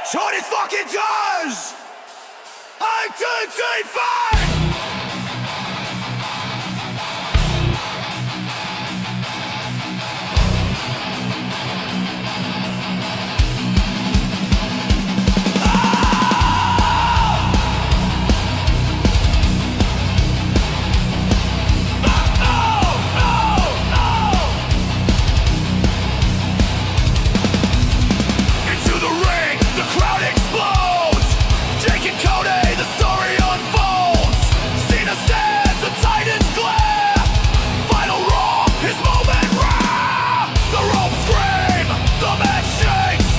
So what it fucking does! I into the ring, the crowd explodes. Jake and Cody, the story unfolds. Cena stands, the Titans glare. Final Raw, his moment rare. The ropes scream, the match shakes.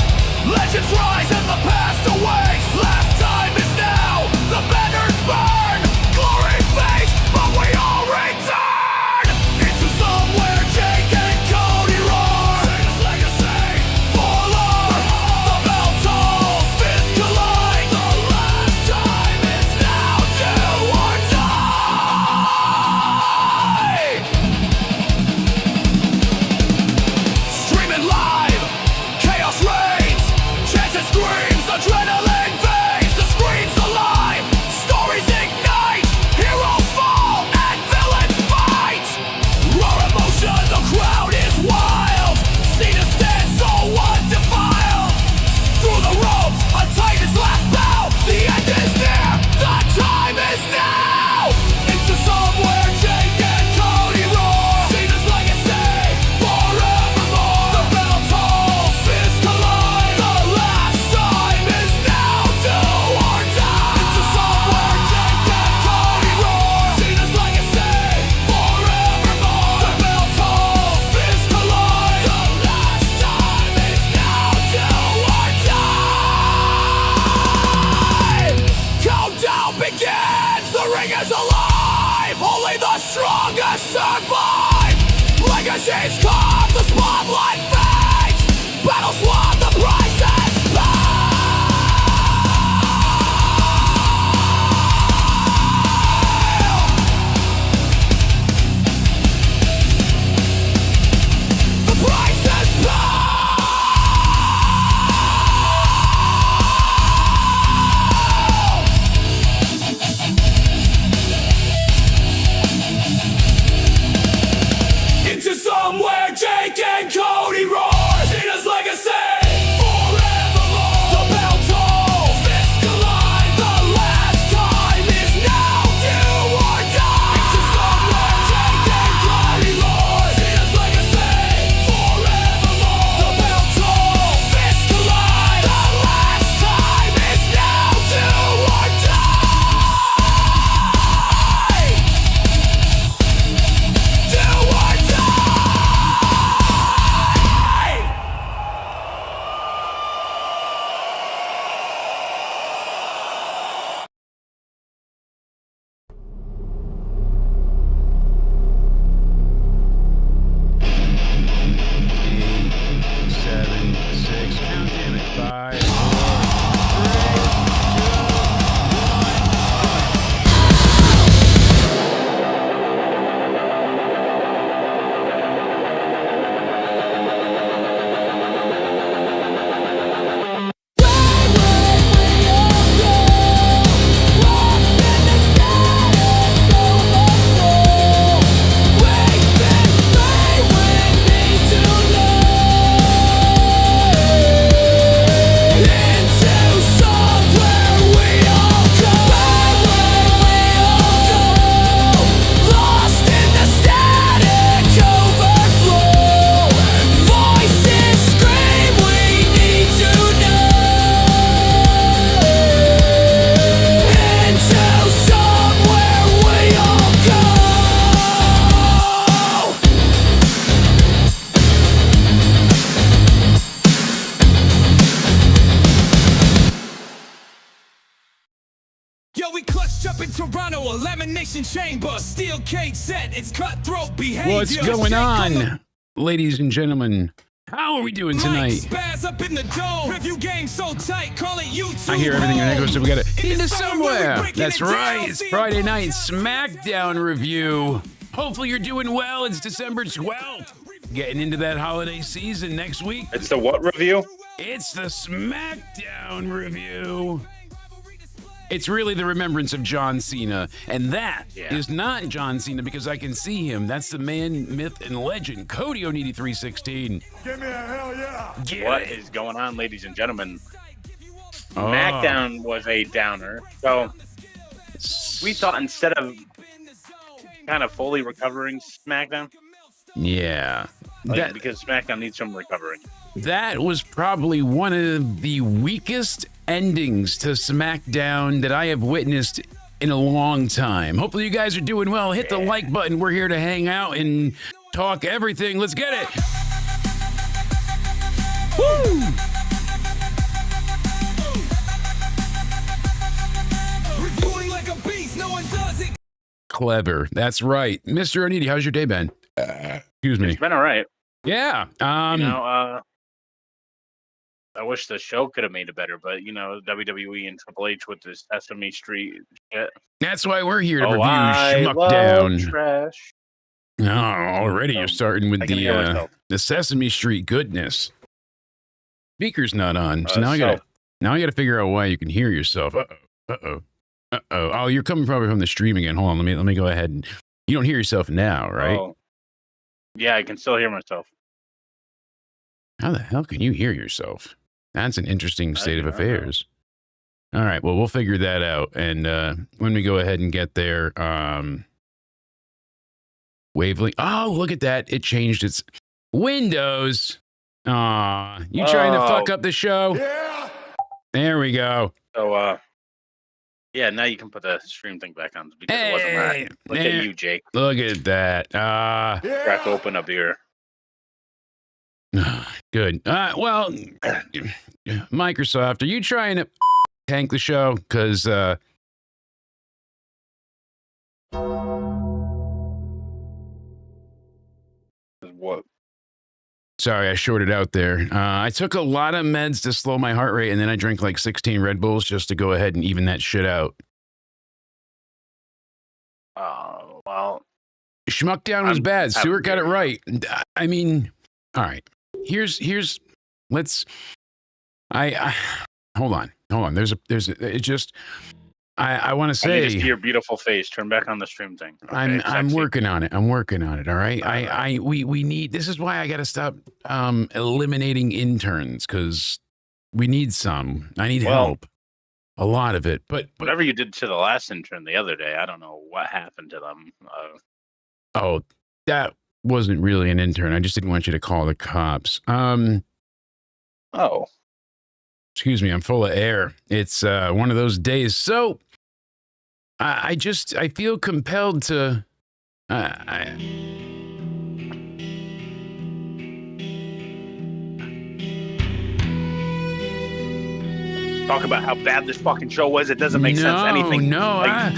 Legends rise and the past awaits. Last time is now, the banners burn. Glory fades, but we all return into somewhere Jake and Cody roar. Cena's legacy, forlorn. The bell tolls, fists collide. The last time is now, do or die. Streaming live, chaos reigns. Chants and screams, adrenaline veins. The screen's alive, stories ignite. Heroes fall and villains fight. Raw emotion, the crowd is wild. Cena stands so undefiled. Through the ropes, a Titan's last bow. The end is near, the time is now. Into somewhere Jake and Cody roar. Cena's legacy, forevermore. The bell tolls, fists collide. The last time is now, do or die. Into somewhere Jake and Cody roar. Cena's legacy, forevermore. The bell tolls, fists collide. The last time is now, do or die. Countdown begins, the ring is alive. Only the strongest survive. Legacies carve, the spotlight fades. Battles won, the price is paid. The price is paid. Into somewhere Jake and Cody roar. Cena's legacy, forevermore. The bell tolls, fists collide. The last time is now, do or die. Into somewhere Jake and Cody roar. Cena's legacy, forevermore. The bell tolls, fists collide. The last time is now, do or die. Do or die. Yo, we clutched up in Toronto, elimination chamber, steel cage set, it's cutthroat behavior. What's going on, ladies and gentlemen? How are we doing tonight? Spaz up in the dome. Review game so tight, call it YouTube. I hear everything in English, so we got it In into the summer, somewhere. we're breaking That's it down, right. It's see Friday it. night SmackDown review. Hopefully you're doing well. It's December 12th. getting into that holiday season next week. It's the what review? It's the SmackDown review. It's really the remembrance of John Cena, and that is not John Cena because I can see him. That's the man, myth, and legend, Cody Onidi 316. Give me a hell yeah! What is going on, ladies and gentlemen? SmackDown was a downer, so we thought instead of kind of fully recovering SmackDown, because SmackDown needs some recovering. That was probably one of the weakest endings to SmackDown that I have witnessed in a long time. Hopefully you guys are doing well. Hit the like button. We're here to hang out and talk everything. Let's get it. Woo! Reviewing like a beast, no one does it. Clever. That's right. Mr. Onidi, how's your day been? Excuse me. It's been all right. Yeah. I wish the show could have made it better, but WWE and Triple H with this Sesame Street shit. That's why we're here to review I love SmackDown. trash. Oh, already you're starting with I can hear myself. the Sesame Street goodness. Speaker's not on, so now I gotta figure out why you can hear yourself. Uh-oh. Oh, you're coming probably from the stream again. Hold on, let me go ahead and you don't hear yourself now, right? Oh. Yeah, I can still hear myself. How the hell can you hear yourself? That's an interesting state of affairs. All right, well, we'll figure that out. And when we go ahead and get there, wavelength. Oh, look at that. It changed its Windows. Aw, you trying to fuck up the show? Yeah! There we go. So, yeah, now you can put the stream thing back on because it wasn't right. Look at you, Jake. Look at that. Crack open a beer. Good. Well, Microsoft, are you trying to tank the show? Because What? sorry, I shorted out there. I took a lot of meds to slow my heart rate, and then I drank like 16 Red Bulls just to go ahead and even that shit out. Oh, well. Schmuckdown was bad. Stuart got it right. I mean, all right. Here's let's hold on. There's it just I want to say I need to see your beautiful face. Turn back on the stream thing. Okay, I'm working on it. All right. We need, this is why I got to stop eliminating interns because we need some. I need help. A lot of it. But whatever you did to the last intern the other day, I don't know what happened to them. Oh, that wasn't really an intern. I just didn't want you to call the cops. Oh. Excuse me, I'm full of air. It's one of those days. So I feel compelled to talk about how bad this fucking show was. It doesn't make sense. Anything.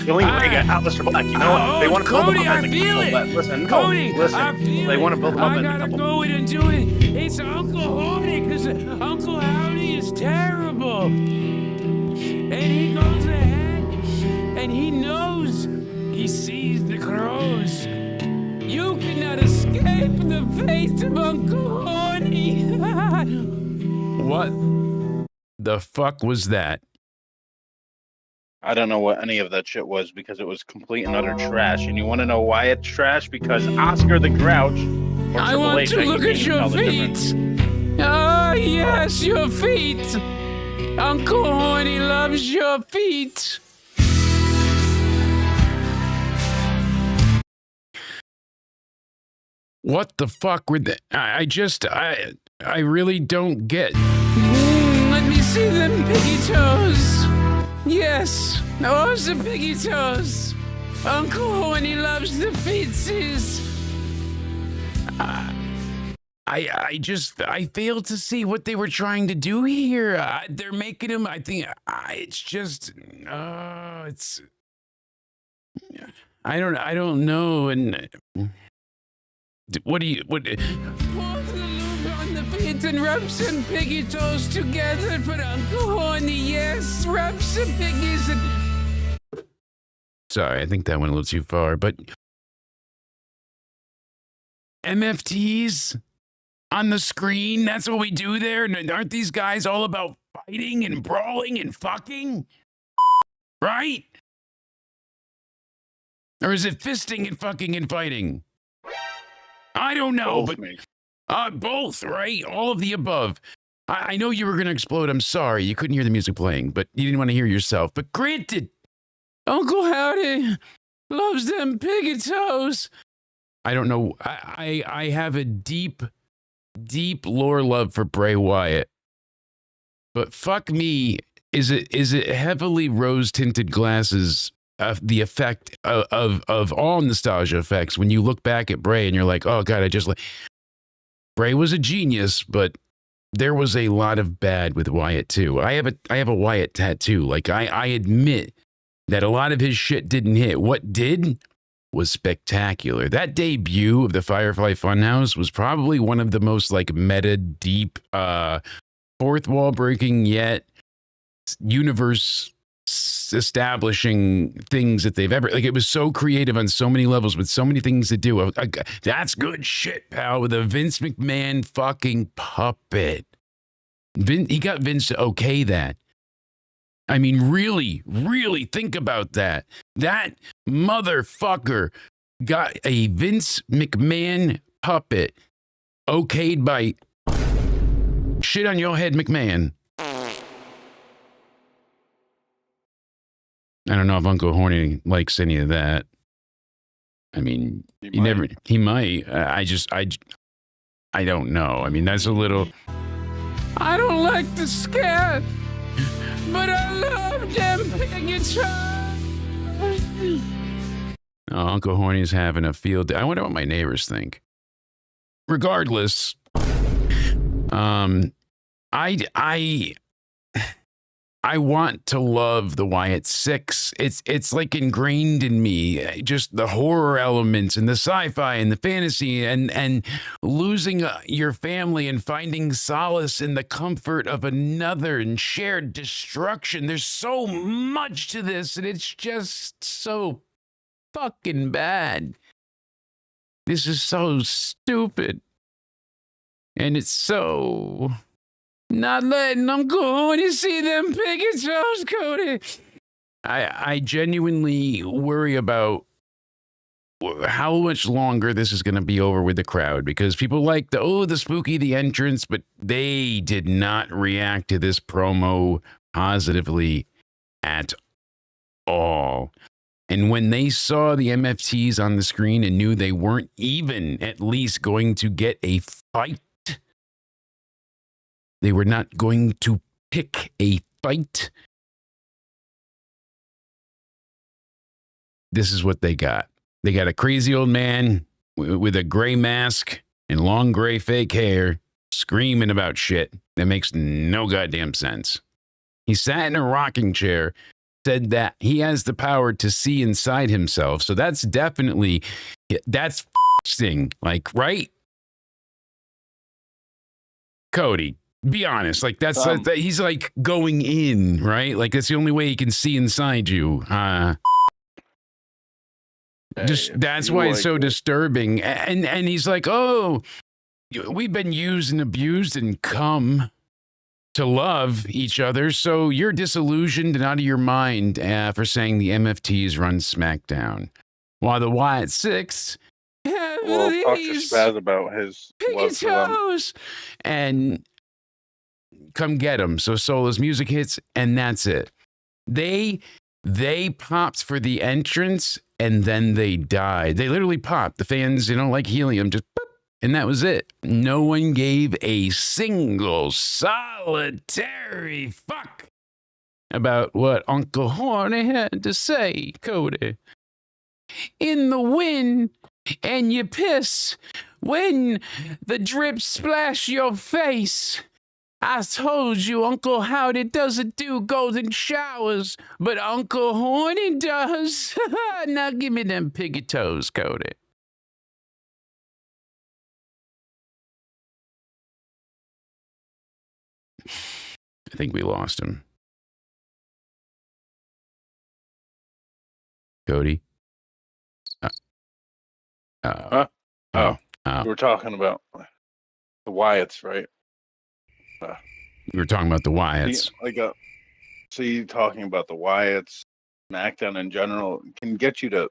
Billy Ray, Alistair Black. You know what? They want to build Cody, them up. I feel it. Listen, Cody, listen. I feel They want to build them up. I gotta go in and do it. It's Uncle Howdy because Uncle Howdy is terrible, and he goes ahead and he knows. He sees the crows. You cannot escape the fate of Uncle Howdy. What the fuck was that? I don't know what any of that shit was because it was complete and utter trash. And you want to know why it's trash? Because Oscar the Grouch. I want to look at your feet. Ah, yes, your feet. Uncle Horny loves your feet. What the fuck were they? I really don't get. Let me see them piggy toes. Yes, oh, some piggy toes. Uncle Horny loves the feetsies. I failed to see what they were trying to do here. They're making him. I think it's just. It's. I don't know. And what do you? What? Pour the lube on the feet and rub some piggy toes together. But Uncle Horny, yes, rub some piggies and. Sorry, I think that went a little too far, but. MFTs on the screen? That's what we do there? And aren't these guys all about fighting and brawling and fucking? Right? Or is it fisting and fucking and fighting? I don't know, Both, but mate. both, right? All of the above. I know you were going to explode. I'm sorry. You couldn't hear the music playing, but you didn't want to hear yourself. But granted, Uncle Howdy loves them piggy toes. I don't know. I have a deep, deep lore love for Bray Wyatt. But fuck me, is it heavily rose-tinted glasses, the effect of all nostalgia effects when you look back at Bray and you're like, oh God, Bray was a genius, but there was a lot of bad with Wyatt too. I have a Wyatt tattoo. Like I admit that a lot of his shit didn't hit. What did was spectacular. That debut of the Firefly Funhouse was probably one of the most like meta deep, fourth wall breaking yet universe establishing things that they've ever, like, it was so creative on so many levels with so many things to do. That's good shit, pal, with a Vince McMahon fucking puppet. He got Vince to okay that. I mean, really, really think about that. That motherfucker got a Vince McMahon puppet okayed by shit on your head McMahon. I don't know if Uncle Horny likes any of that. I mean, he might. I don't know. I mean, that's a little. I don't like the scat, but I love them piggy toes. Oh, Uncle Horny's having a field day. I wonder what my neighbors think. Regardless, I want to love the Wyatt Six. It's like ingrained in me, just the horror elements and the sci-fi and the fantasy and losing your family and finding solace in the comfort of another and shared destruction. There's so much to this, and it's just so fucking bad. This is so stupid. And it's so not letting Uncle Horny see them piggy toes, Cody. I genuinely worry about how much longer this is going to be over with the crowd, because people like the spooky, the entrance, but they did not react to this promo positively at all. And when they saw the MFTs on the screen and knew they weren't even at least going to get a fight, they were not going to pick a fight, this is what they got. They got a crazy old man with a gray mask and long gray fake hair screaming about shit that makes no goddamn sense. He sat in a rocking chair, said that he has the power to see inside himself. So that's definitely, that's thing, like, right? Cody, be honest, like that's he's like going in, right? Like that's the only way he can see inside you. Just that's why it's so disturbing. And he's like, oh, we've been used and abused and come to love each other. So you're disillusioned and out of your mind for saying the MFTs run SmackDown, while the Wyatt Six have Well, talk to these Spaz about his piggy love for them. toes and come get them. So Solo's music hits, and that's it. They popped for the entrance, and then they died. They literally popped. The fans, like helium, just boop, and that was it. No one gave a single solitary fuck about what Uncle Horny had to say, Cody. In the wind, and you piss when the drips splash your face. I told you Uncle Howdy doesn't do golden showers, but Uncle Horny does. Now give me them piggy toes, Cody. I think we lost him. Cody? Huh? Oh, We're talking about the Wyatts, right? We were talking about the Wyatts. See, talking about the Wyatts, SmackDown in general can get you to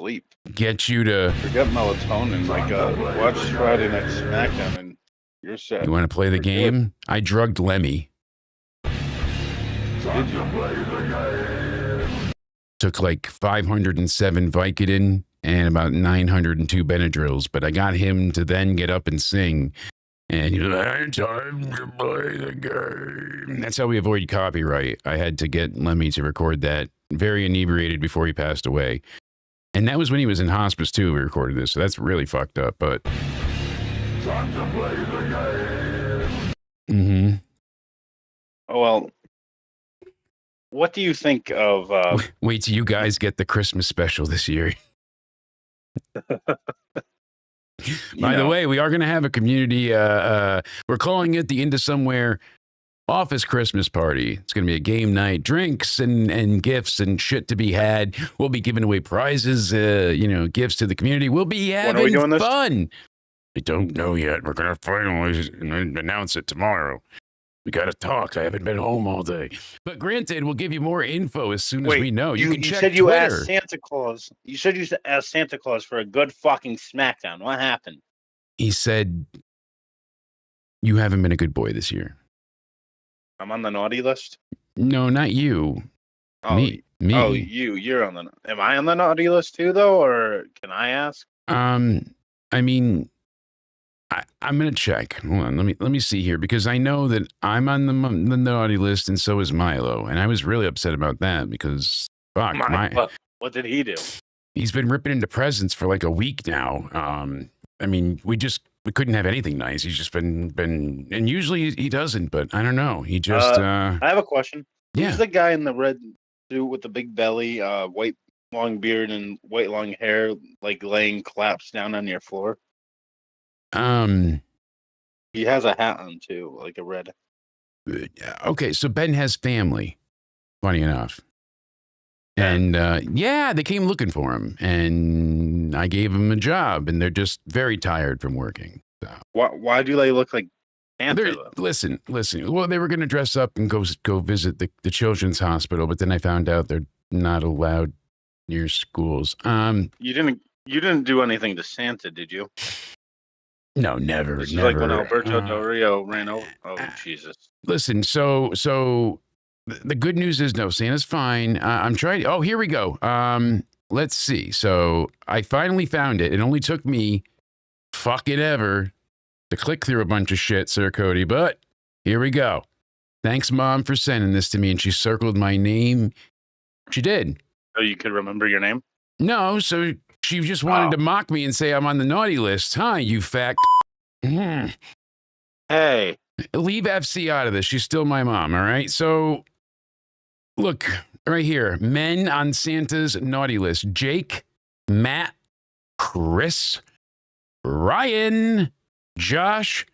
sleep. Get you to. Forget melatonin. Watch Friday Night SmackDown and you're set. You want to play the game? Good. I drugged Lemmy. Did you? Took like 507 Vicodin and about 902 Benadryls, but I got him to then get up and sing. And he's like, time to play the game. That's how we avoid copyright. I had to get Lemmy to record that very inebriated before he passed away. And that was when he was in hospice too. We recorded this, so that's really fucked up. But Time to play the game. mm-hmm. Oh well. What do you think of? Wait till you guys get the Christmas special this year. By the way, we are going to have a community. We're calling it the Into Somewhere Office Christmas Party. It's going to be a game night, drinks and gifts and shit to be had. We'll be giving away prizes, gifts to the community. We'll be having doing this? fun. I don't know yet. We're going to finalize and announce it tomorrow. We got to talk. I haven't been home all day. But granted, we'll give you more info as soon as we know. You can check said you Twitter. asked Santa Claus. You said you asked Santa Claus for a good fucking SmackDown. What happened? He said, you haven't been a good boy this year. I'm on the naughty list. No, not you. Oh, Me. Oh, you're on the. Am I on the naughty list too, though, or can I ask? I mean, I'm gonna check. Hold on, let me see here because I know that I'm on the naughty list, and so is Milo, and I was really upset about that because fuck, What did he do? He's been ripping into presents for like a week now. I mean, we couldn't have anything nice. He's just been, and usually he doesn't, but I don't know. He just. I have a question. Yeah. Who's the guy in the red suit with the big belly, white long beard, and white long hair, like laying claps down on your floor? He has a hat on too, like a red. Okay, so Ben has family. Funny enough. And they came looking for him, and I gave him a job, and they're just very tired from working. So. Why do they look like Santa? Listen. Well, they were going to dress up and go visit the children's hospital, but then I found out they're not allowed near schools. You didn't do anything to Santa, did you? No, never. This is never. like when Alberto Del Rio ran over. Oh, Jesus. Listen, so the good news is no, Santa's fine. I'm trying. Oh, here we go. Let's see. So I finally found it. It only took me fucking ever to click through a bunch of shit, Sir Cody, but here we go. Thanks, Mom, for sending this to me, and she circled my name. She did. So you could remember your name? No, so she just wanted to mock me and say I'm on the naughty list. Huh, you fat. Hey. Leave FC out of this. She's still my mom, all right? So, look, right here. Men on Santa's naughty list. Jake, Matt, Chris, Ryan, Josh,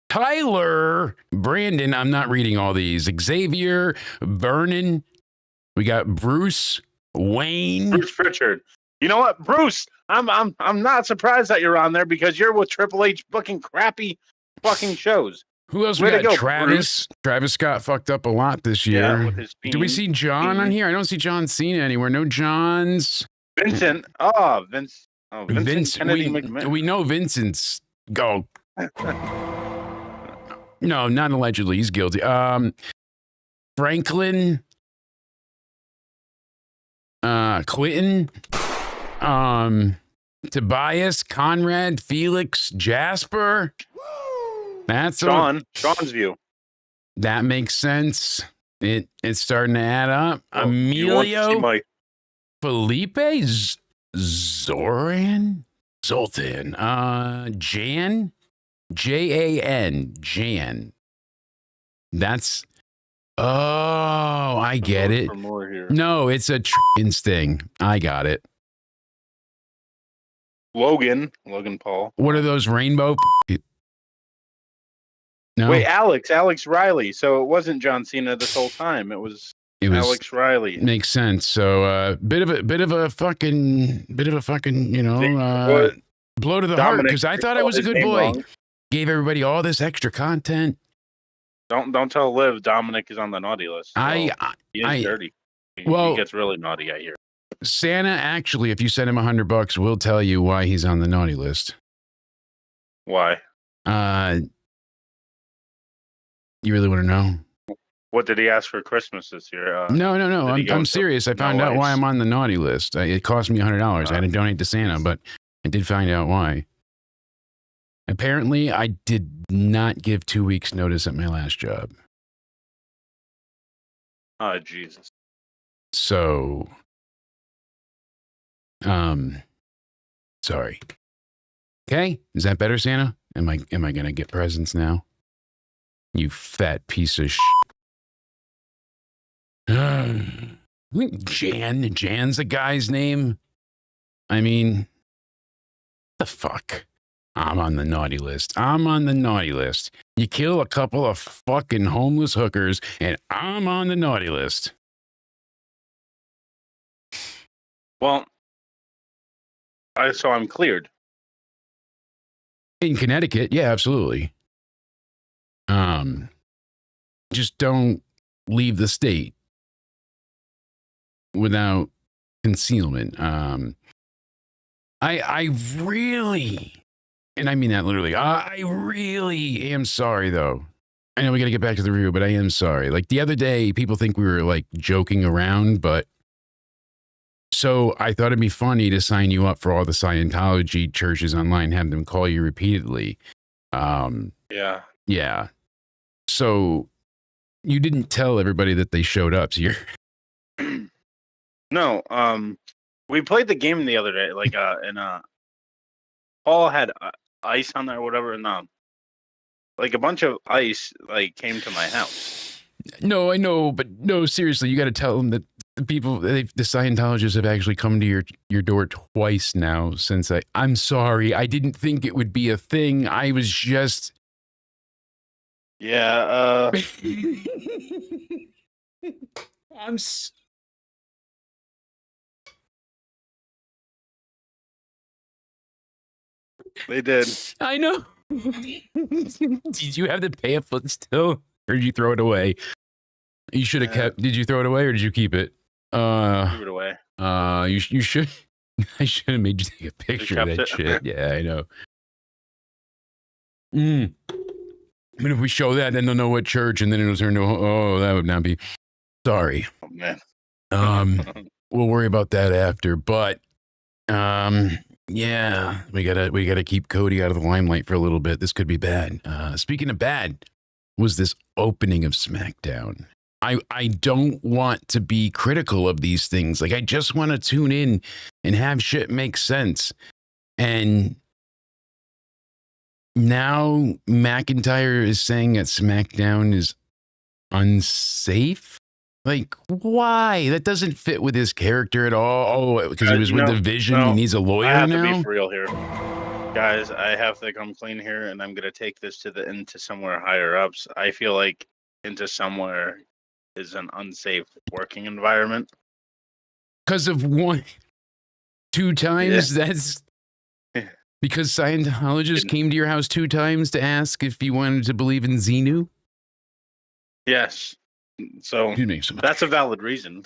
Tyler, Brandon. I'm not reading all these. Xavier, Vernon. We got Bruce, Wayne. Bruce Pritchard. You know what, Bruce? I'm not surprised that you're on there because you're with Triple H booking crappy fucking shows. Who else we got? Travis. Bruce. Travis Scott fucked up a lot this year. Yeah, with his Do we see John on here? I don't see John Cena anywhere. No Johns. Vincent. Oh, Vince. Oh, Vincent Kennedy McMahon. We know Vincent's go. No, not allegedly. He's guilty. Franklin. Clinton. Tobias, Conrad, Felix, Jasper. That's Sean's view. That makes sense. It's starting to add up. Emilio, Felipe, Zoran, Zoltan, Jan, Jan, Jan. That's. Oh, I get it. No, it's a thing. I got it. Logan Paul. What are those rainbow? No. Wait, Alex Riley. So it wasn't John Cena this whole time. It was Alex Riley. Makes sense. So bit of a fucking, blow to the heart Dominic because I thought I was a his good name boy. wrong. Gave everybody all this extra content. Don't tell Liv Dominic is on the naughty list. He is dirty. He gets really naughty, I hear. Santa actually, if you send him $100, will tell you why he's on the naughty list. Why? You really want to know? What did he ask for Christmas this year? No. did he go I'm into serious. I found no out why ice? I'm on the naughty list. It cost me $100. I had to donate to Santa, but I did find out why. Apparently, I did not give 2 weeks' notice at my last job. Oh, Jesus. So, sorry. Okay, is that better, Santa? Am I gonna get presents now? You fat piece of Jan's a guy's name. I mean, the fuck. I'm on the naughty list. You kill a couple of fucking homeless hookers, and I'm on the naughty list. Well, so I'm cleared. In Connecticut, yeah, absolutely. Just don't leave the state without concealment. I really, and I mean that literally, I really am sorry though. I know we got to get back to the review, but I am sorry. Like the other day, people think we were like joking around, but so I thought it'd be funny to sign you up for all the Scientology churches online, have them call you repeatedly. Yeah. Yeah. So you didn't tell everybody that they showed up. So you're No. We played the game the other day, like and Paul had ice on there or whatever, and like a bunch of ice like came to my house. No, I know, but no, seriously, you got to tell them that the people, the Scientologists have actually come to your door twice now since I'm sorry. I didn't think it would be a thing. I was just. Yeah. They did. I know. Did you have the pamphlet still, or did you throw it away? You should have kept. Did you throw it away, or did you keep it? Threw it away. You should. I should have made you take a picture of that shit. Yeah, I know. I mean, if we show that, then they'll know what church, and then it'll turn to, oh, that would not be. Sorry. Oh, man. We'll worry about that after. But, yeah, we gotta keep Cody out of the limelight for a little bit. This could be bad. Speaking of bad, was this opening of SmackDown? I don't want to be critical of these things. Like, I just want to tune in and have shit make sense. And now McIntyre is saying that SmackDown is unsafe. Like, why? That doesn't fit with his character at all. Oh, because he was with the Vision. He needs a lawyer I have now. to be for real here, guys. I have to come clean here, and I'm gonna take this into somewhere higher ups. I feel like into somewhere is an unsafe working environment. Because of 2 times. Yeah. That's because Scientologists came to your house 2 times to ask if you wanted to believe in Xenu. Yes. So Excuse me. that's a valid reason.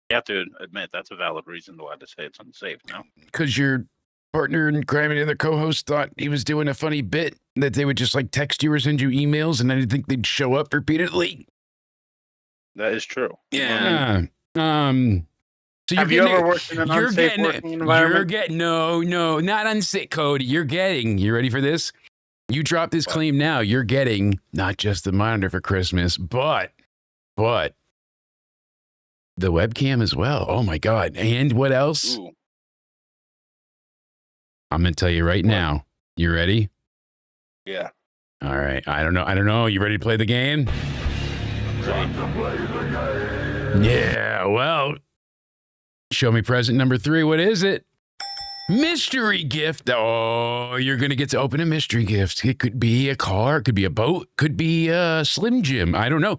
You have to admit that's a valid reason why to say it's unsafe. No, because your partner in crime and the other co-host thought he was doing a funny bit that they would just like text you or send you emails, and I didn't think they'd show up repeatedly. that is true. Yeah. So Have you ever worked in an unsafe working environment? No, not unsafe, Cody. You ready for this? You drop this claim now. You're getting not just the monitor for Christmas, but the webcam as well. Oh my God. And what else? Ooh. I'm going to tell you right now. You ready? Yeah. All right. I don't know. You ready to play the game? Time to play the game. Yeah. Well, show me present number 3. What is it? Mystery gift. Oh, you're going to get to open a mystery gift. It could be a car. It could be a boat. Could be a Slim Jim. I don't know.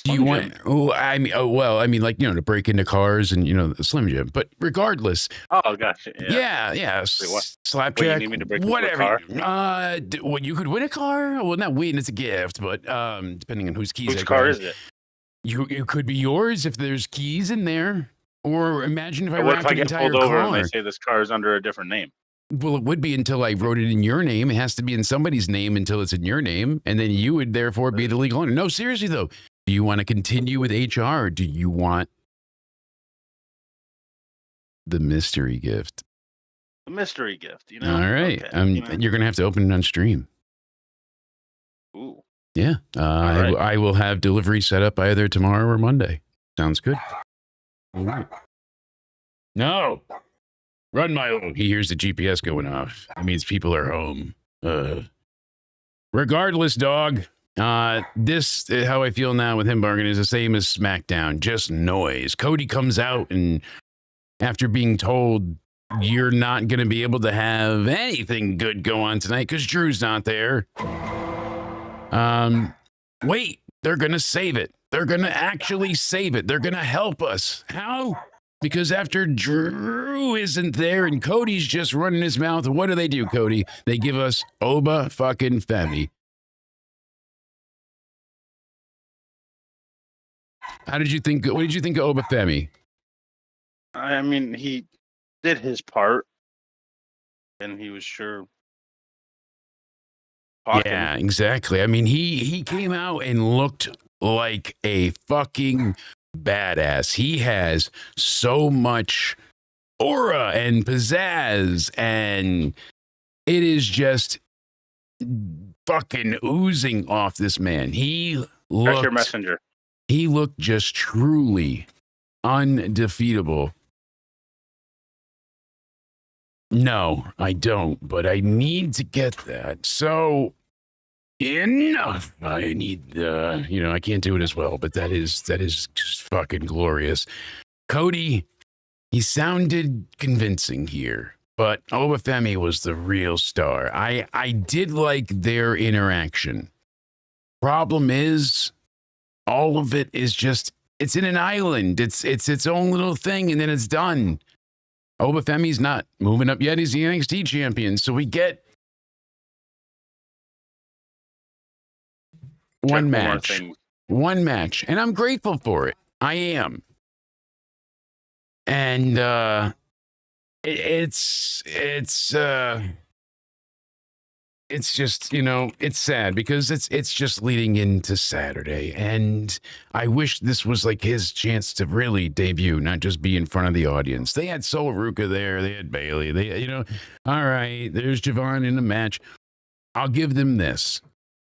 Do you want? Oh, I mean, like to break into cars and the Slim Jim. But regardless, Oh, gotcha. Yeah. yeah, Wait, what? slapjack, Wait, you need me to break into a whatever. car? Well, you could win a car. Well, not win; it's a gift. But depending on whose keys. Which car is it? You could be yours if there's keys in there. Or imagine if I What wrapped if I an get entire pulled over car. and they say this car is under a different name? Well, it would be until I wrote it in your name. It has to be in somebody's name until it's in your name, and then you would therefore be the legal owner. No, seriously though, do you want to continue with HR? Or do you want the mystery gift? The mystery gift, All right, Okay, you're gonna have to open it on stream. Ooh. Yeah, right. I will have delivery set up either tomorrow or Monday. Sounds good. All right. No. Run, Milo. He hears the GPS going off. That means people are home. Regardless, dog. This how I feel now with him bargaining is the same as SmackDown. Just noise. Cody comes out and after being told you're not going to be able to have anything good go on tonight because Drew's not there. Wait, they're going to save it. They're going to actually save it. They're going to help us. How? Because after Drew isn't there and Cody's just running his mouth, what do, Cody? They give us Oba fucking Femi. What did you think of Oba Femi? I mean, he did his part, and he was sure talking. Yeah, exactly. I mean, he came out and looked like a fucking badass. He has so much aura and pizzazz, and it is just fucking oozing off this man. That's your messenger. He looked just truly undefeatable. No, I don't, but I need to get that. So enough. I need I can't do it as well, but that is just fucking glorious. Cody, he sounded convincing here, but Obafemi was the real star. I did like their interaction. Problem is, all of it is just it's in an island. It's its own little thing, and then it's done. Obafemi's not moving up yet. He's the NXT champion, so we get one match, and I'm grateful for it. I am, and it's just it's sad because it's just leading into Saturday, and I wish this was like his chance to really debut, not just be in front of the audience. They had Sol Ruka there, they had Bailey, all right, there's Javon in the match. I'll give them this.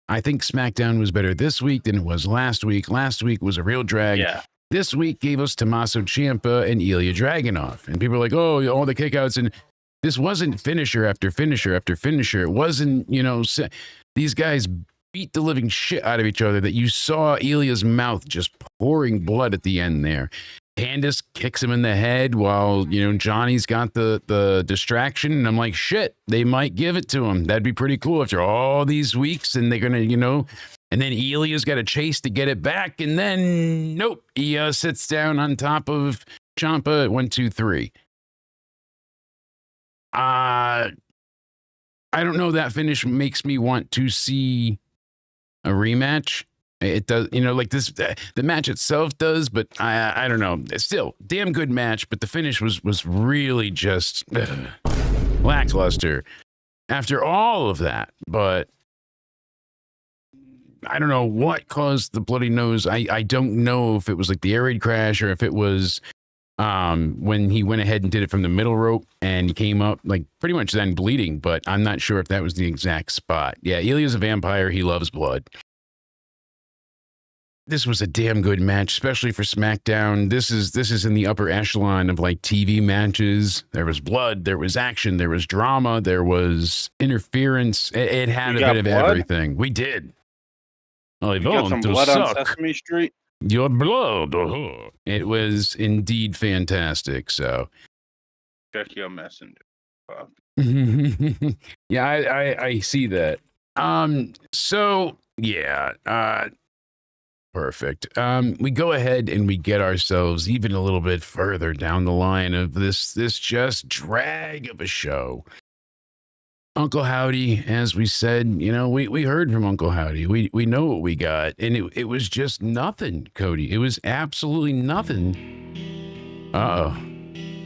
I think SmackDown was better this week than it was last week. Last week was a real drag. Yeah. This week gave us Tommaso Ciampa and Ilya Dragunov, and people are like, oh, all the kickouts and. This wasn't finisher after finisher after finisher. It wasn't, these guys beat the living shit out of each other that you saw Ilya's mouth just pouring blood at the end there. Candace kicks him in the head while, Johnny's got the distraction. And I'm like, shit, they might give it to him. That'd be pretty cool after all these weeks. And they're going to, and then Ilya's got to chase to get it back. And then, nope, he sits down on top of Ciampa at 1, 2, 3. I don't know. That finish makes me want to see a rematch. It does, like this. The match itself does, but I don't know. It's still damn good match, but the finish was really just lackluster after all of that. But I don't know what caused the bloody nose. I don't know if it was like the air raid crash or if it was. When he went ahead and did it from the middle rope and he came up like pretty much then bleeding, but I'm not sure if that was the exact spot. Yeah, Ilya's a vampire. He loves blood. This was a damn good match, especially for SmackDown. This is in the upper echelon of like TV matches. There was blood, there was action, there was drama, there was interference. It had a bit of everything. We did. You got some blood on Sesame Street? Your blood. It was indeed fantastic. So, check your messenger. Yeah, I see that. So yeah. Perfect. We go ahead and we get ourselves even a little bit further down the line of this just drag of a show. Uncle Howdy, as we said, we heard from Uncle Howdy. We know what we got, and it was just nothing, Cody. It was absolutely nothing. Uh-oh.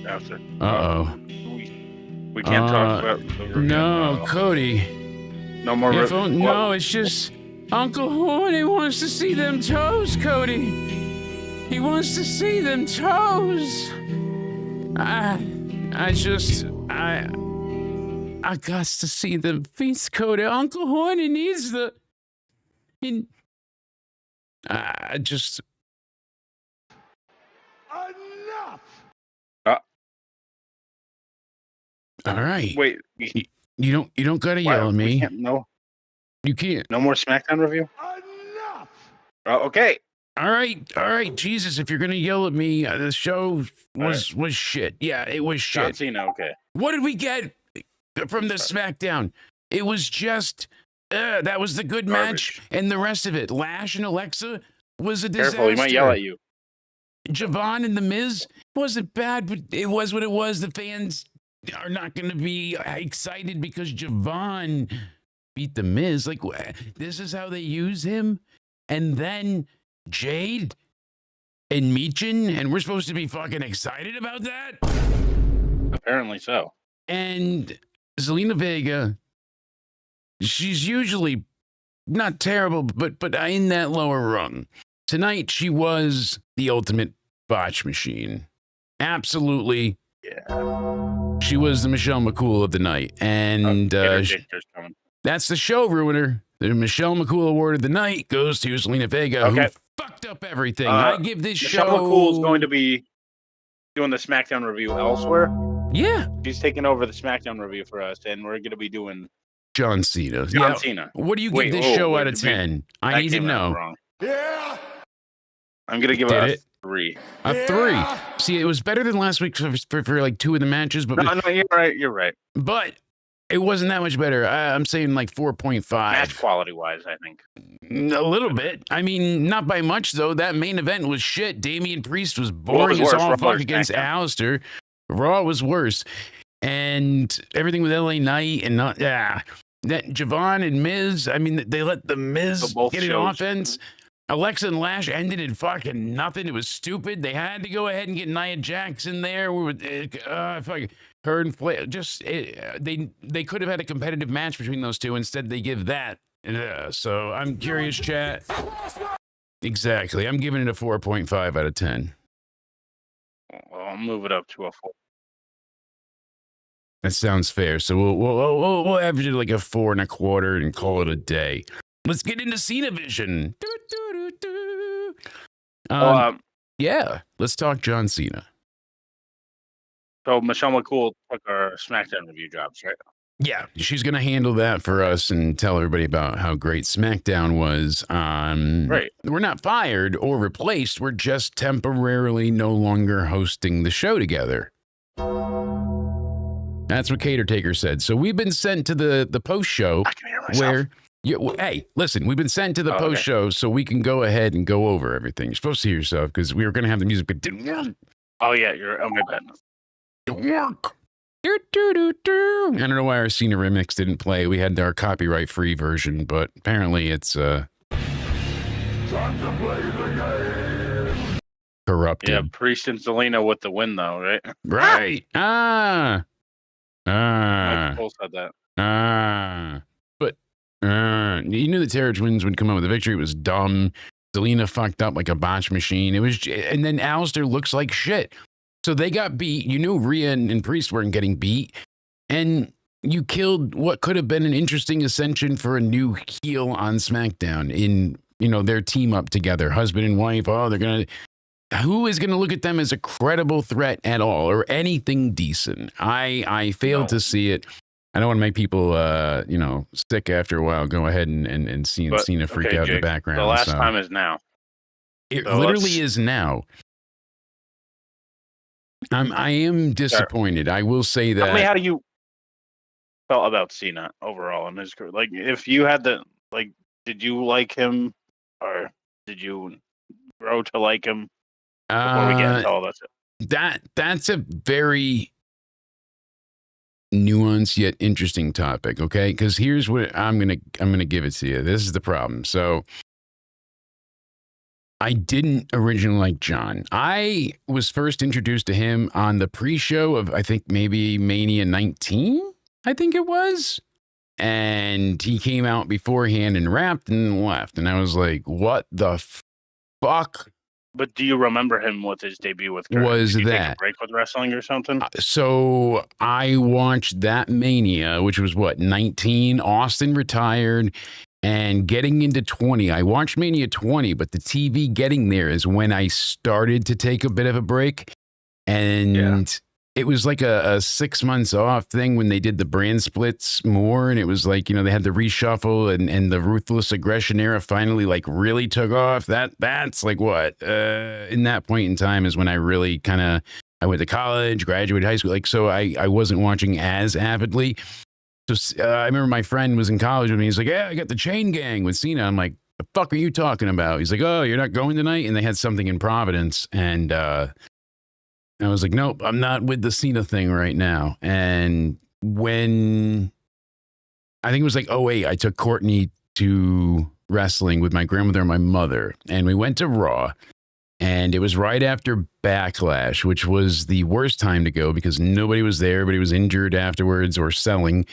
After. Uh-oh. We can't talk about the review. No, Cody. No more. No, it's just Uncle Horny wants to see them toes, Cody. He wants to see them toes. I got to see them feet, Cody. Uncle Horny needs the. Enough! All right. Wait. You don't gotta yell at me. No. You can't. No more SmackDown review. Enough! Okay. All right. Jesus, if you're gonna yell at me, the show was shit. Yeah, it was shit. John Cena. Okay. What did we get from the SmackDown? It was just that was the good match, and the rest of it, Lash and Alexa, was a disaster. Careful, he might yell at you. Javon and The Miz wasn't bad, but it was what it was. The fans are not going to be excited because Javon beat The Miz. Like, this is how they use him? And then Jade and Michin, and we're supposed to be fucking excited about that? Apparently so. And Zelina Vega, she's usually not terrible, but in that lower rung. Tonight, she was the ultimate botch machine. Absolutely. Yeah. She was the Michelle McCool of the night. And that's the show ruiner. The Michelle McCool Award of the night goes to Zelina Vega, who fucked up everything. I give this Michelle show... McCool is going to be doing the SmackDown review elsewhere. Yeah. She's taking over the SmackDown review for us, and we're going to be doing John Cena. John Cena. What do you give this show out of 10? I need to know. Wrong. Yeah! I'm going to give it a 3. A 3. See, it was better than last week for like 2 of the matches. But No, you're right. You're right. But it wasn't that much better. I'm saying like 4.5. Match quality-wise, I think. A little bit. I mean, not by much, though. That main event was shit. Damian Priest was boring as all fuck against Aleister. Raw was worse. And everything with LA Knight and that Javon and Miz, I mean, they let the Miz get an offense. Alexa and Lash ended in fucking nothing. It was stupid. They had to go ahead and get Nia Jax in there. Fucking her and Flair. They could have had a competitive match between those two. Instead, they give that. So I'm curious, chat. Exactly. I'm giving it a 4.5 out of 10. Well, I'll move it up to a 4. That sounds fair. So we'll average it like a 4.25 and call it a day. Let's get into Cena Vision. Yeah, let's talk John Cena. So Michelle McCool took our SmackDown review jobs, right? Yeah, she's going to handle that for us and tell everybody about how great SmackDown was. Right. We're not fired or replaced. We're just temporarily no longer hosting the show together. That's what Cater Taker said. So we've been sent to the post show where... hey, listen, we've been sent to the post show so we can go ahead and go over everything. You're supposed to hear yourself because we were going to have the music, but didn't work. Oh, yeah, you're on my bed. Didn't work. I don't know why our Cena remix didn't play. We had our copyright-free version, but apparently it's Time to play the game. corrupted. Yeah, Priest and Zelina with the win, though, right? Right. Michael said that. But you knew the Terror Twins would come out with a victory. It was dumb. Zelina fucked up like a botch machine. It was, and then Aleister looks like shit. So they got beat. You knew Rhea and Priest weren't getting beat. And you killed what could have been an interesting ascension for a new heel on SmackDown in, their team up together, husband and wife. Oh, who is going to look at them as a credible threat at all or anything decent? I failed to see it. I don't want to make people, sick after a while. Go ahead and see Cena freak out in the background. The last time is now. It literally is now. I am disappointed. I will say that. Tell me how you felt about Cena overall in his career. Like, if you had did you like him or did you grow to like him before we get into all this? That's a very nuanced yet interesting topic, okay? Because here's what I'm gonna give it to you. This is the problem. So I didn't originally like John. I was first introduced to him on the pre-show of, I think, maybe Mania 19, I think it was. And he came out beforehand and rapped and left. And I was like, what the fuck? But do you remember him with his debut with Kurt? Was Did you take that? a break with wrestling or something? So I watched that Mania, which was what, 19? Austin retired. And getting into 20, I watched Mania 20, but the TV getting there is when I started to take a bit of a break. And it was like a 6 months off thing when they did the brand splits more. And it was like, they had the reshuffle and the ruthless aggression era finally like really took off. That's like what? In that point in time is when I really I went to college, graduated high school. Like, so I wasn't watching as avidly. So I remember my friend was in college with me. He's like, yeah, I got the Chain Gang with Cena. I'm like, the fuck are you talking about? He's like, oh, you're not going tonight? And they had something in Providence. And I was like, nope, I'm not with the Cena thing right now. And when I think it was like, oh, wait, I took Courtney to wrestling with my grandmother and my mother. And we went to Raw. And it was right after Backlash, which was the worst time to go because nobody was there, but he was injured afterwards or selling.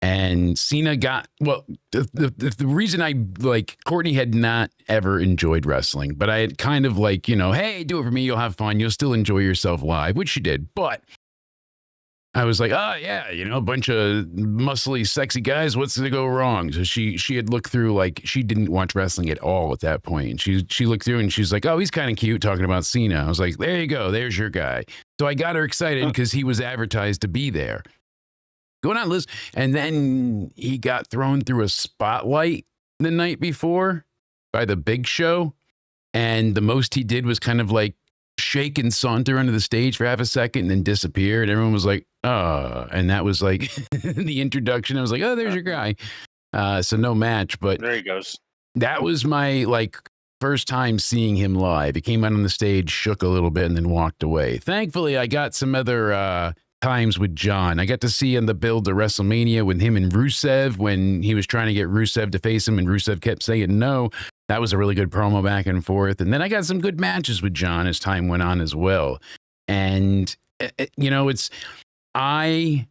And Cena got, well, the reason I like Courtney had not ever enjoyed wrestling, but I had kind of like, hey, do it for me. You'll have fun. You'll still enjoy yourself live, which she did. But I was like, oh, yeah, a bunch of muscly, sexy guys. What's to go wrong? So she had looked through, like, she didn't watch wrestling at all at that point. And she looked through and she's like, oh, he's kind of cute talking about Cena. I was like, there you go. There's your guy. So I got her excited because he was advertised to be there. Going on, Liz. And then he got thrown through a spotlight the night before by the Big Show. And the most he did was kind of like shake and saunter onto the stage for half a second and then disappear. And everyone was like, oh. And that was like the introduction. I was like, oh, there's your guy. So no match. But there he goes. That was my like first time seeing him live. He came out on the stage, shook a little bit, and then walked away. Thankfully, I got some other times with John. I got to see in the build to WrestleMania with him and Rusev when he was trying to get Rusev to face him and Rusev kept saying no. That was a really good promo back and forth. And then I got some good matches with John as time went on as well. And, I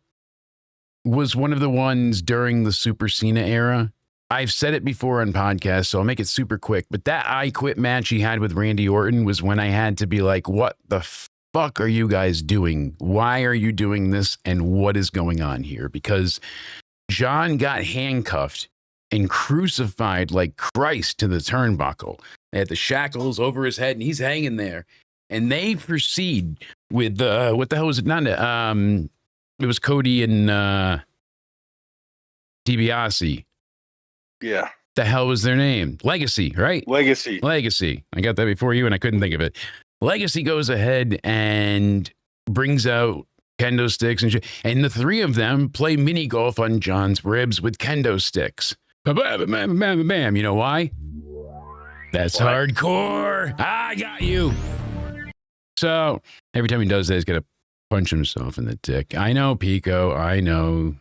was one of the ones during the Super Cena era. I've said it before on podcasts, so I'll make it super quick. But that I Quit match he had with Randy Orton was when I had to be like, what the fuck are you guys doing? Why are you doing this? And what is going on here? Because John got handcuffed and crucified like Christ to the turnbuckle. They had the shackles over his head and he's hanging there. And they proceed with, what the hell was it? It was Cody and DiBiase. Yeah. The hell was their name? Legacy, right? Legacy. I got that before you and I couldn't think of it. Legacy goes ahead and brings out kendo sticks and shit. And the three of them play mini golf on John's ribs with kendo sticks. Bam, bam, bam, bam. You know why? That's hardcore. I got you. So every time he does that, he's got to punch himself in the dick. I know, Pico. I know.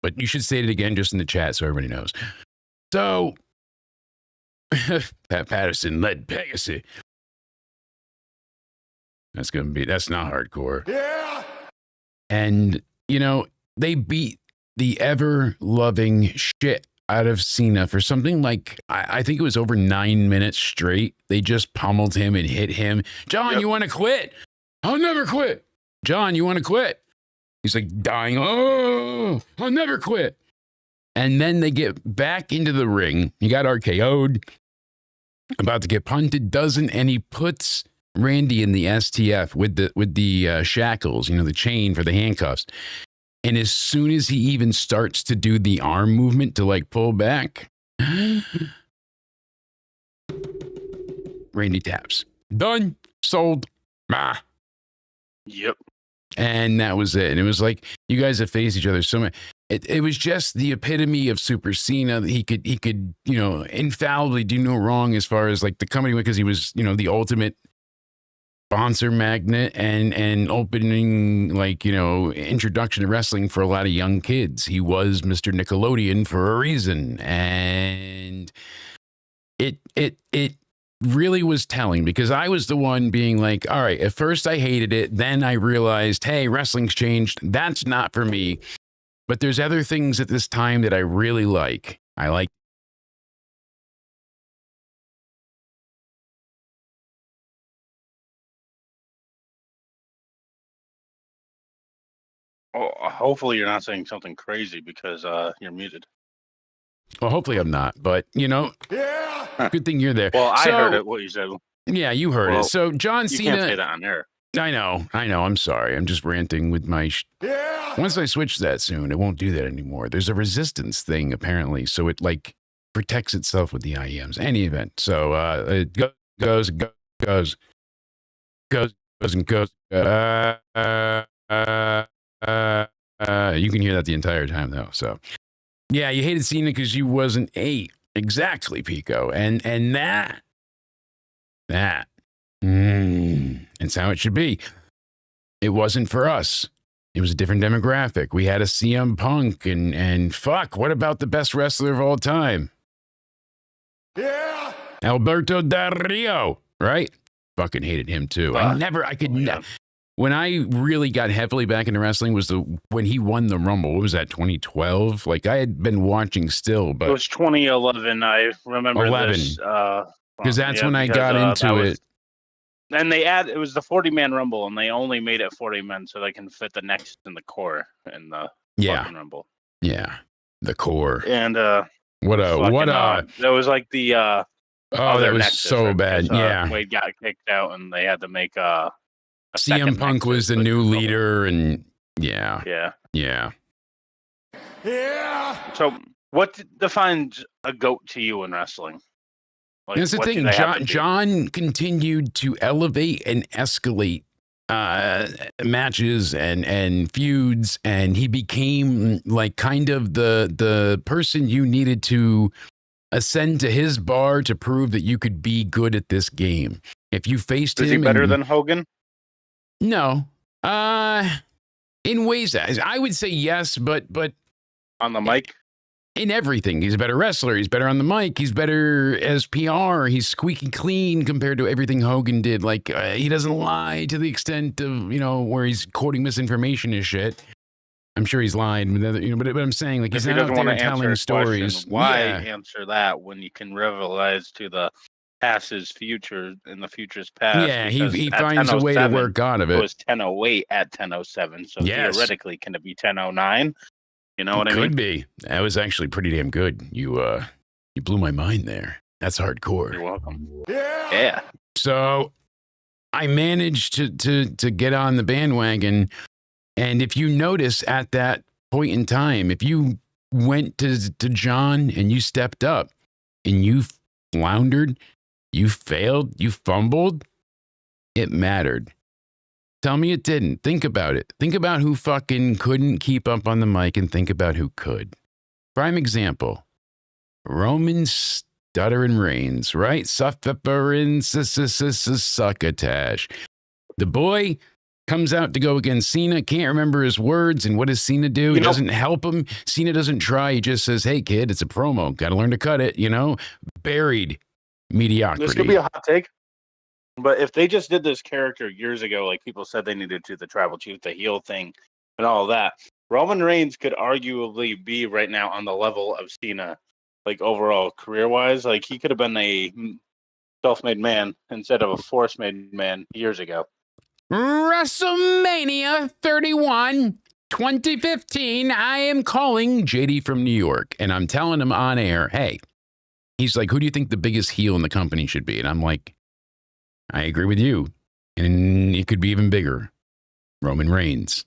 But you should say it again just in the chat so everybody knows. So, Pat Patterson led Pegasus. That's not hardcore. Yeah. And, they beat the ever-loving shit out of Cena for something like, I think it was over 9 minutes straight. They just pummeled him and hit him. John, you want to quit? I'll never quit. John, you want to quit? He's like dying. Oh, I'll never quit. And then they get back into the ring. He got RKO'd, about to get punted, doesn't, and he puts Randy in the STF with the shackles, the chain for the handcuffs. And as soon as he even starts to do the arm movement to like pull back, Randy taps. Done. Sold. Bah. Yep. And that was it. And it was like, you guys have faced each other so much. it was just the epitome of Super Cena. He could, infallibly do no wrong as far as like the company, because he was, the ultimate sponsor magnet and opening, introduction to wrestling for a lot of young kids. He was Mr. Nickelodeon for a reason. And it really was telling, because I was the one being like, all right, at first I hated it. Then I realized, hey, wrestling's changed. That's not for me. But there's other things at this time that I really like. I like. Oh, hopefully you're not saying something crazy because you're muted. Well, hopefully I'm not, but good thing you're there. Well, I heard it, what you said. Yeah, you heard it. So John You Cena. can't say that on air. I know. I'm sorry. I'm just ranting with my. Once I switch that soon, it won't do that anymore. There's a resistance thing apparently, so it protects itself with the IEMs. Any event, so it goes and goes. You can hear that the entire time though. So yeah, you hated Cena because you wasn't 8 exactly, Pico, and that. It's how it should be. It wasn't for us. It was a different demographic. We had a CM Punk and fuck, what about the best wrestler of all time? Yeah. Alberto Del Rio, right? Fucking hated him too. When I really got heavily back into wrestling was when he won the Rumble. What was that, 2012? Like I had been watching still, but it was 2011. I remember 11. this. Because that's when I got into it. And it was the 40-man Rumble, and they only made it 40 men so they can fit the next in the core in the fucking Rumble. Yeah, the core. And that was like the that was Nexus, so right? bad. Because, Wade got kicked out, and they had to make a CM Punk was the new leader, and yeah. So what defines a GOAT to you in wrestling? Like, that's the thing. John continued to elevate and escalate matches and feuds, and he became like kind of the person you needed to ascend to his bar to prove that you could be good at this game. If you faced him, is he better than Hogan? No, in ways I would say yes, but on the mic. In everything, he's a better wrestler. He's better on the mic. He's better as PR. He's squeaky clean compared to everything Hogan did. Like he doesn't lie to the extent of where he's quoting misinformation and shit. I'm sure he's lied, but I'm saying like he's not out there telling stories. Why answer that when you can revelize to the past's future and the future's past? Yeah, he finds a way to work out of it. It was 10:08 at 10:07, so theoretically, can it be 10:09? You know what I mean? Could be. That was actually pretty damn good. You blew my mind there. That's hardcore. You're welcome. Yeah. So I managed to get on the bandwagon, and if you notice at that point in time, if you went to John and you stepped up and you floundered, you failed, you fumbled, it mattered. Tell me it didn't. Think about it. Think about who fucking couldn't keep up on the mic and think about who could. Prime example, Roman Stuttering Reigns, right? Sufferin' succotash. The boy comes out to go against Cena, can't remember his words, and what does Cena do? He doesn't help him. Cena doesn't try. He just says, hey, kid, it's a promo. Got to learn to cut it, Buried mediocrity. This could be a hot take. But if they just did this character years ago, like people said they needed to, the tribal chief, the heel thing, and all of that, Roman Reigns could arguably be right now on the level of Cena, like overall career-wise. Like he could have been a self-made man instead of a force-made man years ago. WrestleMania 31, 2015, I am calling JD from New York, and I'm telling him on air, hey, he's like, who do you think the biggest heel in the company should be? And I'm like, I agree with you. And it could be even bigger. Roman Reigns.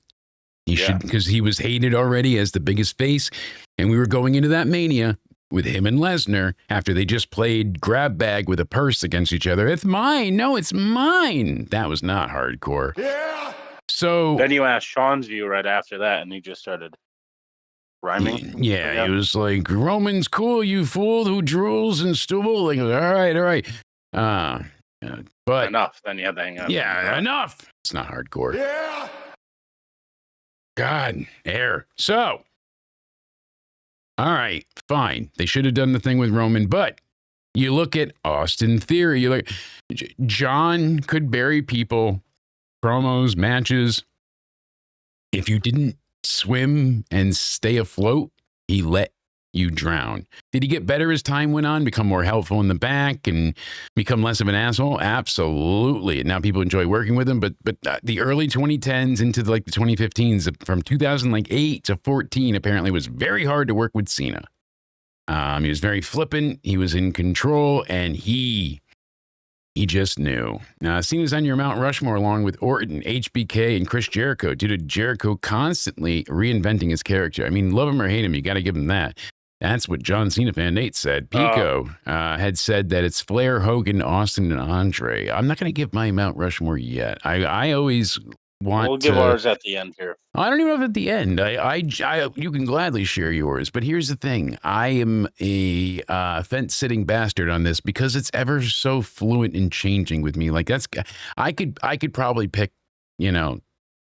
He should, because he was hated already as the biggest face. And we were going into that Mania with him and Lesnar after they just played grab bag with a purse against each other. It's mine. No, it's mine. That was not hardcore. Yeah. So then you asked Sean's view right after that, and he just started rhyming. Yeah, he was like, Roman's cool, you fool who drools and stool. Like, all right. But Enough. Then you have to hang up. yeah, enough. It's not hardcore. Yeah. God, air. So, all right, fine. They should have done the thing with Roman, but you look at Austin Theory. You look, John could bury people, promos, matches. If you didn't swim and stay afloat, he let you drown. Did he get better as time went on, become more helpful in the back and become less of an asshole? Absolutely. And now people enjoy working with him, but the early 2010s into the 2015s, from 2008 to 14, apparently was very hard to work with Cena. He was very flippant, he was in control, and he just knew. Cena's on your Mount Rushmore along with Orton, HBK, and Chris Jericho due to Jericho constantly reinventing his character. I mean, love him or hate him, you got to give him that. That's what John Cena fan Nate said. Pico had said that it's Flair, Hogan, Austin, and Andre. I'm not going to give my Mount Rushmore yet. I always want We'll give ours at the end here. I don't even know if at the end. You can gladly share yours, but here's the thing: I am a fence-sitting bastard on this because it's ever so fluent and changing with me. Like I could probably pick,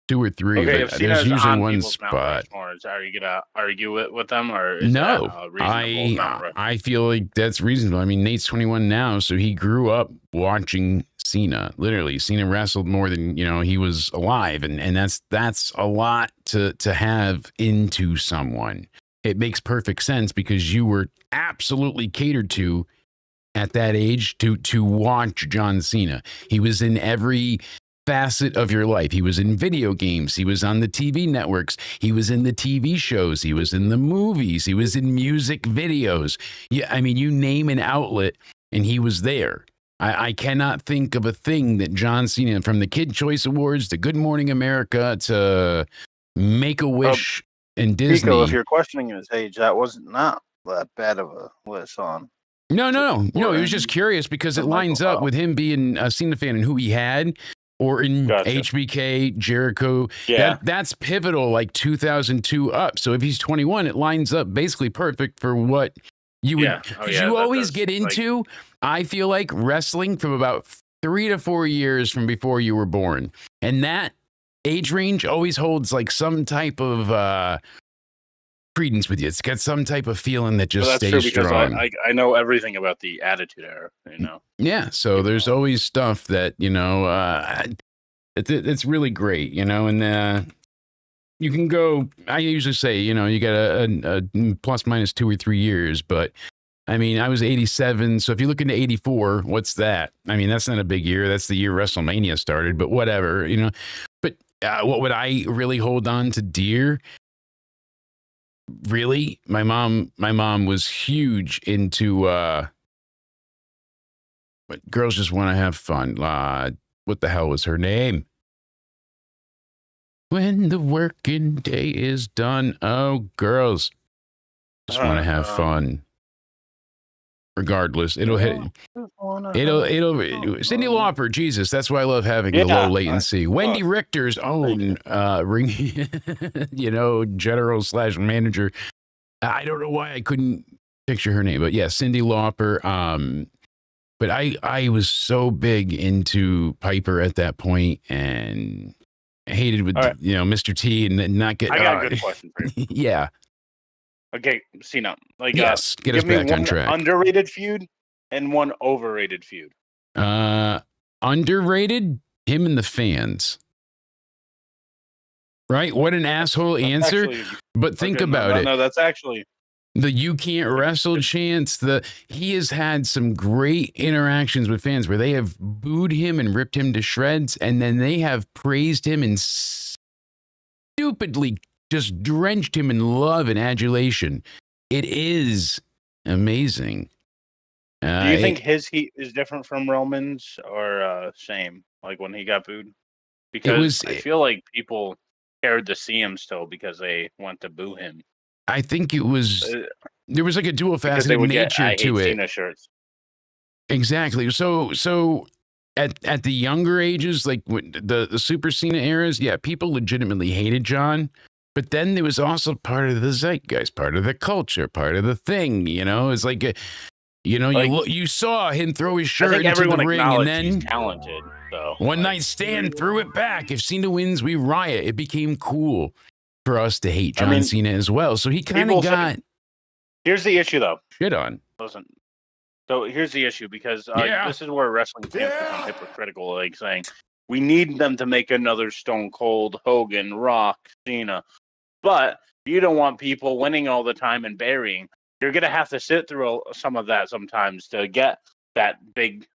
2 or 3, Okay, but if there's Cena's usually on one people's Mount spot. Rushmores, are you gonna argue it with them, or is No, that a reasonable Mount Rushmore? I feel like that's reasonable. I mean, Nate's 21 now, so he grew up watching Cena. Literally, Cena wrestled more than he was alive, and that's a lot to have into someone. It makes perfect sense because you were absolutely catered to at that age to watch John Cena. He was in every facet of your life. He was in video games. He was on the TV networks. He was in the TV shows. He was in the movies. He was in music videos. Yeah, I mean, you name an outlet, and he was there. I cannot think of a thing that John Cena, from the Kid Choice Awards to Good Morning America to Make-A-Wish and Disney. Pico, if you're questioning his age, that was not that bad of a list on. No. He was just curious because it lines up with him being a Cena fan and who he had. Or in HBK, Jericho. Yeah. That's pivotal, like 2002 up. So if he's 21, it lines up basically perfect for what you would. Because you always get into, I feel like, wrestling from about 3 to 4 years from before you were born. And that age range always holds like some type of credence with you. It's got some type of feeling that just stays strong. I know everything about the Attitude Era, Yeah, so there's always stuff that, it's really great, and you can go, I usually say, you got a plus minus 2 or 3 years, but I mean, I was 87, so if you look into 84, what's that? I mean, that's not a big year. That's the year WrestleMania started, but whatever, But what would I really hold on to dear? Really? My mom was huge into but girls just want to have fun. What the hell was her name? When the working day is done, oh, girls just want to have fun. Regardless, it'll hit. It'll. Cindy Lauper, Jesus, that's why I love having the low latency. Wendy Richter's own ring, general/manager. I don't know why I couldn't picture her name, but yeah, Cindy Lauper. But I was so big into Piper at that point, and hated with Mr. T and not get. I got a good question for you. Yeah. Okay, Cena. Yes, get us back on track. Underrated feud and one overrated feud. Underrated, him and the fans. Right? What an asshole answer. But think about it. No, that's actually the "you can't wrestle" chants. He has had some great interactions with fans where they have booed him and ripped him to shreds, and then they have praised him and stupidly just drenched him in love and adulation. It is amazing. Do you think his heat is different from Roman's or same? Like when he got booed? Because I feel like people cared to see him still because they want to boo him. I think it was there was like a dual faceted nature to it. Cena shirts. Exactly. So at the younger ages, like the Super Cena eras, yeah, people legitimately hated John. But then there was also part of the zeitgeist, part of the culture, part of the thing. It's like, you saw him throw his I shirt think into everyone the ring, and acknowledged then he's talented. So one night stand threw it back. If Cena wins, we riot. It became cool for us to hate John Cena as well. So he kind of got. Here's the issue, though. Shit on. Listen. So here's the issue, because this is where wrestling fans become hypocritical, like saying we need them to make another Stone Cold, Hogan, Rock, Cena, but you don't want people winning all the time and burying. You're gonna have to sit through some of that sometimes to get that big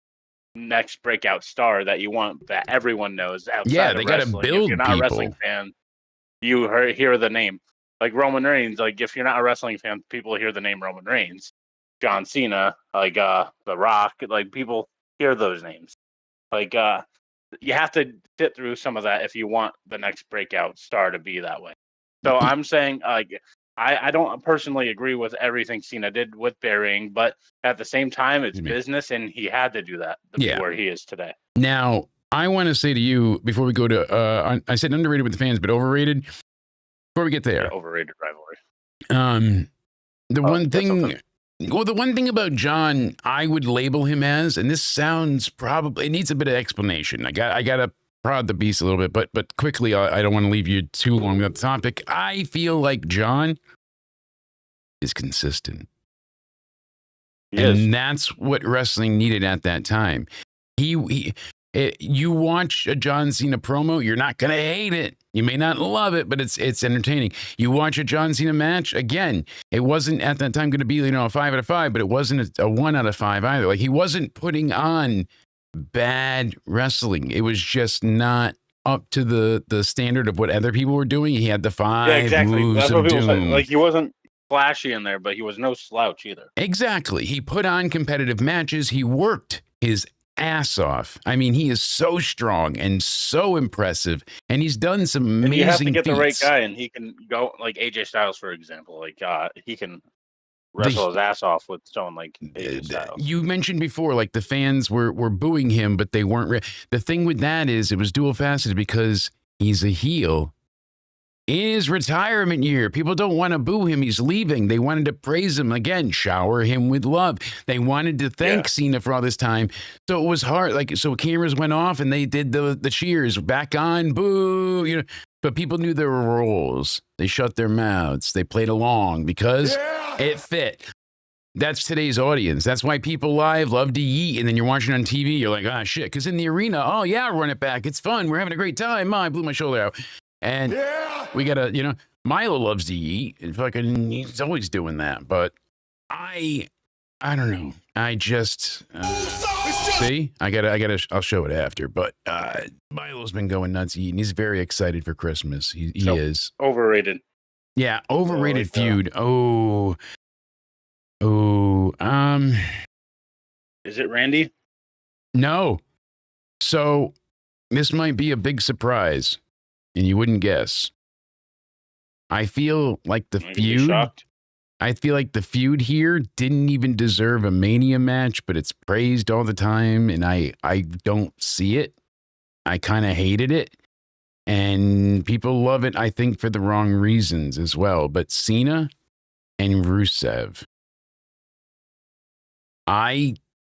next breakout star that you want, that everyone knows outside they of got to wrestling. build If you're not people. a wrestling fan, you hear the name. Like Roman Reigns, like if you're not a wrestling fan, people hear the name Roman Reigns. John Cena, like The Rock, like people hear those names. Like you have to sit through some of that if you want the next breakout star to be that way. So I'm saying, I don't personally agree with everything Cena did with burying, but at the same time, it's business, and he had to do that to be where he is today. Now, I want to say to you before we go to, I said underrated with the fans, but overrated. Before we get there, overrated rivalry. The one thing about John, I would label him as, and this sounds probably, it needs a bit of explanation. I got to prod the beast a little bit, but quickly, I don't want to leave you too long without the topic. I feel like John is consistent. And that's what wrestling needed at that time. You watch a John Cena promo, you're not going to hate it. You may not love it, but it's entertaining. You watch a John Cena match, again, it wasn't at that time going to be, a 5 out of 5, but it wasn't a 1 out of 5 either. Like, he wasn't putting on bad wrestling. It was just not up to the standard of what other people were doing. He had the 5 moves That's of what people doom. say. Like, he wasn't flashy in there, but he was no slouch either. Exactly. He put on competitive matches. He worked his ass off. I mean, he is so strong and so impressive, and he's done some amazing and you have to get feats. the right guy, and he can go, like AJ Styles, for example. Like he can wrestle his ass off with someone like AJ Styles. You mentioned before, like the fans were booing him, but they weren't. The thing with that is it was dual faceted because he's a heel. In his retirement year, people don't want to boo him. He's leaving. They wanted to praise him again, shower him with love. They wanted to thank Cena for all this time. So it was hard. Like, so cameras went off and they did the cheers back on, boo, but people knew there were roles. They shut their mouths. They played along because it fit. That's today's audience. That's why people live love to eat. And then you're watching on TV. You're like, ah, shit. Because in the arena, oh yeah, run it back. It's fun. We're having a great time. I blew my shoulder out. And we gotta, Milo loves to eat. He's always doing that. But I don't know. I just see. I'll show it after. But Milo's been going nuts eating. He's very excited for Christmas. He is overrated. Yeah, overrated feud. Is it Randy? No. So this might be a big surprise. And you wouldn't guess. I feel like the feud. I feel like the feud here didn't even deserve a Mania match, but it's praised all the time, and I don't see it. I kind of hated it, and people love it. I think for the wrong reasons as well. But Cena and Rusev.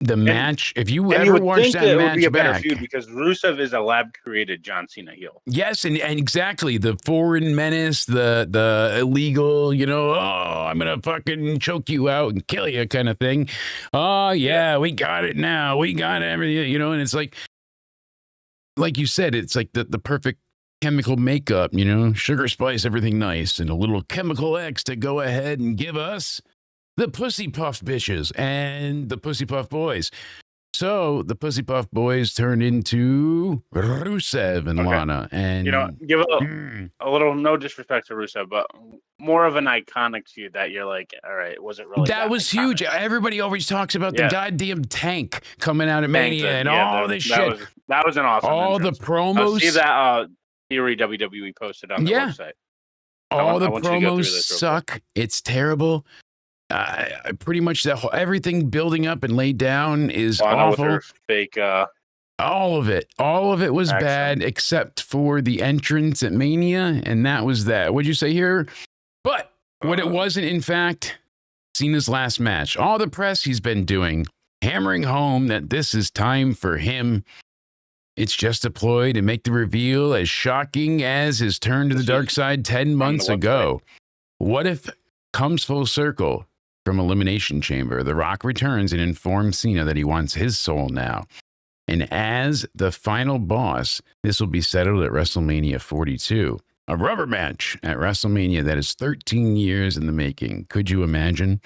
Match, if you ever watched that match, it would be a better feud because Rusev is a lab-created John Cena heel. Yes, and exactly the foreign menace, the illegal, I'm gonna fucking choke you out and kill you kind of thing. Oh yeah, we got it now, we got everything, and it's like you said, it's like the perfect chemical makeup, sugar, spice, everything nice, and a little chemical X to go ahead and give us the Pussy Puff bitches and the Pussy Puff boys. So the Pussy Puff boys turned into Rusev and Lana. And give a little no disrespect to Rusev, but more of an iconic feud that you're like, all right, was it really that was iconic? Huge. Everybody always talks about the goddamn tank coming out of Mania and all this shit. That was an awesome entrance. The promos. See that theory WWE posted on the website. All the promos suck. It's terrible. Pretty much everything building up and laid down is awful. With her fake All of it was Excellent. bad except for the entrance at Mania, and that was that. What'd you say here? But what it wasn't, in fact, Cena's last match. All the press he's been doing, hammering home that this is time for him. It's just a ploy to make the reveal as shocking as his turn to the dark side 10 months ago. What if comes full circle from Elimination Chamber? The Rock returns and informs Cena that he wants his soul now. And as the final boss, this will be settled at WrestleMania 42. A rubber match at WrestleMania that is 13 years in the making. Could you imagine?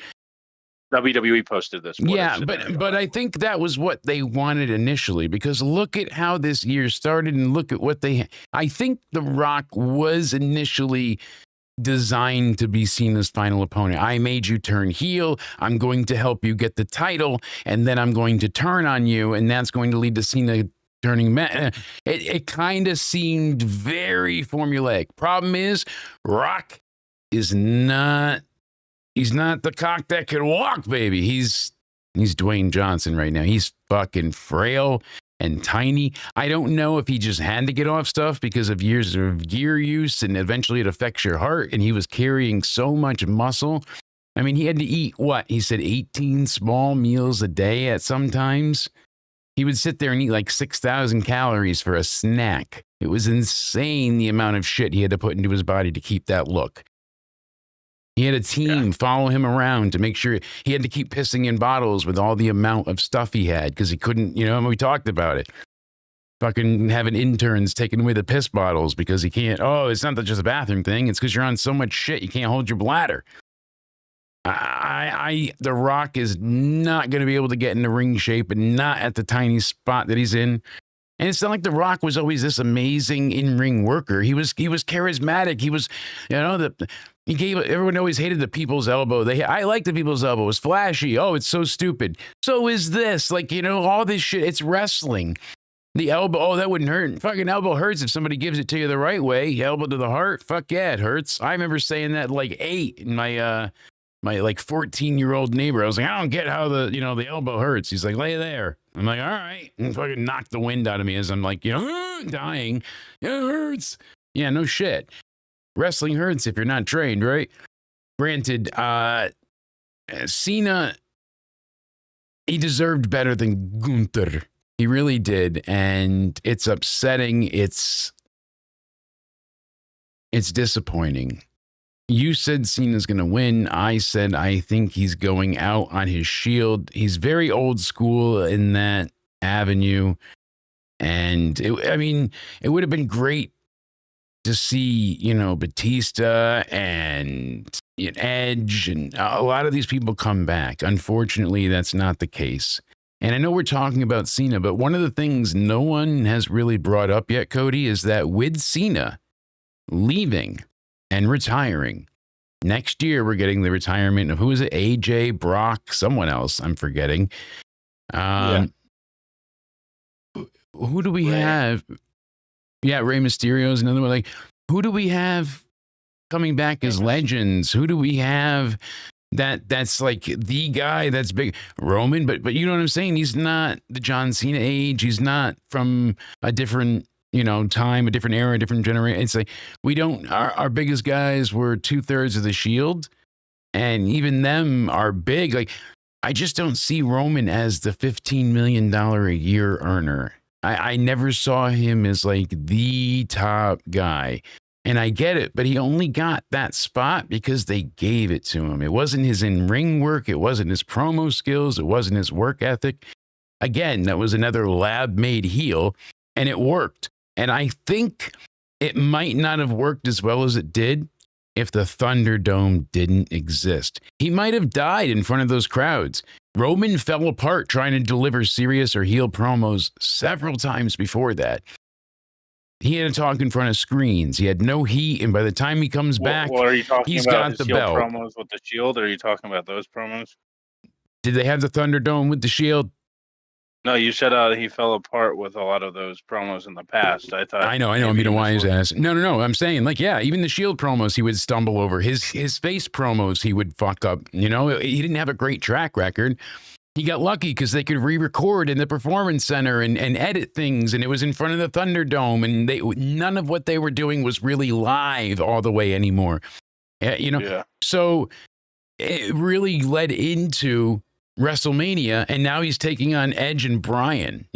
WWE posted this. Yeah, but I think that was what they wanted initially, because look at how this year started and look at what I think The Rock was initially designed to be Cena's final opponent. I made you turn heel. I'm going to help you get the title, and then I'm going to turn on you, and that's going to lead to Cena turning. It kind of seemed very formulaic. Problem is, Rock is not. He's not the cock that can walk, baby. He's Dwayne Johnson right now. He's fucking frail and tiny. I don't know if he just had to get off stuff because of years of gear use, and eventually it affects your heart. And he was carrying so much muscle. I mean, he had to eat what? He said 18 small meals a day at sometimes. He would sit there and eat like 6,000 calories for a snack. It was insane the amount of shit he had to put into his body to keep that look. He had a team follow him around to make sure he had to keep pissing in bottles with all the amount of stuff he had because he couldn't, and we talked about it. Fucking having interns taking away the piss bottles because he can't. Oh, it's not just a bathroom thing. It's because you're on so much shit you can't hold your bladder. The Rock is not going to be able to get into ring shape and not at the tiny spot that he's in. And it's not like The Rock was always this amazing in-ring worker. He was charismatic. He was, everyone always hated the people's elbow. I like the people's elbow. It was flashy. Oh, it's so stupid. So is this. All this shit. It's wrestling. The elbow, oh, that wouldn't hurt. Fucking elbow hurts if somebody gives it to you the right way. Elbow to the heart. Fuck yeah, it hurts. I remember saying that like 8 in my 14-year-old neighbor. I was like, I don't get how the elbow hurts. He's like, lay there. I'm like, all right. And fucking knocked the wind out of me as I'm like, dying. It hurts. Yeah, no shit. Wrestling hurts if you're not trained, right? Granted, Cena, he deserved better than Gunther. He really did. And it's upsetting. It's disappointing. You said Cena's going to win. I said I think he's going out on his shield. He's very old school in that avenue. And it would have been great to see, Batista and Edge and a lot of these people come back. Unfortunately, that's not the case. And I know we're talking about Cena, but one of the things no one has really brought up yet, Cody, is that with Cena leaving and retiring, next year we're getting the retirement of, who is it? AJ, Brock, someone else I'm forgetting. Who do we have? Yeah, Rey Mysterio is another one. Like, who do we have coming back as legends? Who do we have that's like the guy that's big? Roman, but you know what I'm saying? He's not the John Cena age. He's not from a different time, a different era, a different generation. It's like our biggest guys were 2/3 of the Shield, and even them are big. Like, I just don't see Roman as the $15 million a year earner. I never saw him as like the top guy. And I get it, but he only got that spot because they gave it to him. It wasn't his in-ring work. It wasn't his promo skills. It wasn't his work ethic. Again, that was another lab-made heel, and it worked. And I think it might not have worked as well as it did if the Thunderdome didn't exist. He might have died in front of those crowds. Roman fell apart trying to deliver serious or heel promos several times before that. He had to talk in front of screens. He had no heat, and by the time he comes back, are you talking he's about got the heel belt. promos with the Shield, or are you talking about those promos? Did they have the Thunderdome with the Shield? No, you said he fell apart with a lot of those promos in the past. I know. I'm being a wise ass. No. I'm saying, like, yeah, even the Shield promos, he would stumble over. His face promos, he would fuck up. He didn't have a great track record. he got lucky because they could re-record in the Performance Center and edit things, and it was in front of the Thunderdome, and none of what they were doing was really live all the way anymore. Yeah. So it really led into WrestleMania, and now he's taking on Edge and Bryan,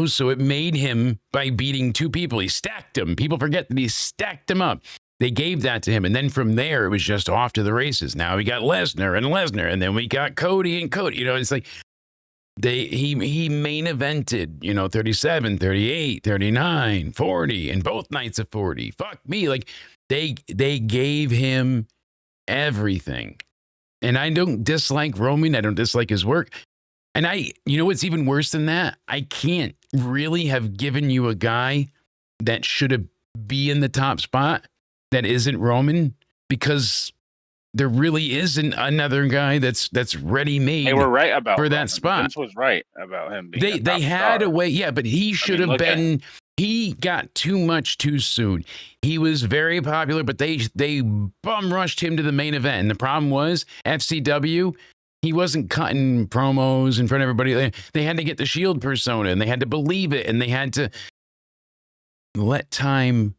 so it made him by beating two people. He stacked them. People forget that he stacked them up. They gave that to him, and then from there it was just off to the races. Now we got Lesnar, and then we got Cody and Cody. It's like he main evented, 37, 38, 39, 40, and both nights of 40. Fuck me, like they gave him everything. And I don't dislike Roman. I don't dislike his work. And what's even worse than that? I can't really have given you a guy that should be in the top spot that isn't Roman, because there really isn't another guy that's ready-made. They were right about for Roman. that spot. Vince was right about him being They had star. a way, yeah, but he should have been. He got too much too soon. He was very popular, but they bum rushed him to the main event. And the problem was FCW. He wasn't cutting promos in front of everybody. They had to get the Shield persona, and they had to believe it, and they had to let time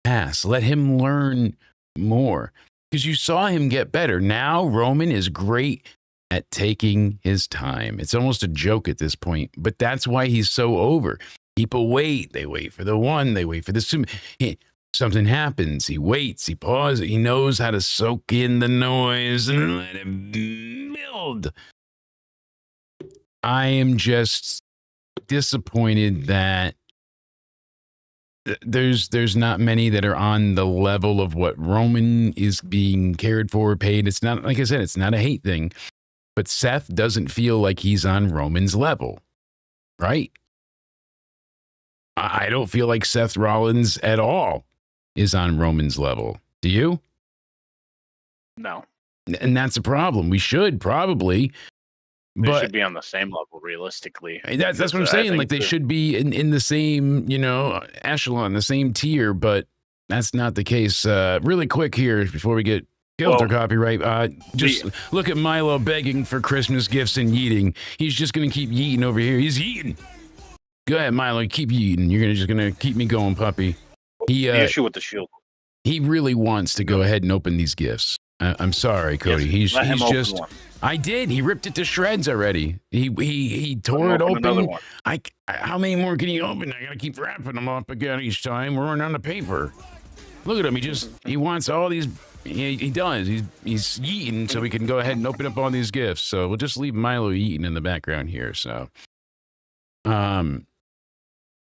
pass. Let him learn more, because you saw him get better. Now Roman is great at taking his time. It's almost a joke at this point, but that's why he's so over. People wait. They wait for the one. They wait for the something happens. He waits. He pauses. He knows how to soak in the noise and let it build. I am just disappointed that there's not many that are on the level of what Roman is being cared for, paid. It's not, like I said, it's not a hate thing, but Seth doesn't feel like he's on Roman's level, right? I don't feel like Seth Rollins at all is on Roman's level. Do you? No. And that's a problem. We should probably. They But should be on the same level, realistically. that's what I'm saying. Like they should be in the same, echelon, the same tier, but that's not the case. Really quick here before we get killed or copyright. Just look at Milo begging for Christmas gifts and yeeting. He's just going to keep yeeting over here. He's yeeting. Go ahead, Milo. Keep yeeting. You're just going to keep me going, puppy. The issue with the Shield. He really wants to go ahead and open these gifts. I'm sorry, Cody. Yes, he's just. one. I did. He ripped it to shreds already. He tore it open. How many more can he open? I gotta keep wrapping them up again each time. We're running out of paper. Look at him. He wants all these. He does. He's eating, so we can go ahead and open up all these gifts. So we'll just leave Milo eating in the background here. So,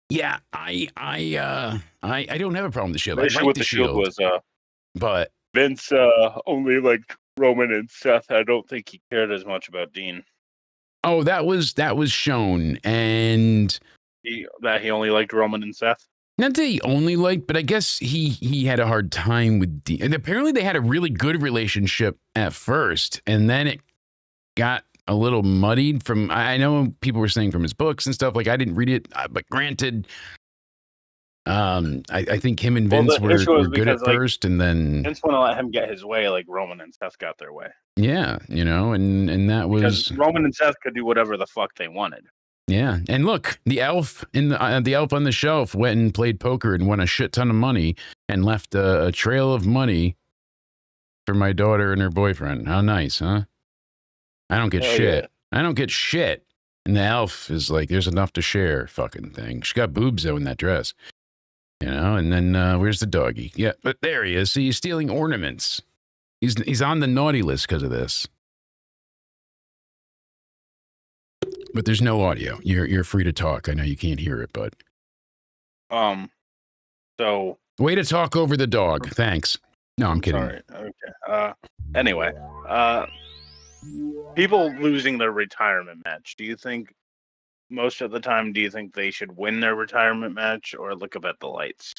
yeah, I don't have a problem with the Shield. The issue with the Shield was, but Vince only liked Roman and Seth. I don't think he cared as much about Dean. Oh, that was shown, and He only liked Roman and Seth. not that he only liked, but I guess he had a hard time with Dean. And apparently they had a really good relationship at first, and then it got a little muddied from, I know people were saying from his books and stuff, like I didn't read it, but granted, I think him and Vince were good at first, and then Vince want to let him get his way, like Roman and Seth got their way. Yeah, and that was because Roman and Seth could do whatever the fuck they wanted. Yeah, and look, the elf the elf on the shelf went and played poker and won a shit ton of money and left a trail of money for my daughter and her boyfriend. How nice, huh? I don't get shit. Yeah. I don't get shit. And the elf is like, there's enough to share, fucking thing. She got boobs though in that dress. And then where's the doggy? Yeah, but there he is. See, he's stealing ornaments. He's on the naughty list because of this. But there's no audio. You're free to talk. I know you can't hear it, but so way to talk over the dog. Thanks. No, I'm kidding. Sorry. Okay. Anyway, people losing their retirement match. Do you think most of the time, do you think they should win their retirement match or look up at the lights?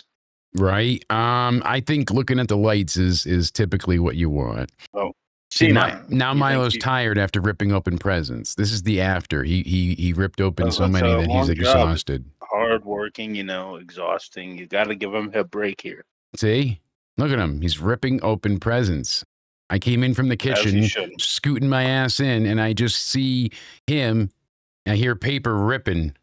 Right. I think looking at the lights is typically what you want. Oh, see, now Milo's tired after ripping open presents. This is the after. He ripped open so many that he's exhausted. Hardworking, exhausting. You got to give him a break here. See? Look at him. He's ripping open presents. I came in from the As you kitchen, should. scooting my ass in, and I just see him. I hear paper ripping.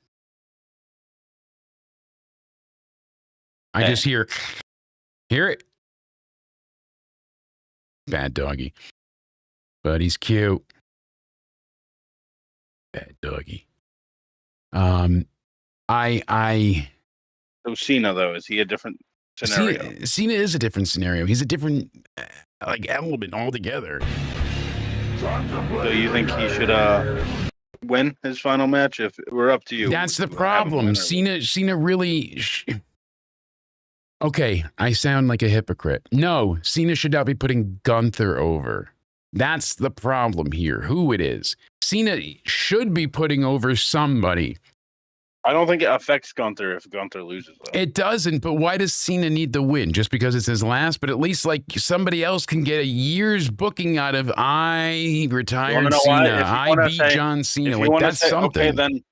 I Hey. just hear it. Bad doggy. But he's cute. Bad doggy. So Cena, though, is he a different scenario? Cena is a different scenario. He's a different element altogether. So you think he should win his final match? If we're up to you. That's the Have him problem. win or- Cena really. Okay, I sound like a hypocrite. No, Cena should not be putting Gunther over. That's the problem here. Who it is. Cena should be putting over somebody. I don't think it affects Gunther if Gunther loses, though. It doesn't, but why does Cena need the win? Just because it's his last? But at least like somebody else can get a year's booking out of I retired Cena. I beat John Cena. Like that's something. Okay,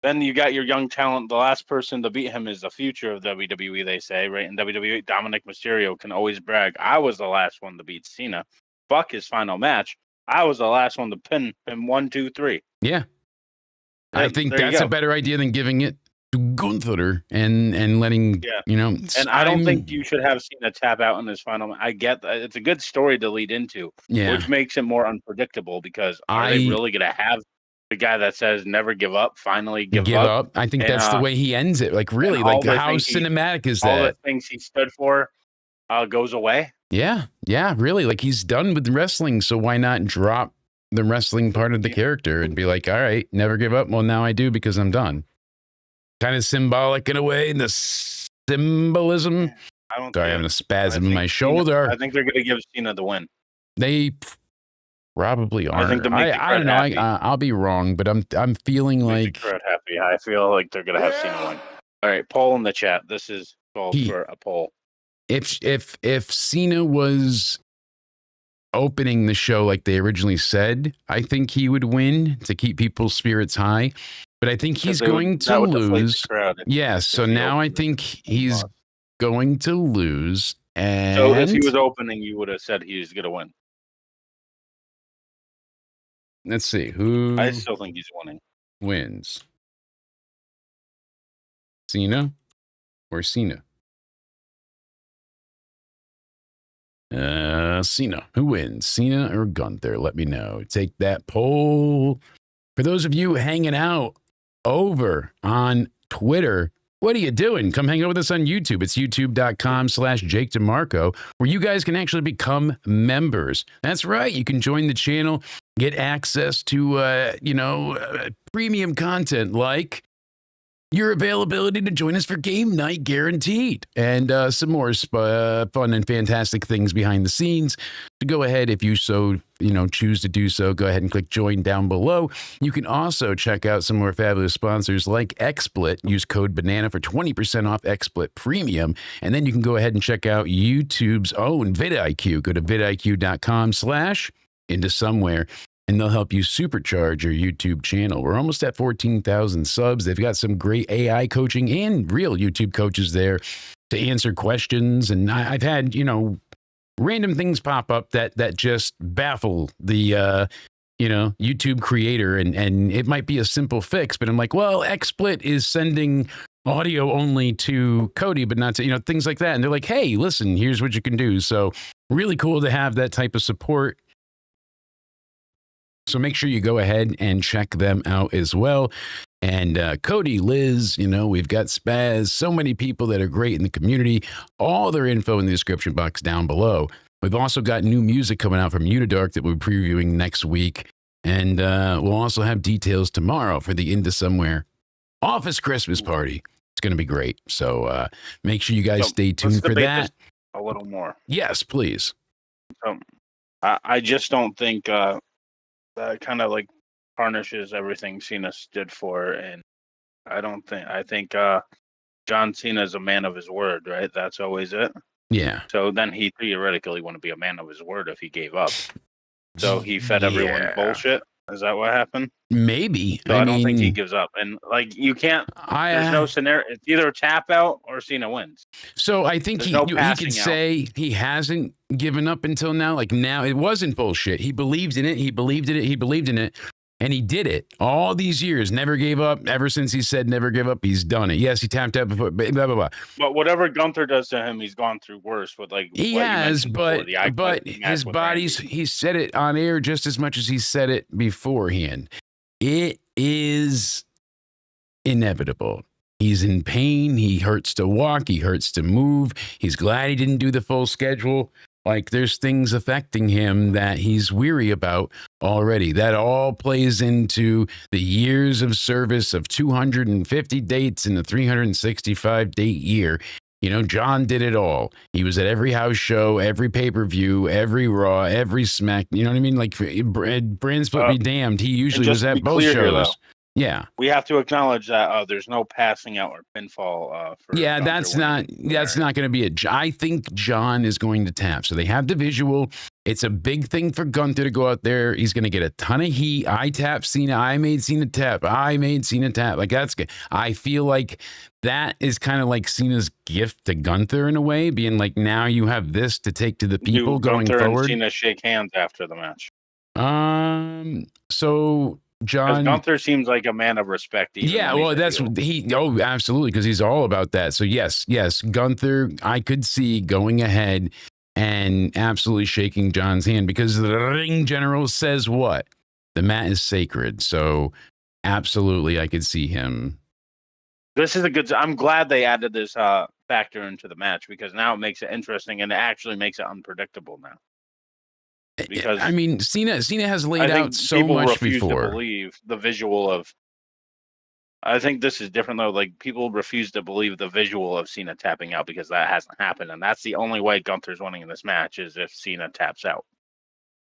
then you got your young talent. The last person to beat him is the future of WWE, they say, right? In WWE, Dominic Mysterio can always brag, I was the last one to beat Cena. Fuck his final match. I was the last one to pin him 1, 2, 3. Yeah. I think that's a better idea than giving it to Gunther and letting, And I don't think you should have Cena tap out in his final. I get that. It's a good story to lead into, which makes it more unpredictable because are they really going to have the guy that says never give up finally give up? I think that's the way he ends it. Like really, like how cinematic is that? All the things he stood for goes away. Yeah, really. Like he's done with wrestling, so why not drop the wrestling part of the character and be like, all right, never give up. Well, now I do because I'm done. Kind of symbolic in a way, the symbolism. I'm having a spasm in my shoulder. I think they're going to give Cena the win. They probably are. I think I don't know. I'll be wrong, but I'm feeling like the crowd happy. I feel like they're going to have Cena win. All right, poll in the chat. This is called for a poll. If Cena was opening the show like they originally said, I think he would win to keep people's spirits high. But I think he's going to lose. Yeah, so now I think he's going to lose. And so if he was opening, you would have said he's going to win. Let's see who. I still think he's winning. Wins. Cena or Cena? Cena. Who wins? Cena or Gunther? Let me know. Take that poll. For those of you hanging out over on Twitter, what are you doing? Come hang out with us on YouTube. It's youtube.com/Jake DeMarco, where you guys can actually become members. That's right. You can join the channel, get access to, premium content like your availability to join us for game night guaranteed, and some more fun and fantastic things behind the scenes. So go ahead, if you so choose to do so, go ahead and click join down below. You can also check out some more fabulous sponsors like XSplit. Use code BANANA for 20% off XSplit Premium, and then you can go ahead and check out YouTube's own vidIQ. Go to vidIQ.com/into somewhere. And they'll help you supercharge your YouTube channel. We're almost at 14,000 subs. They've got some great AI coaching and real YouTube coaches there to answer questions. And I've had, random things pop up that just baffle the, YouTube creator. And it might be a simple fix, but I'm like, well, XSplit is sending audio only to Cody, but not to, things like that. And they're like, hey, listen, here's what you can do. So really cool to have that type of support. So make sure you go ahead and check them out as well. And Cody, Liz, we've got Spaz, so many people that are great in the community. All their info in the description box down below. We've also got new music coming out from Unidark that we'll be previewing next week. And we'll also have details tomorrow for the Into Somewhere Office Christmas party. It's going to be great. So make sure you guys stay tuned for that. A little more. Yes, please. I just don't think... that kind of like tarnishes everything Cena stood for, and I think John Cena is a man of his word, right? That's always it. Yeah. So then he theoretically wouldn't be a man of his word if he gave up. So he fed everyone bullshit. Is that what happened? Maybe. So I don't think he mean, gives up. And like you can't. I There's no scenario. It's either tap out or Cena wins. So I think There's he no he could passing out. say he hasn't given up until now. Like now, it wasn't bullshit. He believed in it. He believed in it. He believed in it. And he did it all these years. Never gave up. Ever since he said never give up, he's done it. Yes, he tapped out before, blah, blah, blah. But whatever Gunther does to him, he's gone through worse with like He what you has, mentioned before, but the icon but match his with body's, Randy. he said it on air just as much as he said it beforehand. It is inevitable. He's in pain. He hurts to walk. He hurts to move. He's glad he didn't do the full schedule. Like there's things affecting him that he's weary about already. That all plays into the years of service of 250 dates in a 365 date year. You know, John did it all. He was at every house show, every pay-per-view, every Raw, every Smack. You know what I mean? Like brand split be damned. He usually was just to at be both clear shows. here, though, Yeah. we have to acknowledge that there's no passing out or pinfall. For Yeah, Gunther that's winning. not going to be it. I think John is going to tap. So they have the visual. It's a big thing for Gunther to go out there. He's going to get a ton of heat. I tapped Cena. I made Cena tap. I made Cena tap. Like that's good. I feel like that is kind of like Cena's gift to Gunther in a way, being like, now you have this to take to the people Do going Gunther forward. and Cena shake hands after the match? So John Gunther seems like a man of respect. Even yeah, when well, he's a that's heel. what he. Oh, absolutely, because he's all about that. So yes, Gunther, I could see going ahead and absolutely shaking John's hand because the ring general says what the mat is sacred. So absolutely, I could see him. This is a good. I'm glad they added this factor into the match because now it makes it interesting and it actually makes it unpredictable now. Because I mean, Cena has laid I think out so people much refuse before. to believe the visual of. I think this is different though. Like people refuse to believe the visual of Cena tapping out because that hasn't happened, and that's the only way Gunther's winning in this match is if Cena taps out.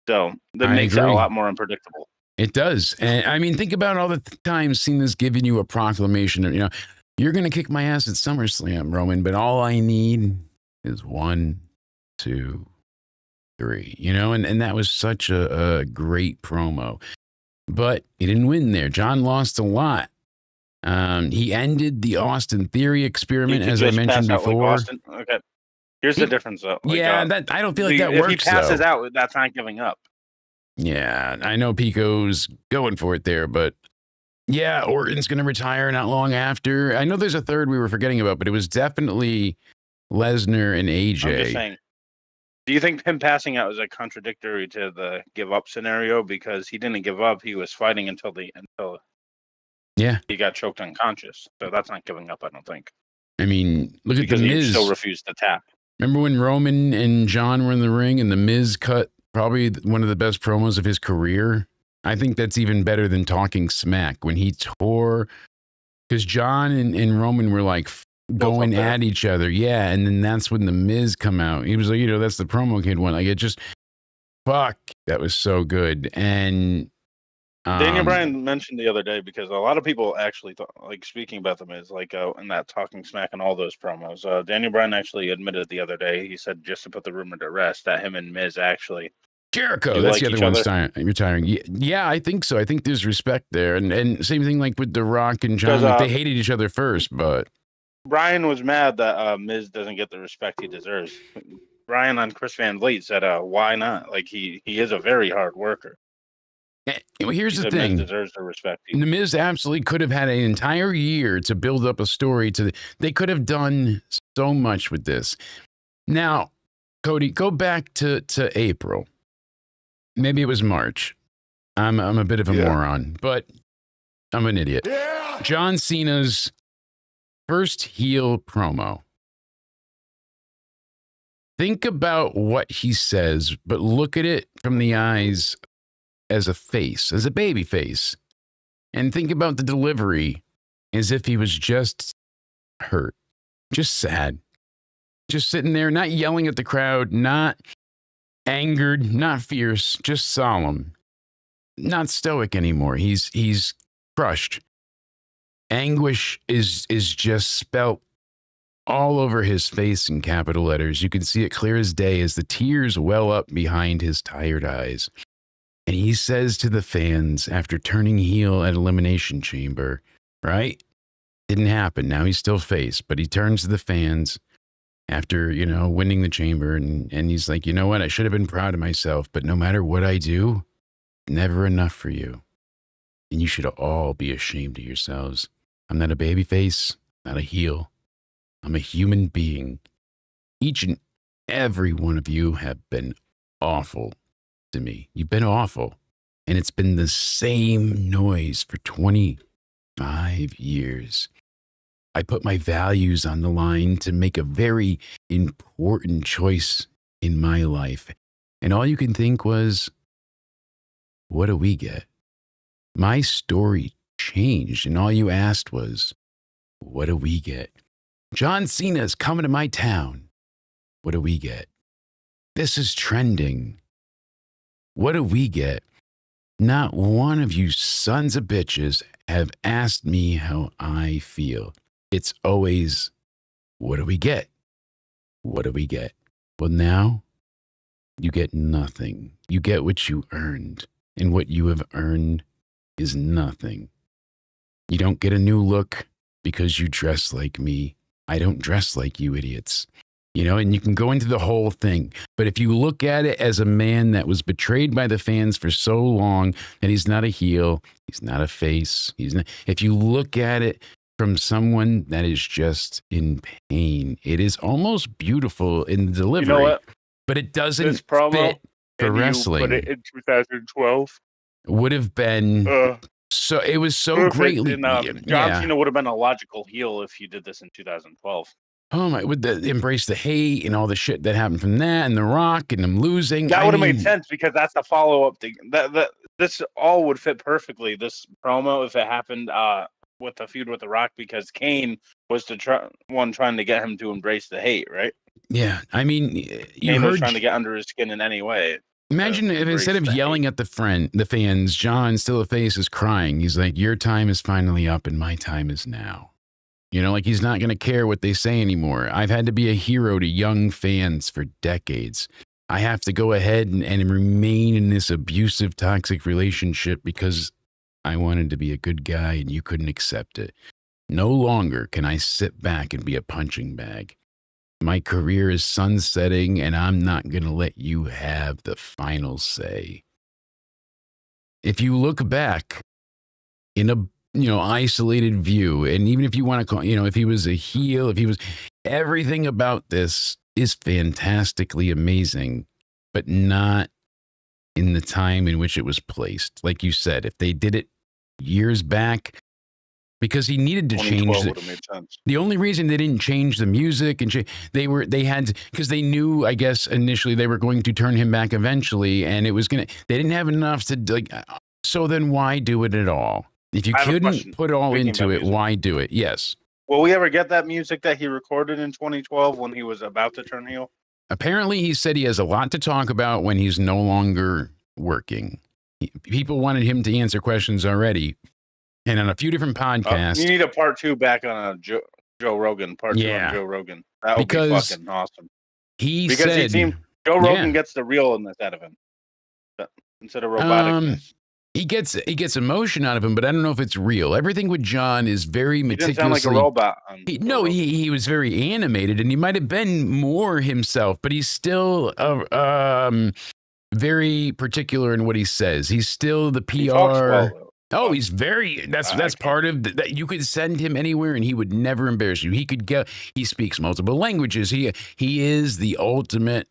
So that I makes it a agree. lot more unpredictable. It does. And I mean, think about all the times Cena's giving you a proclamation of, you know, you're going to kick my ass at SummerSlam, Roman, but all I need is 1, 2, 3, you know, and that was such a great promo. But he didn't win there. John lost a lot. He ended the Austin Theory experiment, as I mentioned before. Okay. Here's the difference, though. Like, yeah, that I don't feel like that if works. If he passes though. out, that's not giving up. Yeah, I know Pico's going for it there, but yeah, Orton's going to retire not long after. I know there's a third we were forgetting about, but it was definitely Lesnar and AJ. I'm just saying. Do you think him passing out is a contradictory to the give up scenario? Because he didn't give up; he was fighting until he got choked unconscious. So that's not giving up, I don't think. I mean, look at because the he Miz. still refused to tap. Remember when Roman and John were in the ring, and the Miz cut probably one of the best promos of his career? I think that's even better than talking smack when he tore, because John and Roman were like going at each other. Yeah. And then that's when the Miz come out. He was like, you know, that's the promo kid one. Like it just, fuck, that was so good. And Daniel Bryan mentioned the other day, because a lot of people actually thought, like speaking about the Miz, like in that talking smack and all those promos, Daniel Bryan actually admitted the other day, he said, just to put the rumor to rest, that him and Miz actually Jericho, that's the other one retiring. Yeah, I think so. I think there's respect there. And same thing like with The Rock and John. Like they hated each other first, but Bryan was mad that Miz doesn't get the respect he deserves. Bryan on Chris Van Vliet said, why not? Like he is a very hard worker. Well, here's the thing. Miz deserves the respect. The Miz absolutely could have had an entire year to build up a story they could have done so much with this. Now, Cody, go back to April. Maybe it was March. I'm a bit of a moron, but I'm an idiot. Yeah. John Cena's first heel promo. Think about what he says, but look at it from the eyes as a face, as a baby face. And think about the delivery as if he was just hurt, just sad, just sitting there, not yelling at the crowd, not angered, not fierce, just solemn, not stoic anymore. He's crushed. Anguish is just spelt all over his face in capital letters. You can see it clear as day as the tears well up behind his tired eyes. And he says to the fans after turning heel at Elimination Chamber, right? Didn't happen. Now he's still face, but he turns to the fans after, winning the chamber. And he's like, you know what? I should have been proud of myself, but no matter what I do, never enough for you. And you should all be ashamed of yourselves. I'm not a baby face, not a heel. I'm a human being. Each and every one of you have been awful to me. You've been awful. And it's been the same noise for 25 years. I put my values on the line to make a very important choice in my life. And all you can think was, what do we get? My story changed, and all you asked was, what do we get? John Cena's coming to my town. What do we get? This is trending. What do we get? Not one of you sons of bitches have asked me how I feel. It's always, what do we get? What do we get? Well, now you get nothing. You get what you earned, and what you have earned is nothing. You don't get a new look because you dress like me. I don't dress like you idiots. And you can go into the whole thing. But if you look at it as a man that was betrayed by the fans for so long, and he's not a heel, he's not a face, if you look at it from someone that is just in pain, it is almost beautiful in the delivery. You know what? But it doesn't This promo, fit for and wrestling. you put it in 2012. Would have been so. It was so perfect, greatly. and, John Cena would have been a logical heel if you did this in 2012. Oh my! Would embrace the hate and all the shit that happened from that, and The Rock and them losing. That would have made sense because that's the follow up thing. This all would fit perfectly. This promo if it happened with the feud with The Rock, because Kane was the one trying to get him to embrace the hate, right? Yeah, I mean, Kane was trying to get under his skin in any way. Imagine if instead of yelling at the fans, John, still a face, is crying. He's like, your time is finally up and my time is now. Like he's not going to care what they say anymore. I've had to be a hero to young fans for decades. I have to go ahead and remain in this abusive, toxic relationship because I wanted to be a good guy and you couldn't accept it. No longer can I sit back and be a punching bag. My career is sunsetting, and I'm not going to let you have the final say. If you look back in a isolated view, and even if you want to call, if he was a heel, if he was, everything about this is fantastically amazing, but not in the time in which it was placed. Like you said, if they did it years back, because he needed to change it. The only reason they didn't change the music and they had because they knew, I guess, initially they were going to turn him back eventually, and they didn't have enough to so then why do it at all? If you couldn't put it all into it, why do it? Yes. Will we ever get that music that he recorded in 2012 when he was about to turn heel? Apparently, he said he has a lot to talk about when he's no longer working. People wanted him to answer questions already. And on a few different podcasts. You need a part 2 back on Joe Rogan. Part 2 on Joe Rogan. That would be fucking awesome. He said Joe Rogan gets the realness out of him instead of roboticness. He gets emotion out of him, but I don't know if it's real. Everything with John is very meticulously. He didn't sound like a robot. He was very animated, and he might have been more himself, but he's still very particular in what he says. He's still the PR. He talks well, though. Oh, he's very. That's part of that. You could send him anywhere, and he would never embarrass you. He speaks multiple languages. He is the ultimate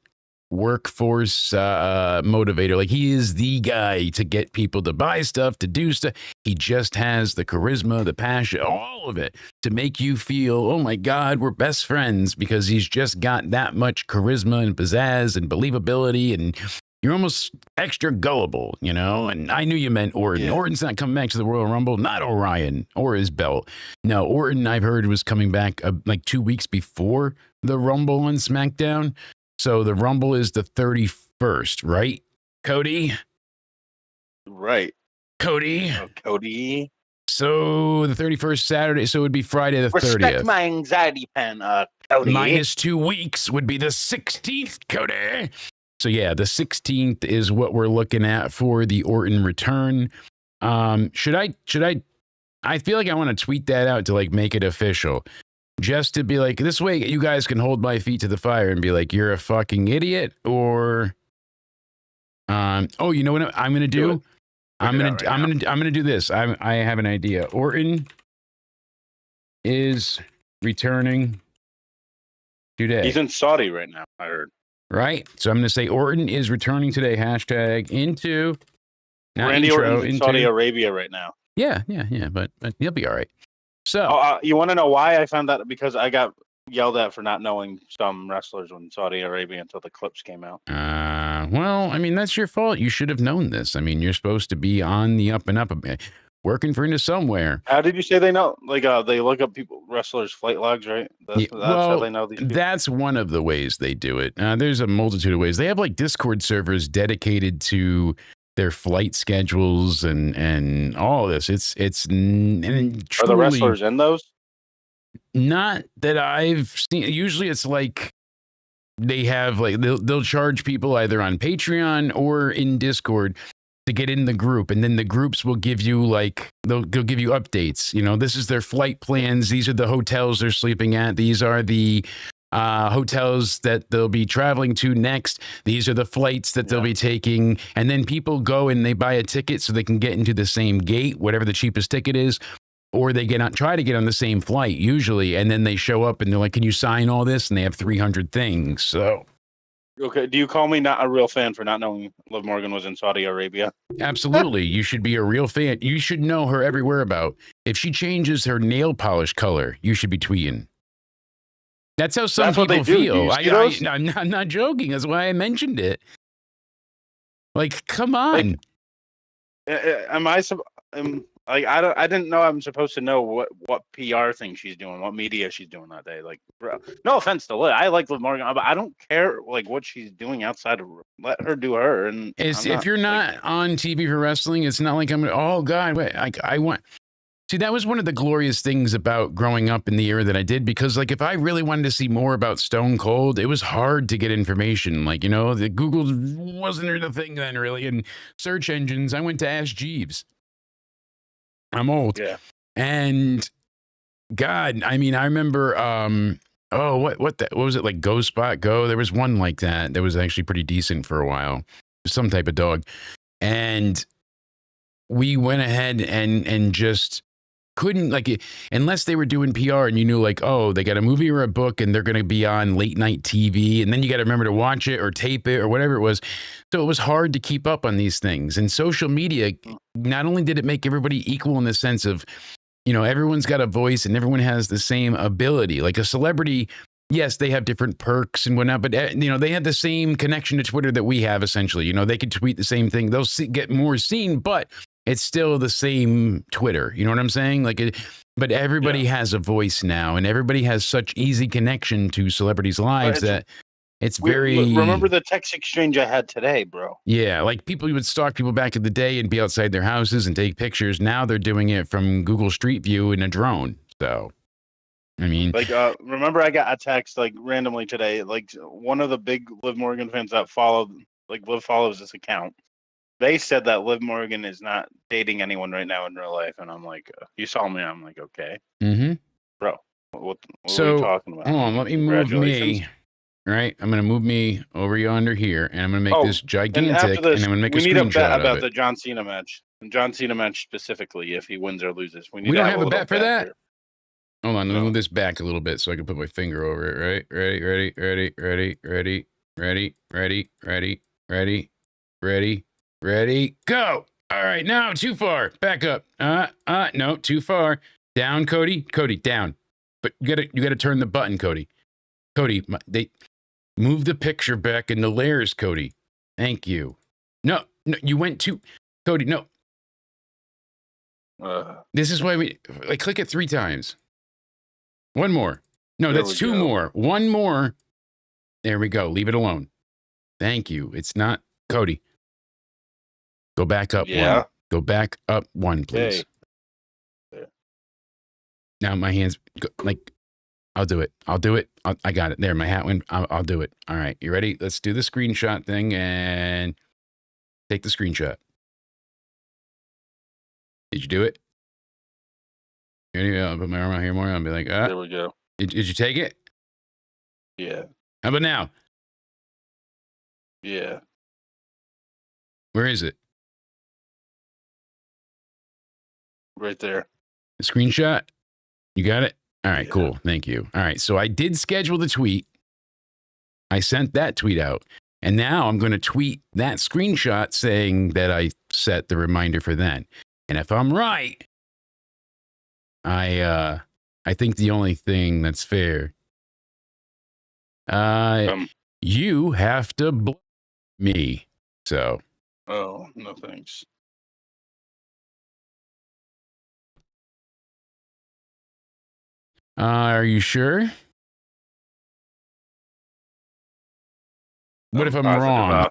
workforce motivator. Like, he is the guy to get people to buy stuff, to do stuff. He just has the charisma, the passion, all of it to make you feel, oh my God, we're best friends, because he's just got that much charisma and pizzazz and believability, and you're almost extra gullible, And I knew you meant Orton. Yeah. Orton's not coming back to the Royal Rumble, not Orion or his belt. No, Orton, I've heard, was coming back like 2 weeks before the Rumble on SmackDown. So the Rumble is the 31st, right, Cody? Right. Cody. Oh, Cody. So the 31st Saturday, so it would be Friday the 30th. Respect my anxiety pen, Cody. Minus 2 weeks would be the 16th, Cody. So yeah, the 16th is what we're looking at for the Orton return. Should I I feel like I want to tweet that out to like make it official. Just to be like, this way you guys can hold my feet to the fire and be like, you're a fucking idiot, or oh, you know what I'm gonna do? I'm gonna do this. I have an idea. Orton is returning today. He's in Saudi right now, I heard. Right? So I'm gonna say Orton is returning today. Hashtag into Randy Orton's in Saudi Arabia right now. Yeah, but he'll be all right. So you want to know why I found that? Because I got yelled at for not knowing some wrestlers in Saudi Arabia until the Eclipse came out. Well, I mean, that's your fault. You should have known this. I mean, you're supposed to be on the up and up, working for into somewhere. How did you say they know? Like, they look up wrestlers' flight logs, right? That's how they know these people. That's one of the ways they do it. There's a multitude of ways. They have like Discord servers dedicated to their flight schedules and all this. It's truly, are the wrestlers in those? Not that I've seen. Usually it's like they have like they'll charge people either on Patreon or in Discord to get in the group, and then the groups will give you like they'll give you updates. You know, this is their flight plans. These are the hotels they're sleeping at. These are the hotels that they'll be traveling to next. These are the flights that they'll be taking. And then people go and they buy a ticket so they can get into the same gate, whatever the cheapest ticket is, or they try to get on the same flight usually. And then they show up and they're like, can you sign all this? And they have 300 things. So. Okay. Do you call me not a real fan for not knowing Liv Morgan was in Saudi Arabia? Absolutely. You should be a real fan. You should know her every whereabout. If she changes her nail polish color, you should be tweeting. That's how some people feel. I'm not joking. That's why I mentioned it. Like, come on. I didn't know I'm supposed to know what PR thing she's doing, what media she's doing that day. Like, bro, no offense to Liv, I like Liv Morgan, but I don't care like what she's doing outside of. Let her do her. And if you're not on TV for wrestling, it's not like oh God, wait, I want. See, that was one of the glorious things about growing up in the era that I did, because like if I really wanted to see more about Stone Cold, it was hard to get information. Like, you know, the Google wasn't the thing then really, and search engines. I went to Ask Jeeves. I'm old. Yeah. And God, I mean, I remember what was it, like Go Spot Go? There was one like that was actually pretty decent for a while. Some type of dog. And we went ahead and just couldn't, like, unless they were doing PR and you knew like, oh, they got a movie or a book and they're going to be on late night TV, and then you got to remember to watch it or tape it or whatever it was. So it was hard to keep up on these things. And social media, not only did it make everybody equal in the sense of, you know, everyone's got a voice and everyone has the same ability. Like a celebrity, yes, they have different perks and whatnot, but you know, they have the same connection to Twitter that we have essentially. You know, they could tweet the same thing. They'll get more seen, but it's still the same Twitter. You know what I'm saying? Like, but everybody has a voice now, and everybody has such easy connection to celebrities' lives that it's very. Remember the text exchange I had today, bro? Yeah, like people would stalk people back in the day and be outside their houses and take pictures. Now they're doing it from Google Street View in a drone. So, I mean, like, remember I got a text like randomly today. Like one of the big Liv Morgan fans that followed, like Liv follows this account. They said that Liv Morgan is not dating anyone right now in real life, and I'm like, you saw me. I'm like, okay, bro. What are you talking about? Hold on, let me move me. Right, I'm gonna move me over yonder here, and I'm gonna make this gigantic, and I'm gonna make a screenshot of it. We need a bet about the John Cena match, and John Cena match specifically, if he wins or loses. We don't have a bet for that. Here. Hold on, let me move this back a little bit so I can put my finger over it. Right, ready, go. All right, now too far. Back up. No, too far. Down, Cody. Cody, down. But you gotta turn the button, Cody. Cody, they move the picture back into layers, Cody. Thank you. No, you went too, Cody. No. This is why we like click it 3 times. One more. No, that's 2 more. 1 more. There we go. Leave it alone. Thank you. It's not Cody. Go back up 1. Go back up 1, please. Okay. Now my hands, like, I'll do it. I'll do it. I got it. There, my hat went. I'll do it. All right, you ready? Let's do the screenshot thing and take the screenshot. Did you do it? I'll put my arm out here more. I'll be like, There we go. Did you take it? Yeah. How about now? Yeah. Where is it? Right there. The screenshot? You got it? All right, Yeah. cool. Thank you. All right, so I did schedule the tweet. I sent that tweet out. And now I'm going to tweet that screenshot saying that I set the reminder for then. And if I'm right, I think the only thing that's fair, you have to block me. So, Oh, no thanks. are you sure? What if I'm positive, wrong?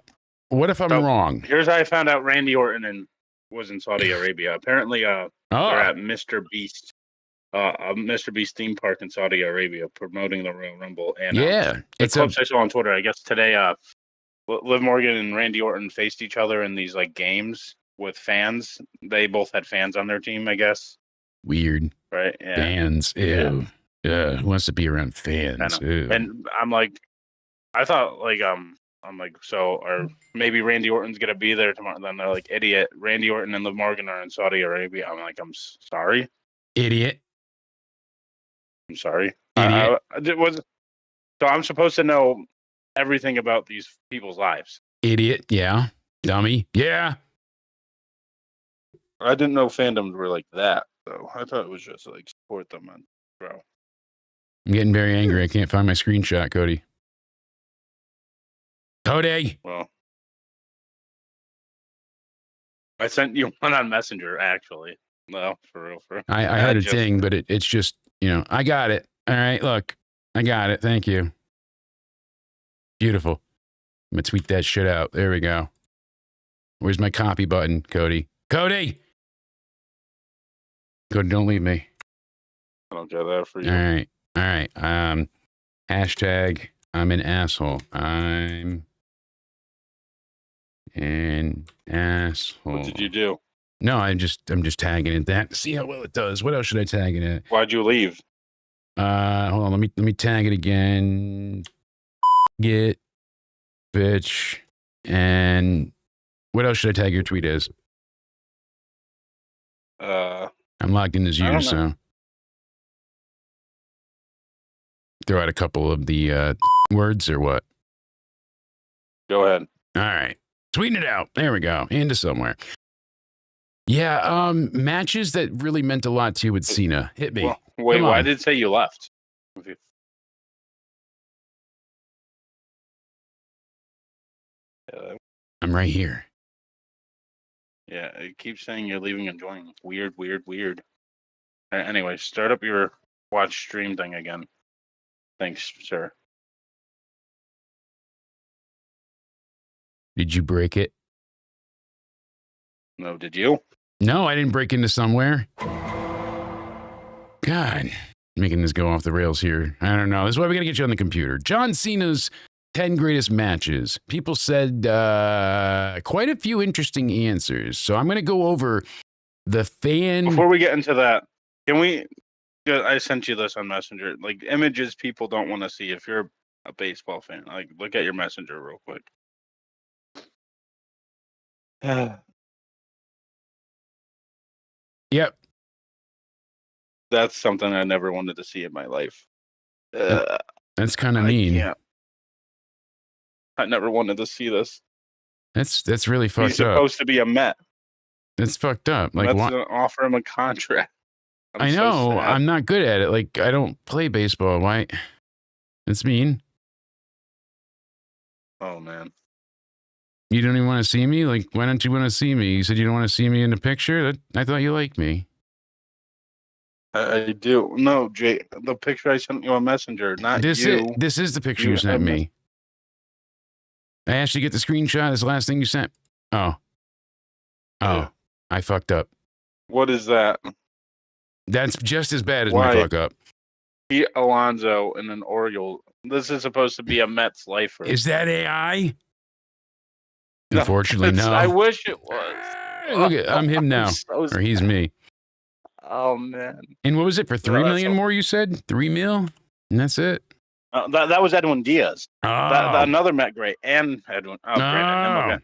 What if I'm so- wrong? Here's how I found out Randy Orton was in Saudi Arabia. Apparently, they're at Mr. Beast, Mr. Beast theme park in Saudi Arabia, promoting the Royal Rumble. And Yeah, the it's clips I saw on Twitter, I guess today, Liv Morgan and Randy Orton faced each other in these like games with fans. They both had fans on their team, I guess. weird. Right? Yeah. Fans, ew. Yeah, who wants to be around fans? I know. Ew. And I'm like, I thought like I'm like, so or maybe Randy Orton's gonna be there tomorrow. Then they're like, idiot. Randy Orton and Liv Morgan are in Saudi Arabia. I'm like, I'm sorry. Idiot. I'm sorry. Idiot. So I'm supposed to know everything about these people's lives. Idiot. Yeah. Dummy. Yeah. I didn't know fandoms were like that, though. I thought it was just like support them and bro. I'm getting very angry. I can't find my screenshot, Cody. Cody. Well, I sent you one on Messenger, actually. No, for real. I had a thing, but it's just, I got it. All right, look. I got it. Thank you. Beautiful. I'm going to tweet that shit out. There we go. Where's my copy button, Cody? Cody! Cody, don't leave me. I don't get that for you. All right. All right. Hashtag I'm an asshole. I'm an asshole. What did you do? No, I'm just tagging it that. See how well it does. What else should I tag it at? Why'd you leave? Hold on. Let me tag it again. Get bitch. And what else should I tag your tweet as? I'm logged in as I you, don't so throw out a couple of the words or what? Go ahead. All right. Tweeting it out. There we go. Into somewhere. Yeah, matches that really meant a lot to you with Cena. Hit me. Well, wait, Come why on. did it say you left? I'm right here. Yeah, it keeps saying you're leaving and joining. Weird. Anyway, start up your watch stream thing again. Thanks, sir. Did you break it? No, did you? No, I didn't break into somewhere. God, making this go off the rails here. I don't know. This is why we got to get you on the computer. John Cena's 10 greatest matches. People said quite a few interesting answers. So I'm going to go over the fan. Before we get into that, can we? I sent you this on Messenger. Like images people don't want to see. If you're a baseball fan, like look at your Messenger real quick. Yep. That's something I never wanted to see in my life. That's kind of I mean. can't. I never wanted to see this. That's really He's fucked up. supposed to be a Met. That's fucked up. Like, Mets why? don't offer him a contract. I so know. sad. I'm not good at it. Like, I don't play baseball. Why? That's mean. Oh man. You don't even want to see me? Like, why don't you want to see me? You said you don't want to see me in the picture? I thought you liked me. I do. No, Jay, the picture I sent you on Messenger, not This you. is the picture You you sent have me. I asked you to get the screenshot. It's the last thing you sent. Oh. Yeah. I fucked up. What is that? That's just as bad as Why? my fuck up. Pete Alonso and an Oriole. This is supposed to be a Mets lifer. Is that AI? No, Unfortunately, no. I wish it was. Look at I'm him now, so or he's sad. me. Oh man. And what was it for 3 that's million so- more? You said 3 mil, and that's it. That was Edwin Diaz. Oh, Another Met great and Edwin. Brandon.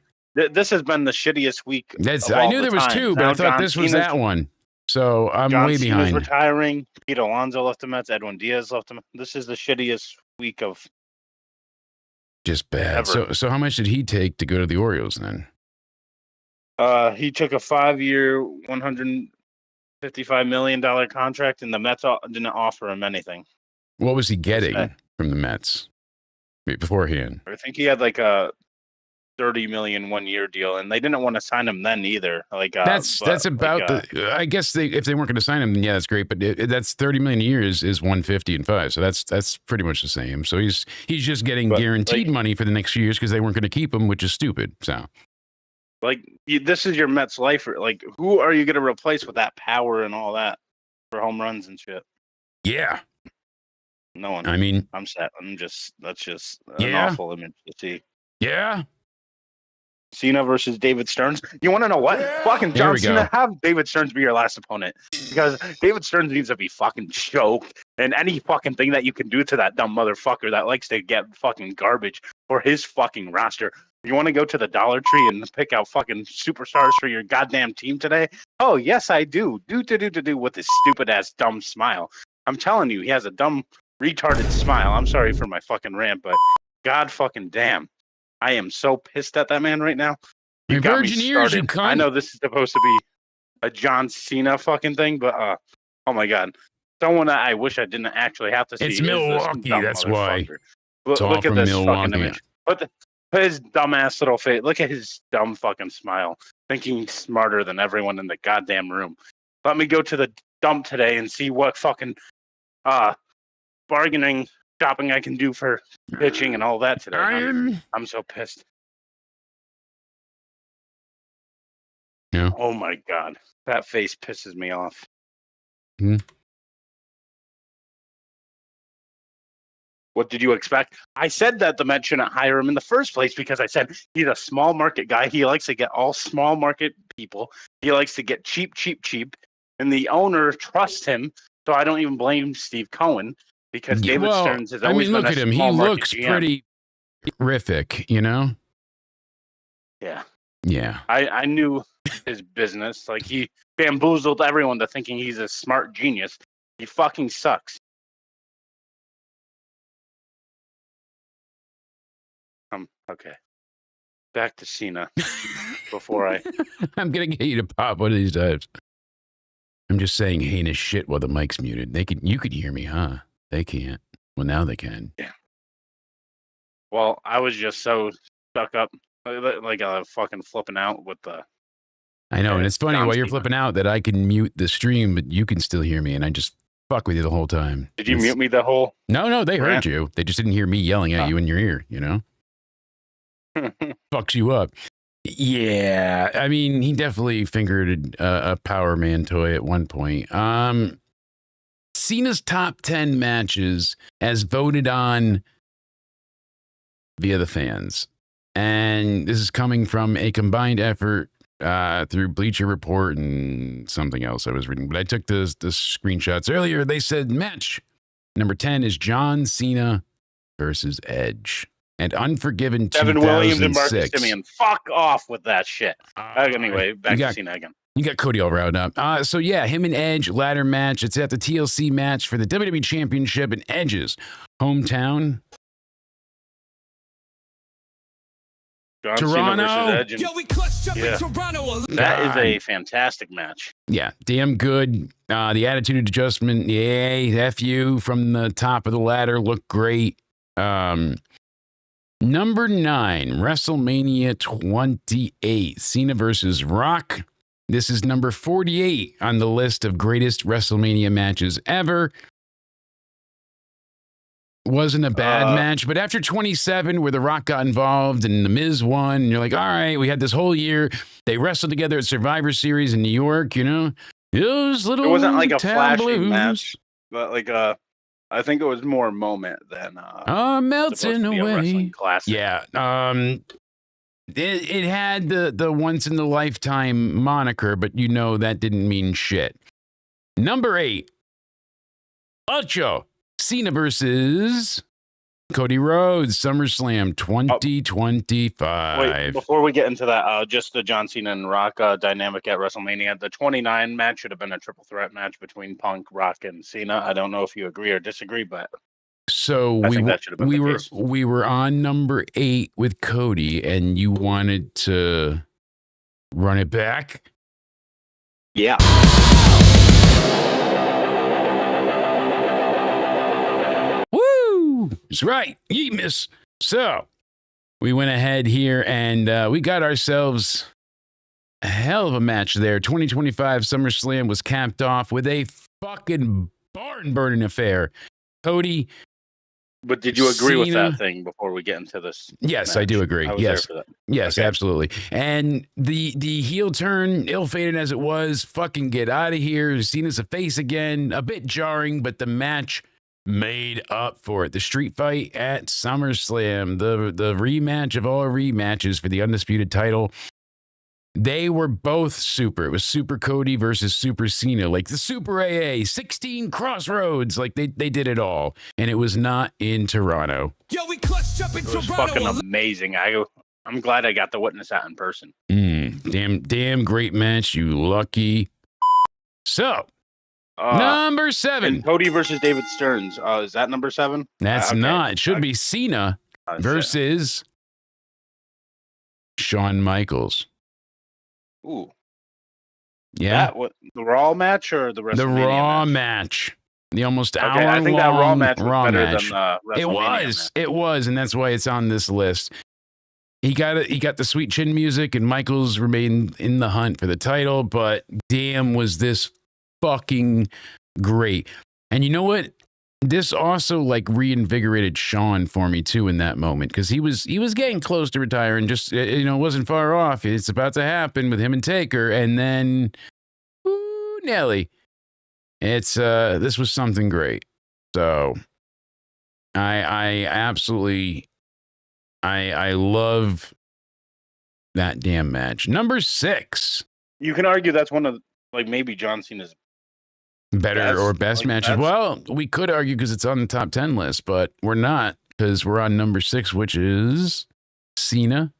This has been the shittiest week. That's. Of I all knew the there was time. two, but Now I thought John this was Cena's- that one. So I'm John way Cena's behind. retiring. Pete Alonso left the Mets. Edwin Diaz left the Mets. This is the shittiest week of Just bad. ever. So how much did he take to go to the Orioles then? He took a 5-year, $155 million contract, and the Mets didn't offer him anything. What was he getting Okay. from the Mets beforehand? I think he had like a $30 million 1-year deal, and they didn't want to sign him then either. That's about the. I guess if they weren't going to sign him, then yeah, that's great. But that's 30 million a year is 150 and 5, so that's pretty much the same. So he's just getting But, guaranteed money for the next few years because they weren't going to keep him, which is stupid. So this is your Mets life. Like, who are you going to replace with that power and all that for home runs and shit? yeah, No one. I mean, I'm sad. That's just an Yeah. awful image to see. yeah, Cena versus David Stearns. You want to know what? Yeah. Fucking There John we go. Cena, have David Stearns be your last opponent, because David Stearns needs to be fucking choked, and any fucking thing that you can do to that dumb motherfucker that likes to get fucking garbage for his fucking roster. You want to go to the Dollar Tree and pick out fucking superstars for your goddamn team today? Oh yes, I do. Do with this stupid ass dumb smile. I'm telling you, he has a dumb retarded smile. I'm sorry for my fucking rant, but god fucking damn. I am so pissed at that man right now. My got me virgin ears, you started. cunt. I know this is supposed to be a John Cena fucking thing, but oh my god. Someone that I wish I didn't actually have to see. It's is this Milwaukee, dumb that's why. motherfucker. It's all Look at from this Milwaukee. fucking image. Put his dumbass little face. Look at his dumb fucking smile. Thinking he's smarter than everyone in the goddamn room. Let me go to the dump today and see what fucking bargaining shopping I can do for pitching and all that today. I'm so pissed. Yeah. Oh my god. That face pisses me off. Hmm. What did you expect? I said that the Mets shouldn't hire him in the first place because I said he's a small market guy. He likes to get all small market people. He likes to get cheap. And the owner trusts him. So I don't even blame Steve Cohen because David Stearns has always look been at a him. He small market looks GM. pretty horrific, you know? Yeah. Yeah. I knew his business. Like, he bamboozled everyone to thinking he's a smart genius. He fucking sucks. Okay. Back to Cena before I... I'm gonna get you to pop one of these times. I'm just saying heinous shit while the mic's muted. You could hear me, huh? They can't. Well, now they can. Yeah. Well, I was just so stuck up, like fucking flipping out with the... I know, and it's funny John while you're Cena. flipping out that I can mute the stream, but you can still hear me, and I just fuck with you the whole time. Did you mute me the whole... No, they heard rant? you. They just didn't hear me yelling at you in your ear, you know? Fucks you up. Yeah, I mean, he definitely fingered a Power Man toy at one point. Cena's top 10 matches as voted on via the fans. And this is coming from a combined effort through Bleacher Report and something else I was reading. But I took the screenshots earlier. They said match number 10 is John Cena versus Edge. And Unforgiven 2006. Evan Williams and Marcus Simeon. Fuck off with that shit. Anyway, back to Cena again. You got Cody all riled up. So yeah, him and Edge, ladder match. It's at the TLC match for the WWE Championship in Edge's hometown. John Toronto. Cena versus Edge. And Yo, we clutched up Yeah. in Toronto. that is a fantastic match. Yeah, damn good. The attitude adjustment, yay, F you from the top of the ladder, looked great. Number 9, WrestleMania 28, Cena versus Rock. This is number 48 on the list of greatest WrestleMania matches ever. Wasn't a bad match, but after 27, where The Rock got involved and The Miz won, and you're like, all right, we had this whole year. They wrestled together at Survivor Series in New York, you know? Those little It wasn't like a town flashy blues. match, but like I I think it was more moment than supposed melting to be a away. wrestling classic. Yeah. It had the once in a lifetime moniker, but you know that didn't mean shit. Number 8. Ocho. Cena versus Cody Rhodes, SummerSlam 2025. Wait, before we get into that, just the John Cena and Rock dynamic at WrestleMania. The 29 match should have been a triple threat match between Punk, Rock, and Cena. I don't know if you agree or disagree, but So I think that should have been the case. we were on number 8 with Cody, and you wanted to run it back. Yeah. Woo! That's right. Ye miss. So we went ahead here and we got ourselves a hell of a match there. 2025 SummerSlam was capped off with a fucking barn burning affair. Cody. But did you agree with Cena. that thing before we get into this? Yes, match? I do agree. I was Yes. there for that. Yes, Okay. absolutely. And the heel turn, ill-fated as it was, fucking get out of here. Cena's a face again, a bit jarring, but the match made up for it. The street fight at SummerSlam, the rematch of all rematches for the undisputed title. They were both super. It was Super Cody versus Super Cena, like the Super AA, 16 Crossroads, like they did it all. And it was not in Toronto. Yo, we clutched up in It was Toronto. fucking amazing. I'm glad I got to witness that in person. Damn great match, you lucky. So, number 7. And Cody versus David Stearns. Is that number 7? That's Okay. not. It should be Cena Shit. versus Shawn Michaels. Ooh. Yeah. The Raw match or the WrestleMania The Raw match? match. The almost Okay, hour I think that Raw long match was Raw better match. than the WrestleMania match. It was, and that's why it's on this list. He got the sweet chin music, and Michaels remained in the hunt for the title, but damn, was this fucking great. And you know what? This also like reinvigorated Shawn for me too in that moment, because he was getting close to retiring, just wasn't far off. It's about to happen with him and Taker, and then ooh, Nelly. It's this was something great. So I absolutely I love that damn match. Number 6. You can argue that's one of maybe John Cena's Best matches. best. Well, we could argue because it's on the top 10 list, but we're not, because we're on number 6, which is Cena.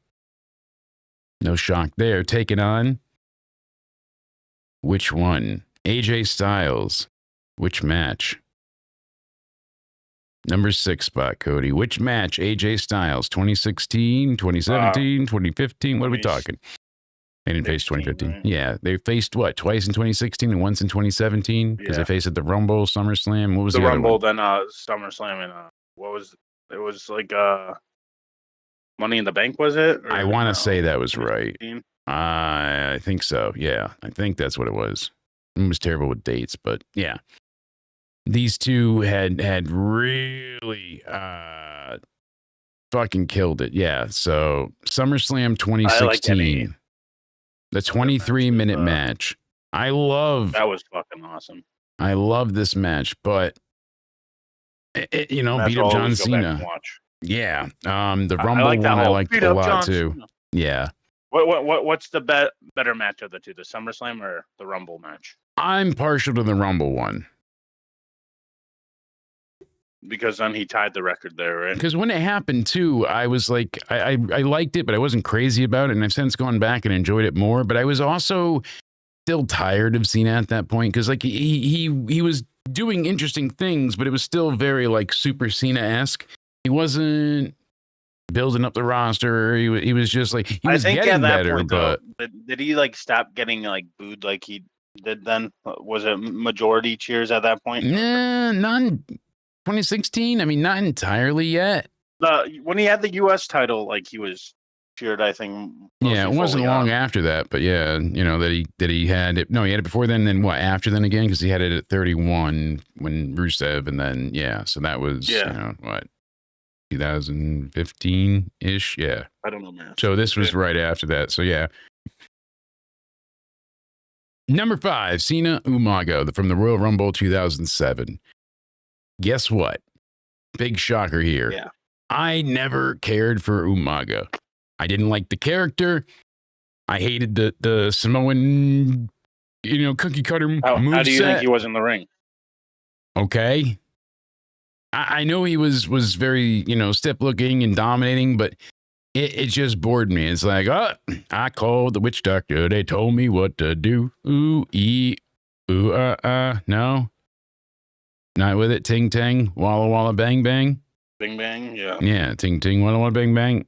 No shock there. Taking on which one? AJ Styles. Which match? Number 6 spot, Cody. Which match? AJ Styles. 2016, 2017, 2015. What are we talking? They didn't face 2015. Right? Yeah, they faced what? Twice in 2016 and once in 2017 because Yeah. they faced at the Rumble, SummerSlam. What was The the other Rumble, one? then SummerSlam, and what was it? Was like Money in the Bank, was it? I want to say that was right. 2016? I think so. Yeah, I think that's what it was. I was terrible with dates, but yeah, these two had really fucking killed it. Yeah. So SummerSlam 2016, the 23-minute match. I love That was fucking awesome. I love this match, but it, That's beat up all I John always go back and Cena. watch. Yeah. The I Rumble like that one I whole liked beat a up lot John too. Cena. Yeah. What's the better match of the two, the SummerSlam or the Rumble match? I'm partial to the Rumble one. Because then he tied the record there, right? Because when it happened too, I was like, I liked it, but I wasn't crazy about it. And I've since gone back and enjoyed it more. But I was also still tired of Cena at that point, because like he was doing interesting things, but it was still very like Super Cena-esque. He wasn't building up the roster. He was just like he was getting better, but did he like stop getting like booed like he did then? Was it majority cheers at that point? nah, not in 2016. I mean, not entirely yet. When he had the U.S. title, like he was cheered, I think. Yeah, it mostly wasn't fully long on. after that, but yeah, that he had it. No, he had it before then what, after then again, because he had it at 31 when Rusev, and then so that was what, 2015 ish, yeah. I don't know, man. So this was right after that. So yeah. Number 5, Cena Umaga from the Royal Rumble 2007. guess what? Big shocker here. Yeah. I never cared for Umaga. I didn't like the character. I hated the Samoan, cookie cutter How do you think moveset. he was in the ring? Okay. I know he was very, stiff looking and dominating, but it just bored me. It's like, I called the witch doctor. They told me what to do. Ooh, no. Not with it. Ting, ting. Walla, walla, bang, bang. Bing bang, yeah. Yeah, ting, ting. Walla, walla, bang, bang.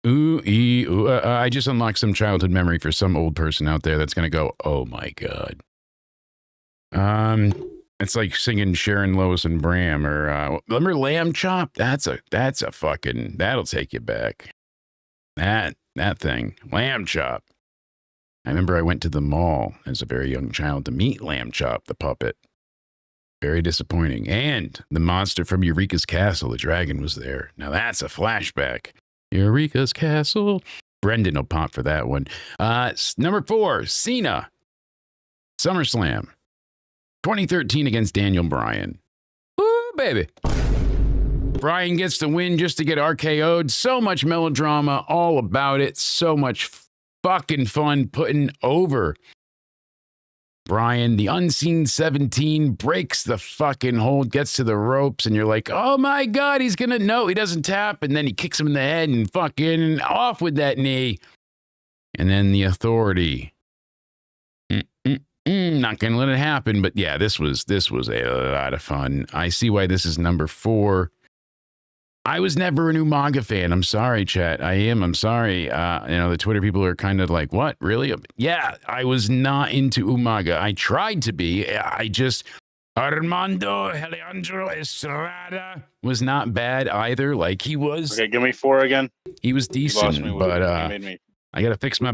Ooh, I just unlocked some childhood memory for some old person out there that's going to go, oh my God. It's like singing Sharon, Lois, and Bram, or remember Lamb Chop? That's a fucking, that'll take you back. That thing, Lamb Chop. I remember I went to the mall as a very young child to meet Lamb Chop, the puppet. Very disappointing. And the monster from Eureka's Castle, the dragon, was there. Now that's a flashback. Eureka's Castle. Brendan will pop for that one. Number 4, Cena. SummerSlam. 2013 against Daniel Bryan. Ooh, baby. Bryan gets the win just to get RKO'd. So much melodrama, all about it. So much fucking fun putting over Bryan. The unseen 17 breaks the fucking hold, gets to the ropes, and you're like, oh my God, he's gonna know. He doesn't tap, and then he kicks him in the head and fucking off with that knee. And then the Authority. Not gonna let it happen, but yeah, this was a lot of fun. I see why this is number 4. I was never an Umaga fan. I'm sorry, chat. I'm sorry. The Twitter people are kind of like, what? Really? Yeah, I was not into Umaga. I tried to be. Armando Alejandro Estrada was not bad either. Like he was. Okay, give me 4 again. He was decent, but You made me. I got to fix my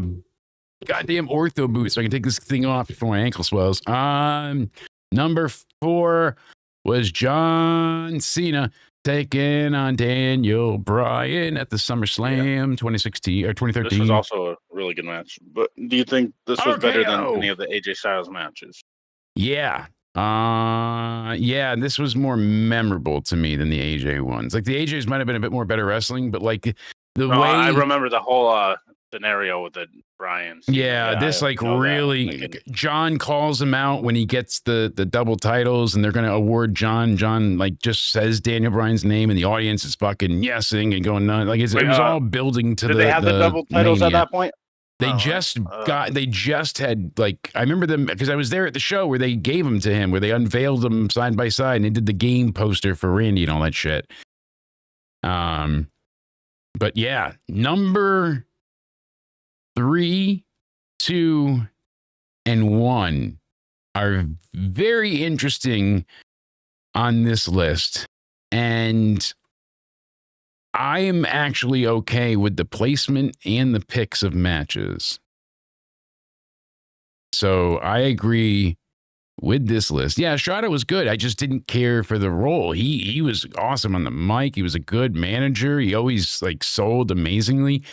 goddamn ortho boot so I can take this thing off before my ankle swells. Number 4 was John Cena taking on Daniel Bryan at the SummerSlam 2016 or 2013. This was also a really good match. But do you think this was better than any of the AJ Styles matches? Yeah. This was more memorable to me than the AJ ones. Like the AJs might have been a bit more better wrestling, but like way I remember the whole scenario with the Bryan. John calls him out when he gets the double titles, and they're going to award John. John like just says Daniel Bryan's name, and the audience is fucking yesing and going nuts. Like it was all building to did they have the double titles Mania. at that point? They just had, like, I remember them because I was there at the show where they gave them to him, where they unveiled them side by side, and they did the game poster for Randy and all that shit. But yeah, number 3, 2, and 1 are very interesting on this list. And I am actually okay with the placement and the picks of matches. So I agree with this list. Yeah, Estrada was good. I just didn't care for the role. He was awesome on the mic. He was a good manager. He always like sold amazingly.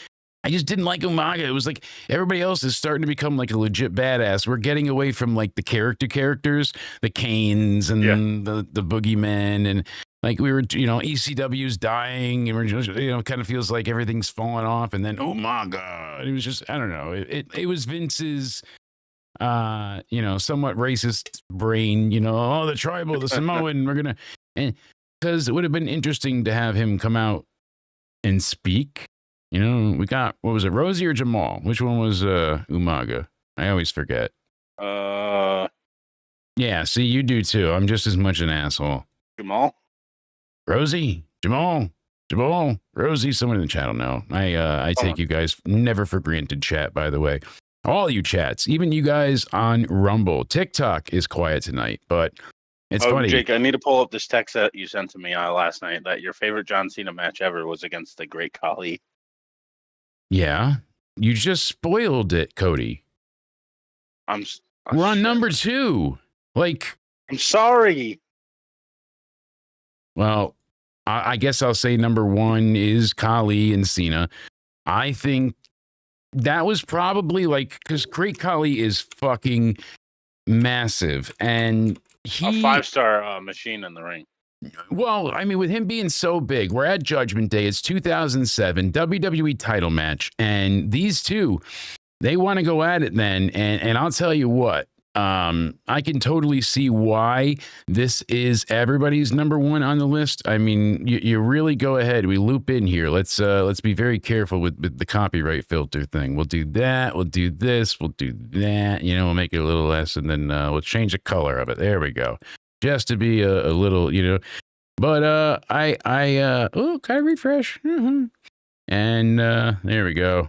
I just didn't like Umaga. It was like everybody else is starting to become like a legit badass. We're getting away from like the characters, the Canes and the boogeymen, and like we were, ECW's dying, and we're just, kind of feels like everything's falling off. And then Umaga, it was just, I don't know. It was Vince's, somewhat racist brain. The tribal, the Samoan. And because it would have been interesting to have him come out and speak. We got, what was it, Rosie or Jamal? Which one was Umaga? I always forget. Yeah, see, you do too. I'm just as much an asshole. Jamal? Rosie? Jamal? Rosie? Someone in the chat will know. I take you guys never for granted, chat, by the way. All you chats, even you guys on Rumble. TikTok is quiet tonight, but it's funny. Jake, I need to pull up this text that you sent to me last night that your favorite John Cena match ever was against the Great Khali. Yeah, you just spoiled it, Cody. We're on number 2. Like, I'm sorry. Well, I guess I'll say number 1 is Khali and Cena. I think that was probably like, because Great Khali is fucking massive, and a 5-star machine in the ring. Well, I mean, with him being so big, we're at Judgment Day. It's 2007 WWE title match, and these two, they want to go at it then. And I'll tell you what, I can totally see why this is everybody's number one on the list. I mean, you really go ahead. We loop in here. Let's be very careful with the copyright filter thing. We'll do that. We'll do this. We'll do that. You know, we'll make it a little less, and then we'll change the color of it. There we go. Just to be a little, you know. But can I refresh? Mm-hmm. And there we go.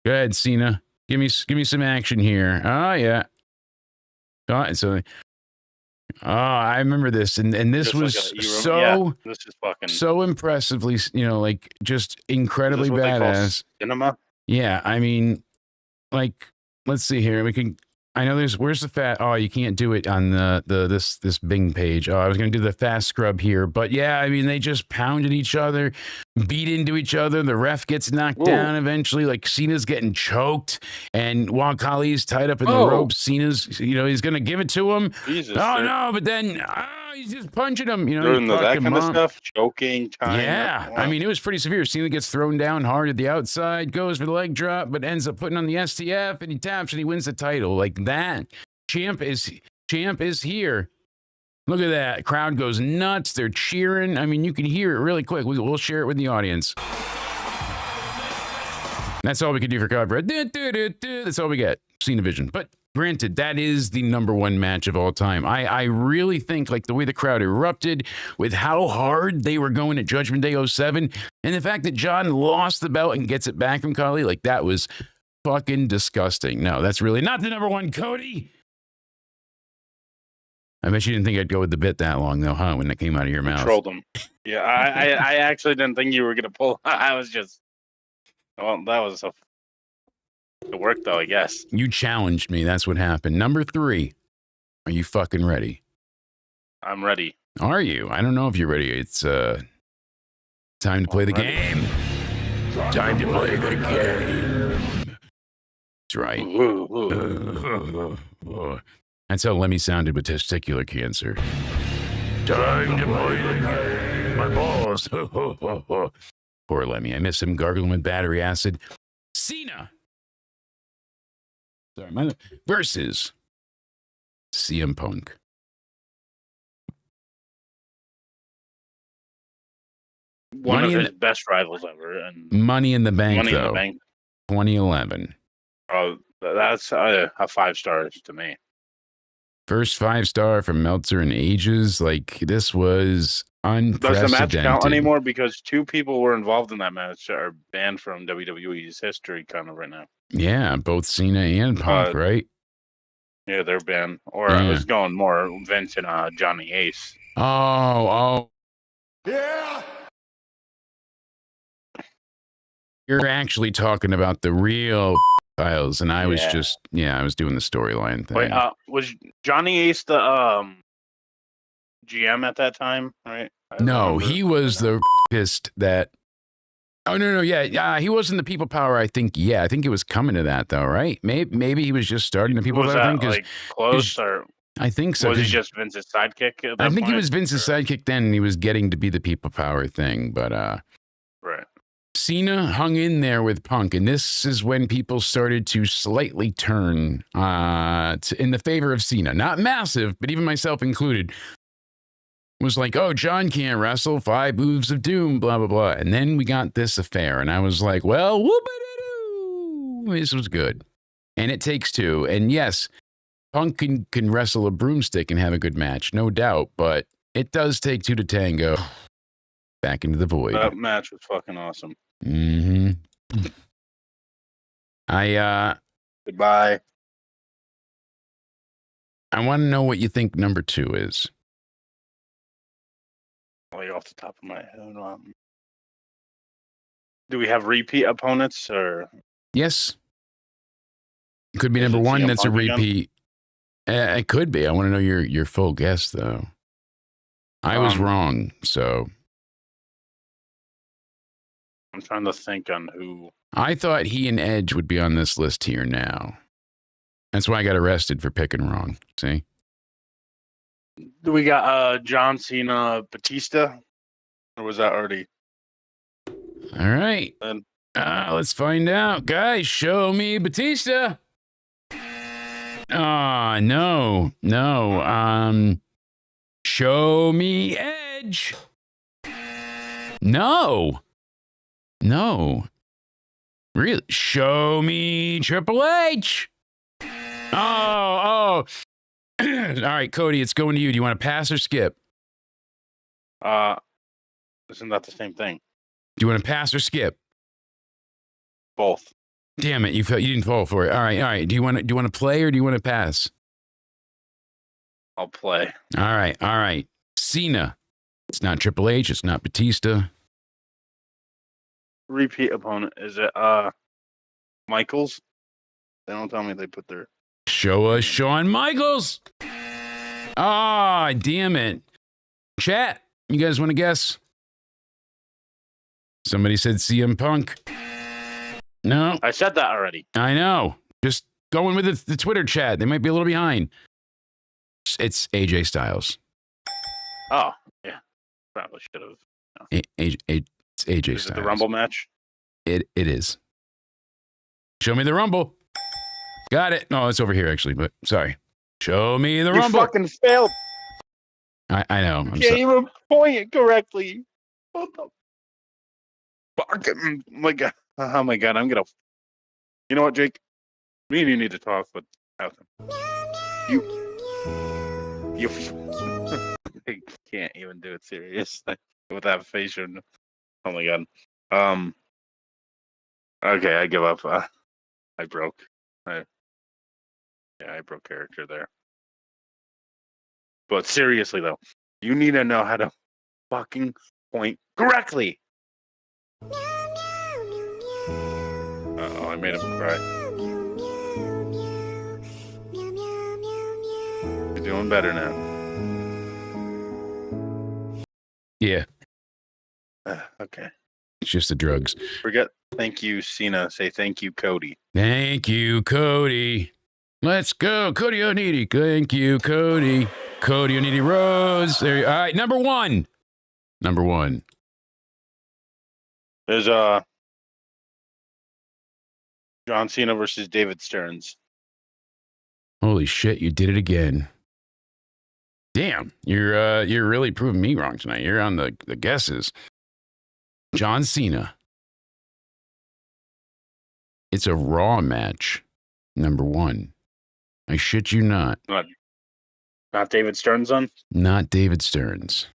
Go ahead, Cena. Give me some action here. Oh yeah. So, I remember this, and this Just was like this is fucking so impressively, you know, like just incredibly what they call badass. cinema. Yeah, I mean, like, let's see here. We can. I know where's the fat? Oh, you can't do it on this Bing page. Oh, I was gonna do the fast scrub here, but yeah, I mean, they just pounded each other, beat into each other. The ref gets knocked down eventually. Like Cena's getting choked, and while Khali's tied up in the ropes, Cena's, you know, he's gonna give it to him. Jesus, no, but then he's just punching him. You know, doing that kind of stuff, choking, tying yeah, up. I mean, it was pretty severe. Cena gets thrown down hard at the outside, goes for the leg drop, but ends up putting on the STF, and he taps and he wins the title. Like that, champ is here. Look at that. Crowd goes nuts. They're cheering. I mean, you can hear it really quick. We'll share it with the audience. That's all we can do for copyright. That's all we get. Cena Vision. But granted, that is the number one match of all time. I really think, like, the way the crowd erupted with how hard they were going at Judgment Day 07, and the fact that John lost the belt and gets it back from Khali, like, that was fucking disgusting. No, that's really not the number one, Cody. I bet you didn't think I'd go with the bit that long, though, huh, when it came out of your mouth. Trolled him. Yeah, I actually didn't think you were going to pull. I was just, well, that was it worked, though, I guess. You challenged me. That's what happened. Number 3. Are you fucking ready? I'm ready. Are you? I don't know if you're ready. It's time to play the game. Time to play the game. That's right. Ooh. That's how Lemmy sounded with testicular cancer. Time to play the game. My balls. Poor Lemmy. I miss him gargling with battery acid. Cena. Sorry, versus CM Punk. One of his best rivals ever. And Money in the Bank, Money though. in the Bank. 2011. Oh, that's a 5 stars to me. First 5-star from Meltzer in ages. Like, this was unprecedented. Does the match count anymore? Because 2 people were involved in that match are banned from WWE's history kind of right now. Yeah, both Cena and Punk, right? Yeah, they're banned. Or I was going more Vince and Johnny Ace. Oh. Yeah. You're actually talking about the real Files, and I was just, I was doing the storyline thing. Wait, was Johnny Ace the GM at that time, right? No, he was the pissed that. Oh no, yeah, he wasn't the people power. I think it was coming to that though, right? Maybe he was just starting the people was power that, thing. like, close, or I think so. was he just Vince's sidekick? At that I think point, he was Vince's sidekick then, and he was getting to be the people power thing, but right. Cena hung in there with Punk, and this is when people started to slightly turn in the favor of Cena. Not massive, but even myself included was like, oh, John can't wrestle, 5 moves of doom, blah, blah, blah. And then we got this affair, and I was like, well, whoop-a-doo. This was good. And it takes 2. And yes, Punk can wrestle a broomstick and have a good match, no doubt, but it does take 2 to tango. Back into the void. That match was fucking awesome. Mm-hmm. Goodbye. I want to know what you think number 2 is. Like off the top of my head. Do we have repeat opponents or? Yes. It could be number 1. That's a repeat. It could be. I want to know your full guess though. I was wrong, so. I'm trying to think on who. I thought he and Edge would be on this list here now. That's why I got arrested for picking wrong. See? Do we got John Cena, Batista, or was that already? All right. Then Let's find out. Guys, show me Batista. No. Show me Edge. No. Really? Show me Triple H. Oh. All right, Cody, it's going to you. Do you want to pass or skip? Isn't that the same thing? Do you want to pass or skip? Both. Damn it, you didn't fall for it. All right. Do you want to play or do you want to pass? I'll play. All right. Cena. It's not Triple H. It's not Batista. Repeat opponent. Is it Michaels? They don't tell me they put their. Show us Shawn Michaels. Ah, damn it. Chat, you guys want to guess? Somebody said CM Punk. No, I said that already. I know. Just going with the Twitter chat. They might be a little behind. It's AJ Styles. Oh, yeah. Probably should have. It's AJ Is Styles. it the Rumble match? It is. Show me the Rumble. Got it. No, it's over here actually, but sorry. Show me the Rumble. You fucking failed. I know. I'm Can't sorry. even point it correctly. What the fuck? My God. Oh my God. I'm gonna. You know what, Jake? Me and you need to talk, but you. I can't even do it serious with that face. Oh my God. Okay, I give up. I broke. I broke character there. But seriously though, you need to know how to fucking point correctly. Uh-oh, I made him cry. You're doing better now. Yeah, Okay. it's just the drugs. Forget thank you, Cena. Say thank you, Cody. Thank you, Cody. Let's go, Cody Onidi. Thank you, Cody. Cody Onidi Rose. There. All right, number one. There's John Cena versus David Stearns. Holy shit, you did it again. Damn, you're really proving me wrong tonight. You're on the guesses. John Cena. It's a Raw match. Number one. I shit you not. Not David Stearns on? Not David Stearns.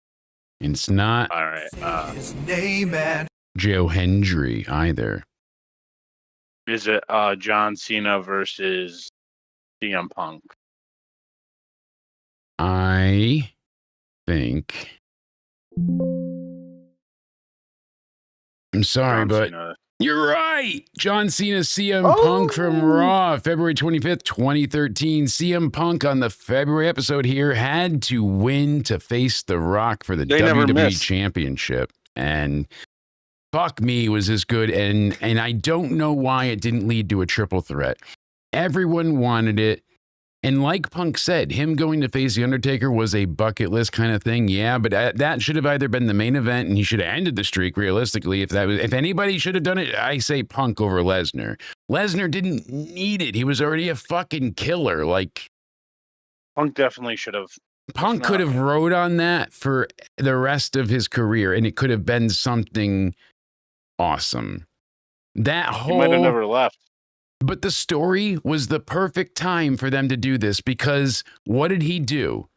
And it's not All right. His name and Joe Hendry either. Is it John Cena versus CM Punk? I think. I'm sorry, John but Cena. you're right. John Cena, CM Punk from Raw, February 25th, 2013. CM Punk on the February episode here had to win to face The Rock for the They never WWE miss. Championship. And fuck me, was this good. And I don't know why it didn't lead to a triple threat. Everyone wanted it. And like Punk said, him going to face The Undertaker was a bucket list kind of thing. Yeah, but that should have either been the main event and he should have ended the streak realistically. If anybody should have done it, I say Punk over Lesnar. Lesnar didn't need it. He was already a fucking killer. Like Punk definitely should have. Punk could have rode on that for the rest of his career and it could have been something awesome. That He might have whole never left. But the story was the perfect time for them to do this because what did he do?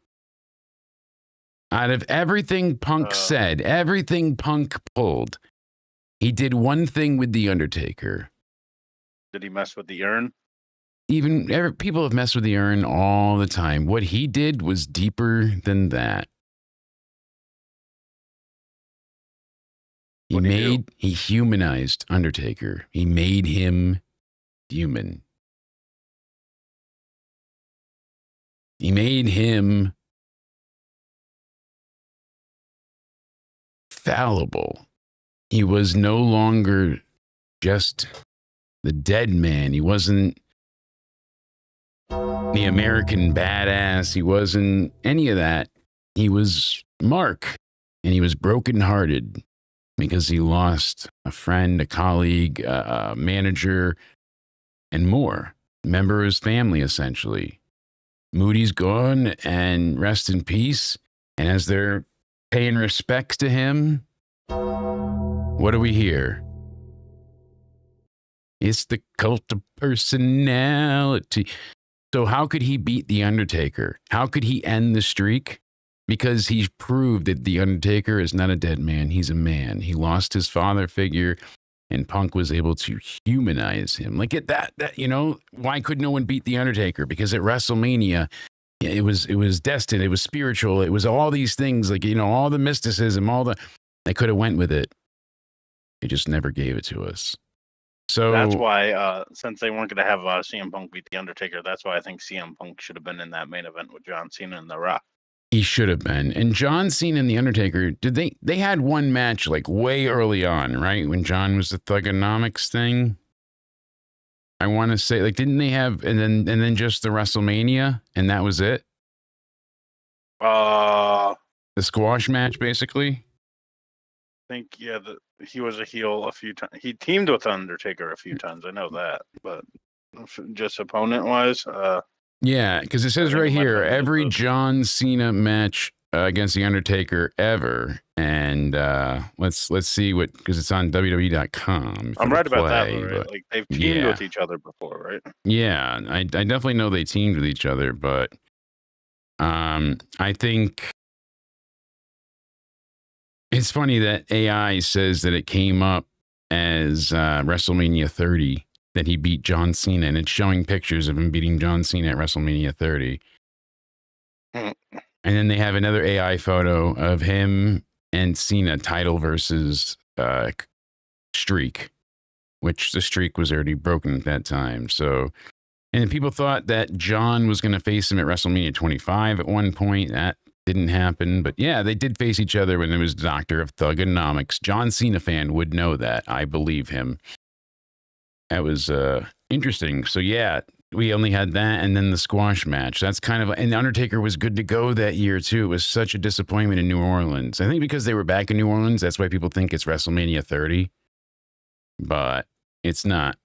Out of everything Punk said, everything Punk pulled, he did one thing with The Undertaker. Did he mess with the urn? People have messed with the urn all the time. What he did was deeper than that. He humanized Undertaker. He made him human. He made him fallible. He was no longer just the dead man. He wasn't the American badass. He wasn't any of that. He was Mark, and he was brokenhearted because he lost a friend, a colleague, a manager, and more. Member of his family, essentially. Moody's gone, and rest in peace. And as they're paying respects to him, what do we hear? It's the cult of personality. So how could he beat The Undertaker? How could he end the streak? Because he's proved that The Undertaker is not a dead man. He's a man. He lost his father figure, and Punk was able to humanize him. Like at that, you know, why could no one beat The Undertaker? Because at WrestleMania, it was destined. It was spiritual. It was all these things, like, you know, all the mysticism, they could have went with it. They just never gave it to us. So that's why, since they weren't going to have CM Punk beat The Undertaker, that's why I think CM Punk should have been in that main event with John Cena and The Rock. He should have been. And John Cena and The Undertaker, they had one match like way early on, right? When John was the Thugonomics thing. I want to say, like, didn't they have, and then just the WrestleMania, and that was it? I The squash match, basically? think, yeah, he was a heel a few times. He teamed with Undertaker a few times. I know that, but just opponent-wise, yeah, because it says right here, every John Cena match against The Undertaker ever. And let's see what, because it's on WWE.com. I'm right about that, right? Like, they've teamed with each other before, right? Yeah, I definitely know they teamed with each other, but I think it's funny that AI says that it came up as WrestleMania 30, that he beat John Cena, and it's showing pictures of him beating John Cena at WrestleMania 30. And then they have another AI photo of him and Cena, title versus streak, which the streak was already broken at that time. So, and people thought that John was going to face him at WrestleMania 25 at one point. That didn't happen. But yeah, they did face each other when it was Doctor of Thugonomics. John Cena fan would know that. I believe him. That was interesting. So yeah, we only had that, and then the squash match. That's kind of, and the Undertaker was good to go that year too. It was such a disappointment in New Orleans. I think because they were back in New Orleans, that's why people think it's WrestleMania 30, but it's not.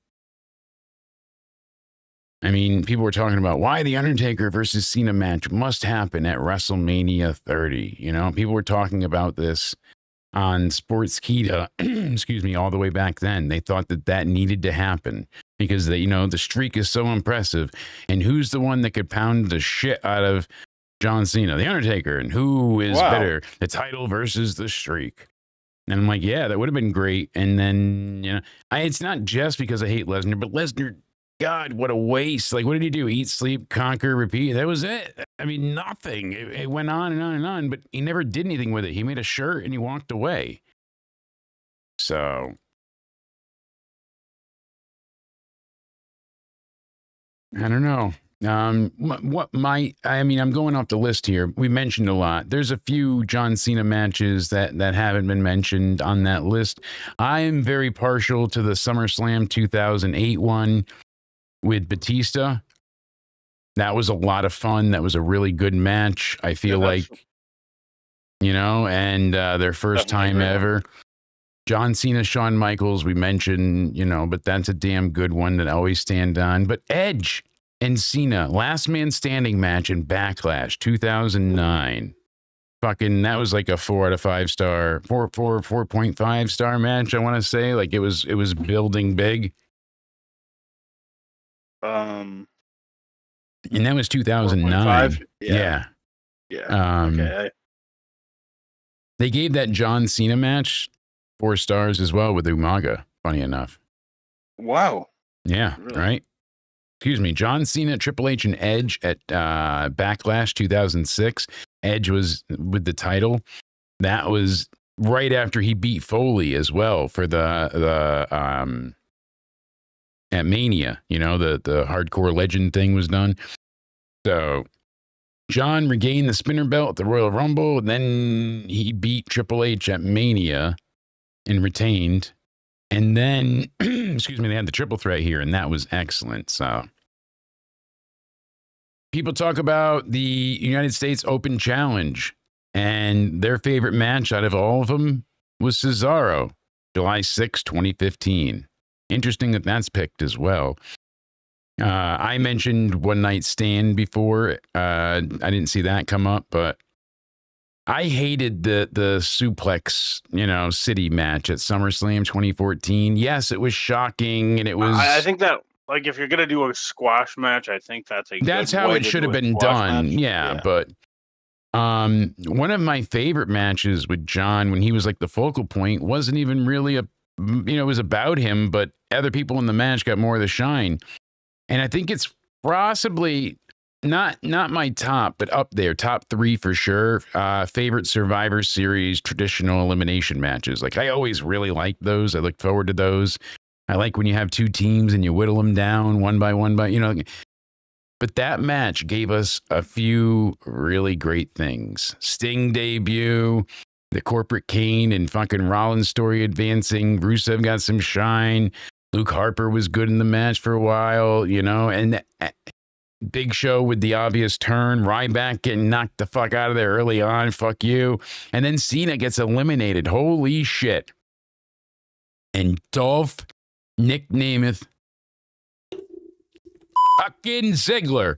I mean, people were talking about why the Undertaker versus Cena match must happen at WrestleMania 30. You know, people were talking about this on Sportskeeda, excuse me, all the way back then. They thought that needed to happen because they, you know, the streak is so impressive. And who's the one that could pound the shit out of John Cena? The Undertaker. And who is better? The title versus the streak. And I'm like, yeah, that would have been great. And then, you know, it's not just because I hate Lesnar, but Lesnar, God, what a waste. Like, what did he do? Eat, sleep, conquer, repeat. That was it. I mean, nothing. It went on and on and on, but he never did anything with it. He made a shirt and he walked away. So, I don't know. I'm going off the list here. We mentioned a lot. There's a few John Cena matches that haven't been mentioned on that list. I am very partial to the SummerSlam 2008 one with Batista. That was a lot of fun. That was a really good match. I feel like, you know, and their first time ever. John Cena, Shawn Michaels, we mentioned, you know, but that's a damn good one that I always stand on. But Edge and Cena, last man standing match in Backlash 2009. Fucking, that was like a 4 out of 5 star, 4.5 star match, I want to say. Like it was building big. And that was 2009. Yeah. Okay. They gave that John Cena match 4 stars as well with Umaga, funny enough. Wow. Yeah, really? Right? Excuse me. John Cena, Triple H, and Edge at Backlash 2006. Edge was with the title. That was right after he beat Foley as well for the at Mania. You know, the hardcore legend thing was done. So John regained the spinner belt at the Royal Rumble. And then he beat Triple H at Mania and retained. And then, excuse me, they had the triple threat here, and that was excellent. So people talk about the United States Open Challenge, and their favorite match out of all of them was Cesaro, July 6, 2015. Interesting that that's picked as well. I mentioned One Night Stand before. I didn't see that come up, but I hated the suplex, city match at SummerSlam 2014. Yes, it was shocking, and it was. I think that, like, if you're gonna do a squash match, I think that's how way it to should do have a been squash done. match. Yeah, but one of my favorite matches with John when he was like the focal point wasn't even really it was about him, but other people in the match got more of the shine. And I think it's possibly not my top, but up there, top 3 for sure. Favorite Survivor Series traditional elimination matches. Like, I always really liked those. I look forward to those. I like when you have 2 teams and you whittle them down one by one But that match gave us a few really great things. Sting debut, the corporate Kane and fucking Rollins story advancing. Rusev got some shine. Luke Harper was good in the match for a while, and Big Show with the obvious turn. Ryback getting knocked the fuck out of there early on. Fuck you. And then Cena gets eliminated. Holy shit. And Dolph Nick Namath fucking Ziggler,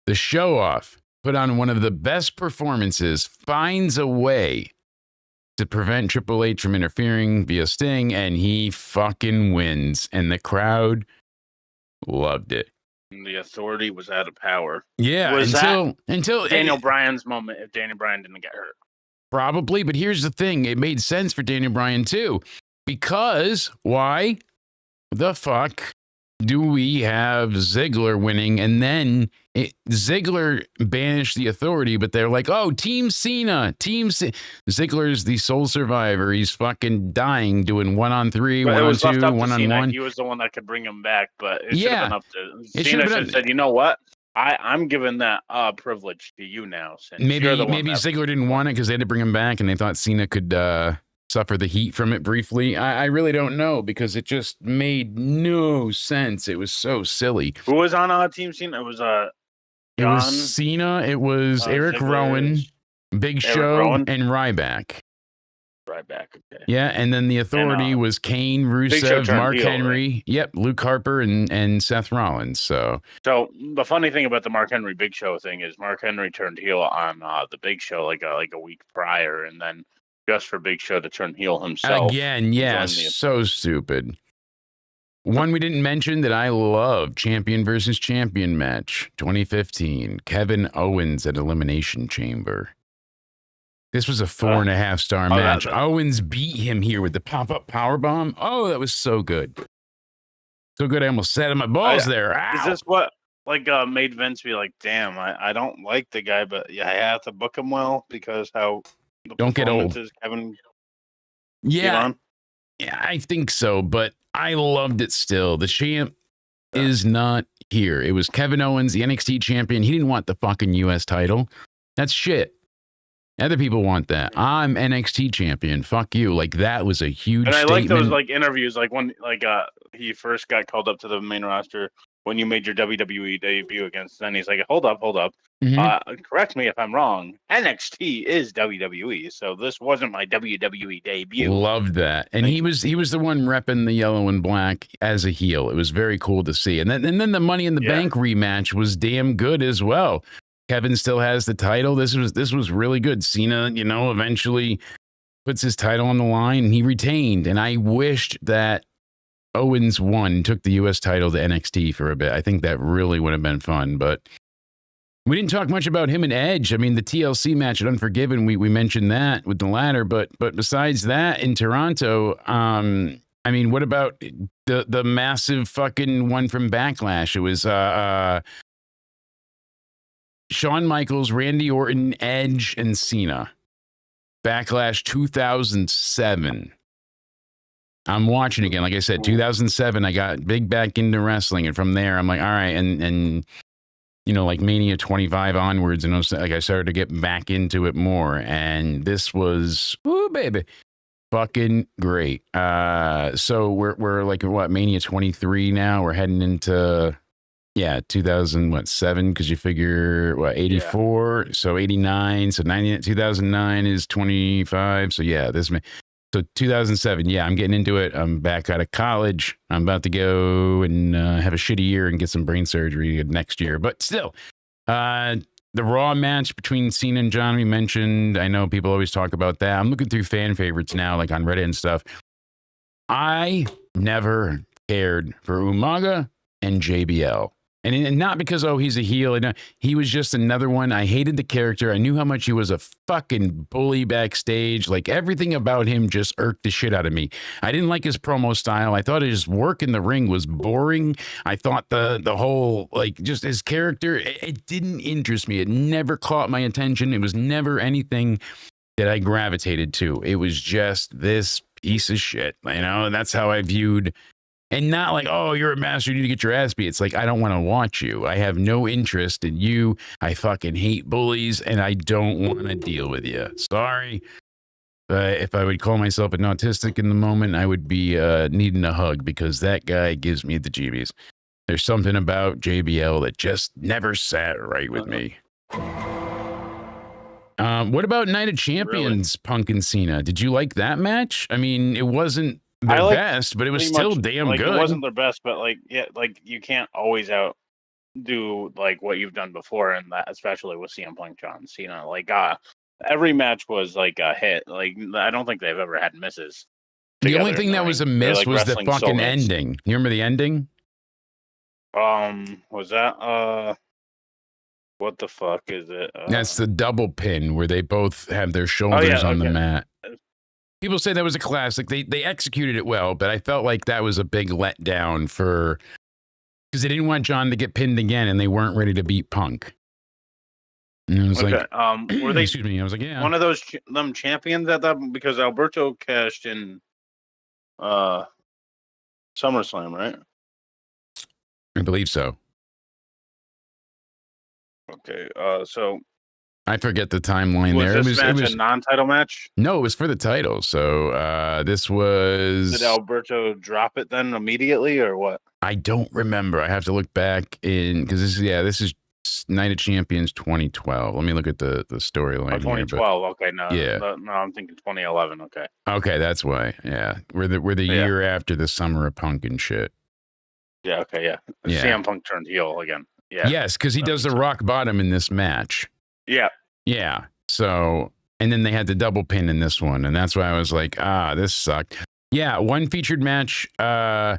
the show off, put on one of the best performances, finds a way to prevent Triple H from interfering via Sting, and he fucking wins. And the crowd loved it. The Authority was out of power. Yeah, until Daniel Bryan's moment, if Daniel Bryan didn't get hurt. Probably, but here's the thing. It made sense for Daniel Bryan too. Because, why the fuck do we have Ziggler winning? And then Ziggler banished the Authority, but they're like, oh, Team Cena. Ziggler's the sole survivor. He's fucking dying doing 1-on-3, 1-on-2, 1-on-1. He was the one that could bring him back, but it should have been up to Cena. Should have said, you know what? I'm giving that privilege to you now. Since maybe Ziggler didn't want it because they had to bring him back, and they thought Cena could suffer the heat from it briefly. I really don't know because it just made no sense. It was so silly. Who was on Team Cena? It was It was Cena. It was Eric Ziggler, Rowan, Big Show, Rowan? and Ryback. Okay. Yeah, and then the Authority was Kane, Rusev, Mark Henry. Right? Yep, Luke Harper, and Seth Rollins. So the funny thing about the Mark Henry Big Show thing is Mark Henry turned heel on the Big Show like a week prior, and then just for Big Show to turn heel himself again. Yes, so stupid. One we didn't mention that I love: champion versus champion match, 2015. Kevin Owens at Elimination Chamber. This was a 4.5 star match. Owens beat him here with the pop-up powerbomb. Oh, that was so good. So good, I almost sat on my balls there. Ow. Is this what made Vince be like, damn, I don't like the guy, but yeah, I have to book him well because how the don't get old. Kevin yeah, I think so, but I loved it still. The champ is not here. It was Kevin Owens, the NXT champion. He didn't want the fucking US title. That's shit. Other people want that. I'm NXT champion. Fuck you. Like, that was a huge And I statement. like those interviews, when he first got called up to the main roster when you made your WWE debut against. Then he's like, hold up. Mm-hmm. Correct me if I'm wrong. NXT is WWE, so this wasn't my WWE debut. Loved that. And he was the one repping the yellow and black as a heel. It was very cool to see. And then the Money in the Bank rematch was damn good as well. Kevin still has the title. This was really good. Cena, eventually puts his title on the line, and he retained. And I wished that Owens won, took the U.S. title to NXT for a bit. I think that really would have been fun. But we didn't talk much about him and Edge. I mean, the TLC match at Unforgiven, we mentioned that with the ladder. But besides that, in Toronto, I mean, what about the massive fucking one from Backlash? It was Shawn Michaels, Randy Orton, Edge, and Cena. Backlash 2007. I'm watching again. Like I said, 2007, I got big back into wrestling. And from there, I'm like, all right. And like Mania 25 onwards, and I started to get back into it more. And this was, ooh, baby, fucking great. So we're like, what, Mania 23 now? We're heading into... Yeah, 2007, because you figure, 84, so 89, so 2009 is 25, so yeah, so 2007, yeah, I'm getting into it. I'm back out of college. I'm about to go and have a shitty year and get some brain surgery next year, but still, the Raw match between Cena and John we mentioned, I know people always talk about that. I'm looking through fan favorites now, like on Reddit and stuff. I never cared for Umaga and JBL. And not because, he's a heel. He was just another one. I hated the character. I knew how much he was a fucking bully backstage. Like, everything about him just irked the shit out of me. I didn't like his promo style. I thought his work in the ring was boring. I thought the whole, like, just his character, it didn't interest me. It never caught my attention. It was never anything that I gravitated to. It was just this piece of shit, and that's how I viewed. And not like, oh, you're a master, you need to get your ass beat. It's like, I don't want to watch you. I have no interest in you. I fucking hate bullies, and I don't want to deal with you. Sorry. If I would call myself an autistic in the moment, I would be needing a hug, because that guy gives me the jeebies. There's something about JBL that just never sat right with me. What about Night of Champions, Punk and Cena? Did you like that match? I mean, it wasn't their best, but it was still damn good. It wasn't their best, but you can't always outdo like what you've done before, and that especially with CM Punk, John Cena. Every match was like a hit. Like, I don't think they've ever had misses. The only thing that was a miss was the fucking ending. You remember the ending? Was that what the fuck is it? That's the double pin where they both have their shoulders on the mat. People say that was a classic. They executed it well, but I felt like that was a big letdown because they didn't want John to get pinned again, and they weren't ready to beat Punk. And I was like, were they? Excuse me. I was like, yeah. One of them champions at that, because Alberto cashed in SummerSlam, right? I believe so. Okay, so I forget the timeline was there. This match a non-title match? No, it was for the title. So this was. Did Alberto drop it then immediately, or what? I don't remember. I have to look back because this is Night of Champions 2012. Let me look at the storyline. 2012. Okay, no, yeah, no, I'm thinking 2011. Okay, that's why. Yeah, we're the year after the Summer of Punk and shit. Yeah. Okay. Yeah. CM Punk turned heel again. Yeah. Yes, because he does the rock bottom in this match. Yeah. Yeah. So, and then they had the double pin in this one, and that's why I was like, this sucked. Yeah, one featured match. Yeah,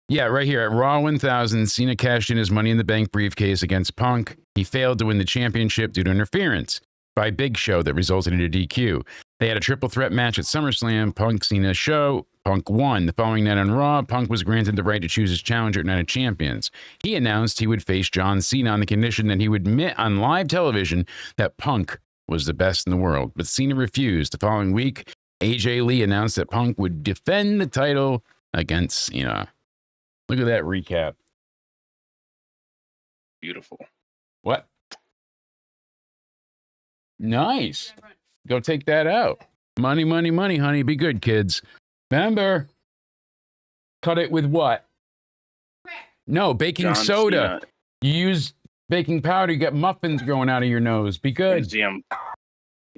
right here at Raw 1000, Cena cashed in his Money in the Bank briefcase against Punk. He failed to win the championship due to interference by Big Show that resulted in a DQ. They had a triple threat match at SummerSlam, Punk, Cena show. Punk won. The following night on Raw, Punk was granted the right to choose his challenger at Night of Champions. He announced he would face John Cena on the condition that he would admit on live television that Punk was the best in the world. But Cena refused. The following week, AJ Lee announced that Punk would defend the title against Cena. Look at that recap. Beautiful. What? Nice. Go take that out. Money, money, money, honey. Be good, kids. Remember, cut it with what? No, baking John soda. Cena. You use baking powder, you get muffins growing out of your nose. Be good.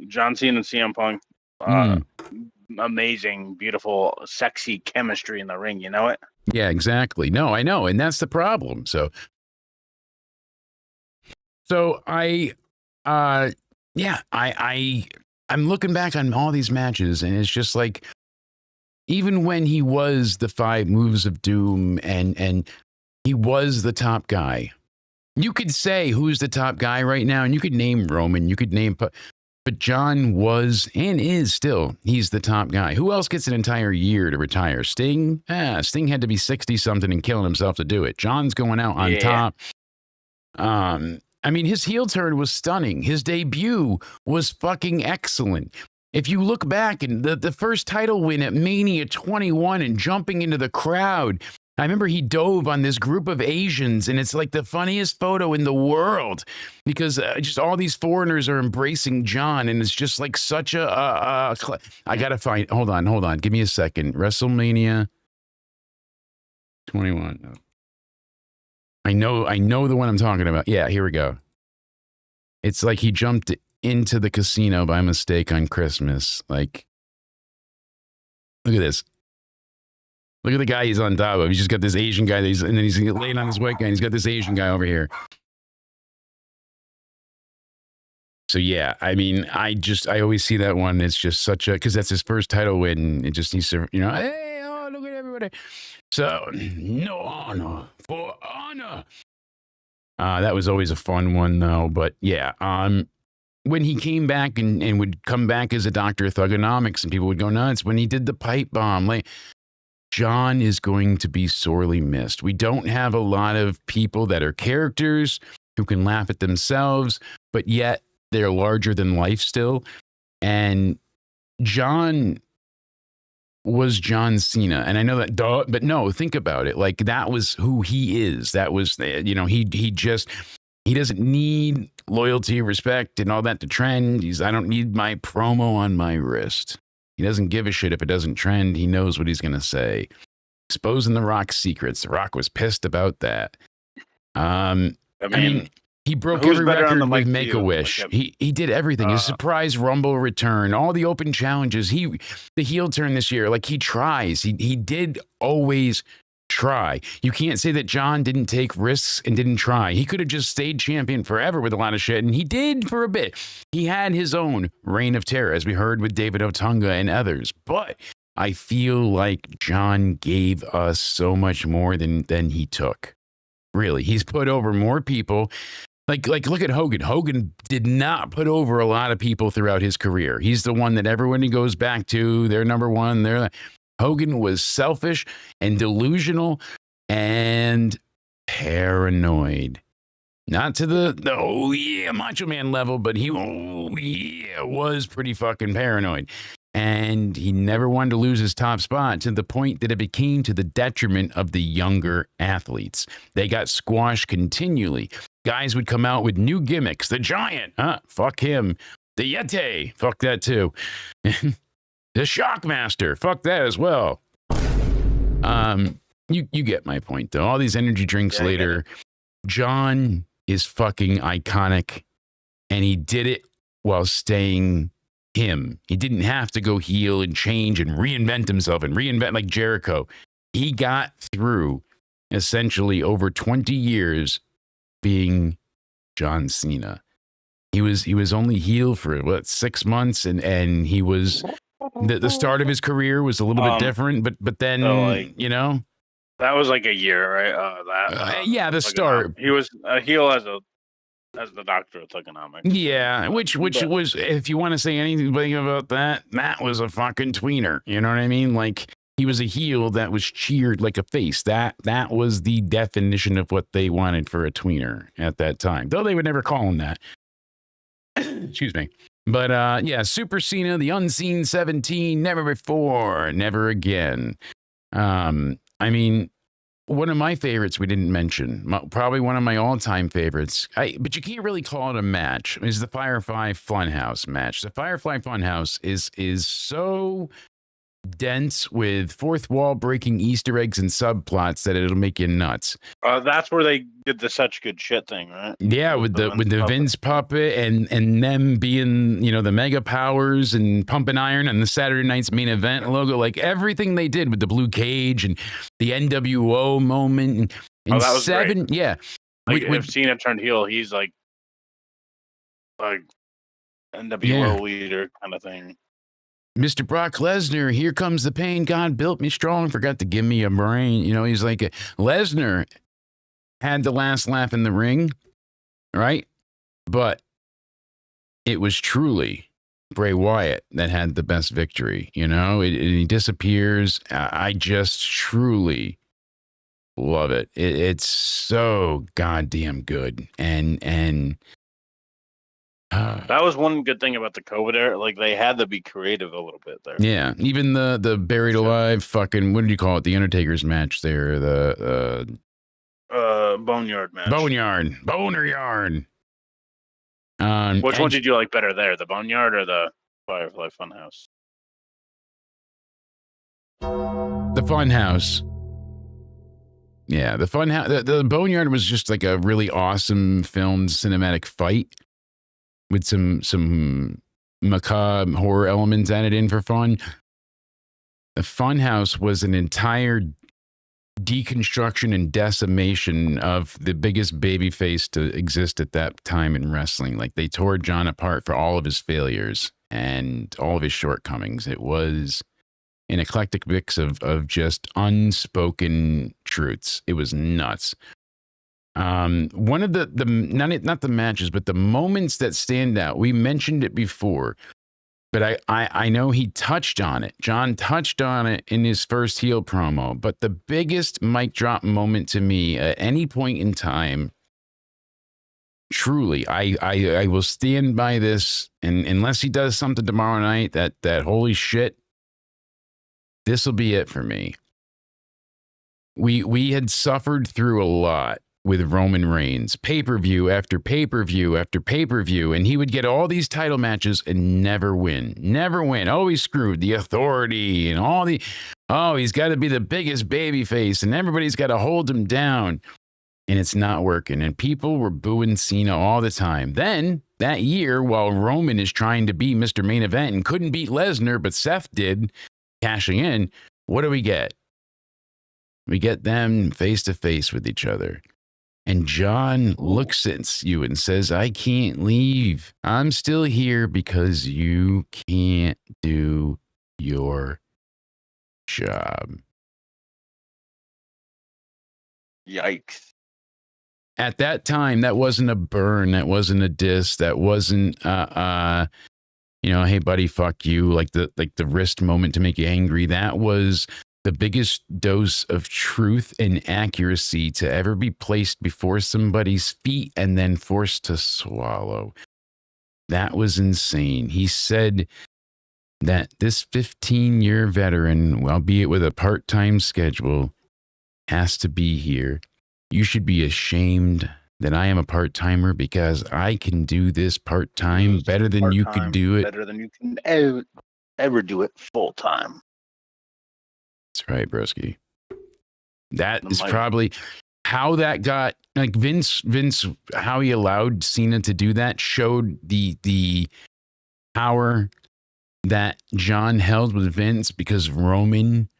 John Cena and CM Punk. Amazing, beautiful, sexy chemistry in the ring. You know it? Yeah, exactly. No, I know. And that's the problem. So I'm looking back on all these matches, and it's just like, even when he was the 5 moves of doom and he was the top guy, you could say who's the top guy right now, and you could name Roman, you could name, but John was and is still, he's the top guy. Who else gets an entire year to retire? Sting? Sting had to be 60 something and killing himself to do it. John's going out on top. I mean, his heel turn was stunning. His debut was fucking excellent. If you look back and the first title win at Mania 21 and jumping into the crowd, I remember he dove on this group of Asians, and it's like the funniest photo in the world because just all these foreigners are embracing John, and it's just like such I gotta find. Hold on. Give me a second. WrestleMania 21. I know the one I'm talking about. Yeah, here we go. It's like he jumped into the casino by mistake on Christmas. Like, look at this. Look at the guy he's on top of. He's just got this Asian guy, and then he's laying on this white guy, and he's got this Asian guy over here. So yeah, I mean, I always see that one. It's just such a, because that's his first title win. It just needs to, hey, oh, look at everybody. So no honor for honor. That was always a fun one though. But yeah, when he came back and would come back as a doctor of thugonomics, and people would go nuts when he did the pipe bomb. Like, John is going to be sorely missed. We don't have a lot of people that are characters who can laugh at themselves, but yet they're larger than life still. And John was John Cena. And I know that, but no, think about it. Like, that was who he is. That was, he doesn't need loyalty, respect, and all that to trend. I don't need my promo on my wrist. He doesn't give a shit if it doesn't trend. He knows what he's going to say. Exposing The Rock's secrets. The Rock was pissed about that. I mean, he broke every record with Make-A-Wish. Like, he did everything. His surprise Rumble return, all the open challenges. The heel turn this year, like, he tries. He did always try. You can't say that John didn't take risks and didn't try. He could have just stayed champion forever with a lot of shit, and he did for a bit. He had his own reign of terror, as we heard with David Otunga and others. But I feel like John gave us so much more than he took. Really, he's put over more people. Like look at Hogan. Hogan did not put over a lot of people throughout his career. He's the one that everyone goes back to. They're number one. Hogan was selfish and delusional and paranoid. Not to the oh yeah Macho Man level, but he was pretty fucking paranoid. And he never wanted to lose his top spot, to the point that it became to the detriment of the younger athletes. They got squashed continually. Guys would come out with new gimmicks. The Giant, fuck him. The Yeti, fuck that too. The Shockmaster, fuck that as well. You get my point though. All these energy drinks later. John is fucking iconic, and he did it while staying him. He didn't have to go heel and change and reinvent himself and reinvent like Jericho. He got through essentially over 20 years being John Cena. He was only heel for 6 months, and he was the start of his career was a little bit different, but then that was like a year, right? Yeah, the start. He was a heel as the doctor of thugonomics. Yeah, which was, if you want to say anything about that was a fucking tweener. You know what I mean? Like, he was a heel that was cheered like a face. That was the definition of what they wanted for a tweener at that time. Though they would never call him that. Excuse me. But yeah, Super Cena, the Unseen 17, never before, never again. I mean, one of my favorites we didn't mention, probably one of my all-time favorites, but you can't really call it a match, is the Firefly Funhouse match. The Firefly Funhouse is so dense with fourth wall breaking Easter eggs and subplots that it'll make you nuts. That's where they did the such good shit thing, right? Yeah, with the Vince puppet and them being, the Mega Powers and Pumping Iron and the Saturday Night's Main Event logo, like everything they did with the blue cage and the NWO moment and that was seven, great. Yeah. Like, if Cena turned heel, he's like NWO leader kind of thing. Mr. Brock Lesnar, here comes the pain. God built me strong, forgot to give me a brain. He's like, Lesnar had the last laugh in the ring, right? But it was truly Bray Wyatt that had the best victory. He disappears. I just truly love it. It's so goddamn good. And that was one good thing about the COVID era. Like, they had to be creative a little bit there. Yeah, even the buried alive fucking, what did you call it? The Undertaker's match there. The Boneyard match. Boneyard. Which one did you like better there? The Boneyard or the Firefly Funhouse? The Funhouse. Yeah, the the Boneyard was just like a really awesome filmed cinematic fight with some macabre horror elements added in for fun. The Funhouse was an entire deconstruction and decimation of the biggest babyface to exist at that time in wrestling. Like they tore John apart for all of his failures and all of his shortcomings. It was an eclectic mix of just unspoken truths. It was nuts. One of the not the matches, but the moments that stand out. We mentioned it before, but I know he touched on it. John touched on it in his first heel promo. But the biggest mic drop moment to me at any point in time, truly, I will stand by this. And unless he does something tomorrow night, that holy shit, this will be it for me. We had suffered through a lot with Roman Reigns, pay-per-view after pay-per-view after pay-per-view, and he would get all these title matches and never win. Never win. Always screwed. The Authority and all the, he's got to be the biggest babyface and everybody's got to hold him down. And it's not working. And people were booing Cena all the time. Then, that year, while Roman is trying to be Mr. Main Event and couldn't beat Lesnar, but Seth did, cashing in, what do we get? We get them face to face with each other. And John looks at you and says, I can't leave. I'm still here because you can't do your job. Yikes. At that time, that wasn't a burn. That wasn't a diss. That wasn't, hey, buddy, fuck you. Like the wrist moment to make you angry. That was the biggest dose of truth and accuracy to ever be placed before somebody's feet and then forced to swallow. That was insane. He said that this 15-year veteran, albeit with a part-time schedule, has to be here. You should be ashamed that I am a part-timer because I can do this part-time better than you could do it. Better than you can ever do it full-time. That's right, broski. That is probably how that got, like Vince, how he allowed Cena to do that showed the power that John held with Vince because Roman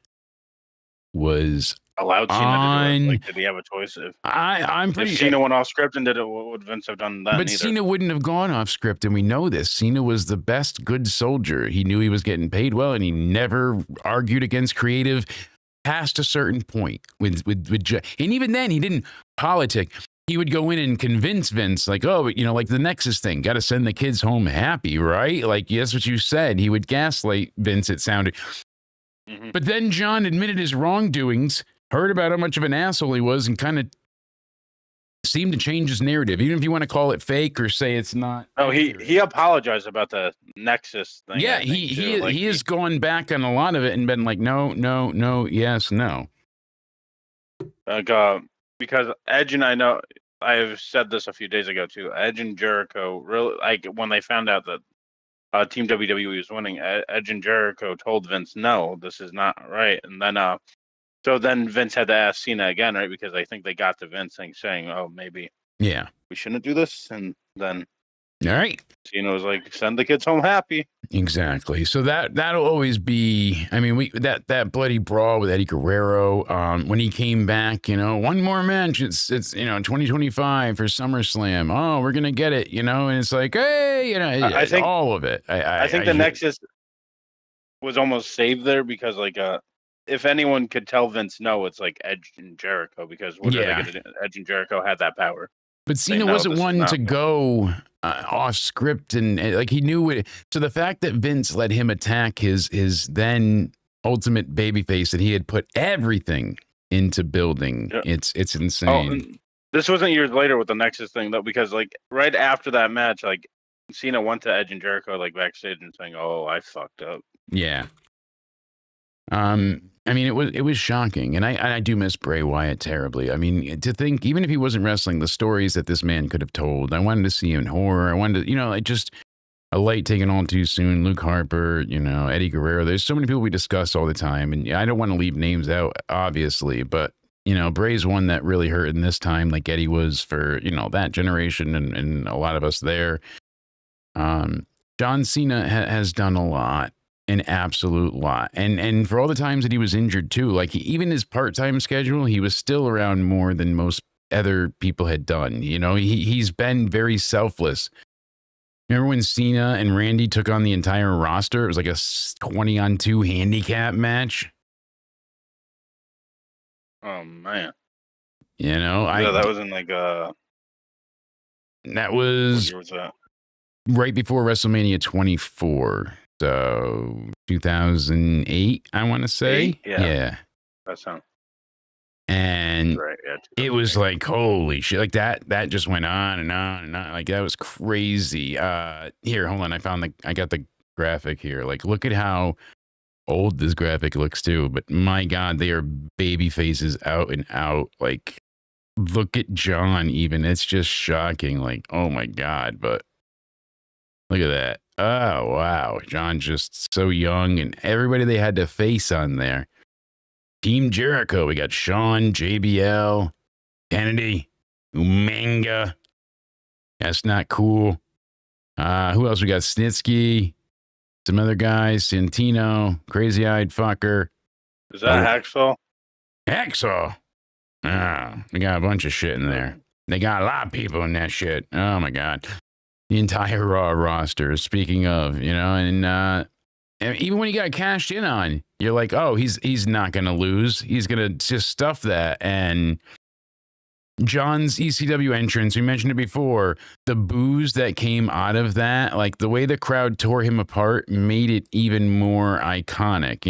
was allowed Cena to do it. Like, did he have a choice? I'm pretty if Cena went off script and did it, what would Vince have done then? But Cena wouldn't have gone off script, and we know this. Cena was the best good soldier. He knew he was getting paid well, and he never argued against creative past a certain point. And even then, he didn't politic. He would go in and convince Vince, like, like the Nexus thing, got to send the kids home happy, right? Like, that's what you said. He would gaslight Vince, it sounded. Mm-hmm. But then John admitted his wrongdoings, heard about how much of an asshole he was, and kind of seemed to change his narrative, even if you want to call it fake or say it's not. Oh, he apologized about the Nexus thing. Yeah, he has gone back on a lot of it and been like, no, yes, no. Because Edge and I know, I've said this a few days ago too. Edge and Jericho really, like, when they found out that Team WWE was winning, Edge and Jericho told Vince, no, this is not right, and then so then Vince had to ask Cena again, right? Because I think they got to Vince saying, oh, maybe we shouldn't do this. And then all right, Cena was like, send the kids home happy. Exactly. So that'll always be, I mean, that bloody brawl with Eddie Guerrero, when he came back, one more match, it's 2025 for SummerSlam. Oh, we're going to get it, and it's like, hey, I think all of it. I think the Nexus was almost saved there because, like, if anyone could tell Vince no, it's like Edge and Jericho, because what are they gonna do? Edge and Jericho had that power. But Cena wasn't one to go off script and like he knew it. So the fact that Vince let him attack his then ultimate babyface that he had put everything into building, it's insane. Oh, this wasn't years later with the Nexus thing though, because like right after that match, like Cena went to Edge and Jericho like backstage and saying, "Oh, I fucked up." Yeah. I mean, it was shocking, and I do miss Bray Wyatt terribly. I mean, to think, even if he wasn't wrestling, the stories that this man could have told. I wanted to see him in horror. I wanted to, just a light taken on too soon. Luke Harper, Eddie Guerrero. There's so many people we discuss all the time, and I don't want to leave names out, obviously, but Bray's one that really hurt in this time, like Eddie was for, that generation and a lot of us there. John Cena has done a lot, an absolute lot. And for all the times that he was injured too, like even his part-time schedule, he was still around more than most other people had done. He's been very selfless. Remember when Cena and Randy took on the entire roster? It was like a 20-on-2 handicap match. Oh man. That was in like that what was year was that? right before WrestleMania 24. So 2008, I want to say. Yeah. That sounds And right. Yeah, it was like, holy shit. Like that just went on and on and on. Like that was crazy. Here, hold on. I got the graphic here. Like, look at how old this graphic looks too. But my God, they are baby faces out and out. Like, look at John even. It's just shocking. Like, oh my God. But look at that. Oh, wow. John just so young, and everybody they had to face on there. Team Jericho. We got Shawn, JBL, Kennedy, Umaga. That's not cool. Who else we got? Snitsky, some other guys, Santino, crazy-eyed fucker. Is that Hacksaw? Hacksaw. We got a bunch of shit in there. They got a lot of people in that shit. Oh my God. The entire Raw roster, speaking of, and even when he got cashed in on, you're like, oh, he's not going to lose. He's going to just stuff that. And John's ECW entrance, we mentioned it before, the boos that came out of that, like the way the crowd tore him apart made it even more iconic.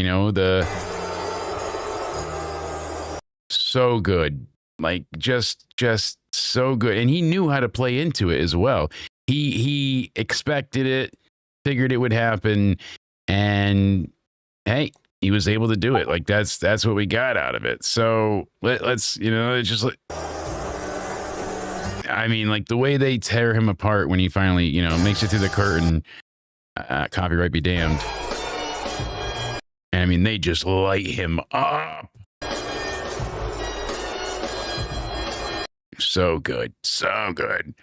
So good. Like just so good. And he knew how to play into it as well. He expected it, figured it would happen, and hey, he was able to do it. Like that's what we got out of it. So let's it's just like, I mean, like the way they tear him apart when he finally makes it through the curtain. Copyright be damned. And I mean, they just light him up. So good, so good.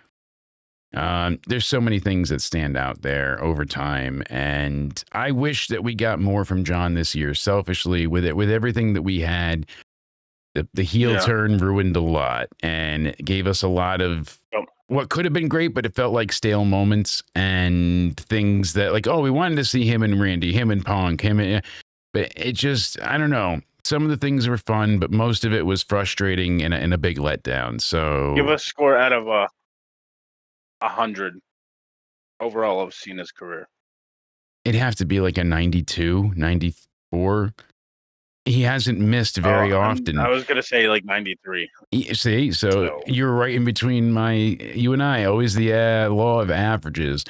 There's so many things that stand out there over time, and I wish that we got more from John this year. Selfishly, with everything that we had, the heel turn ruined a lot and gave us a lot of what could have been great, but it felt like stale moments and things that like, oh, we wanted to see him and Randy, him and Punk, but it just, I don't know. Some of the things were fun, but most of it was frustrating and a big letdown. So give us a score out of 100 overall of Cena's career. It'd have to be like a 92, 94. He hasn't missed very often. I was going to say like 93. See, so you're right in between you and I, always the law of averages.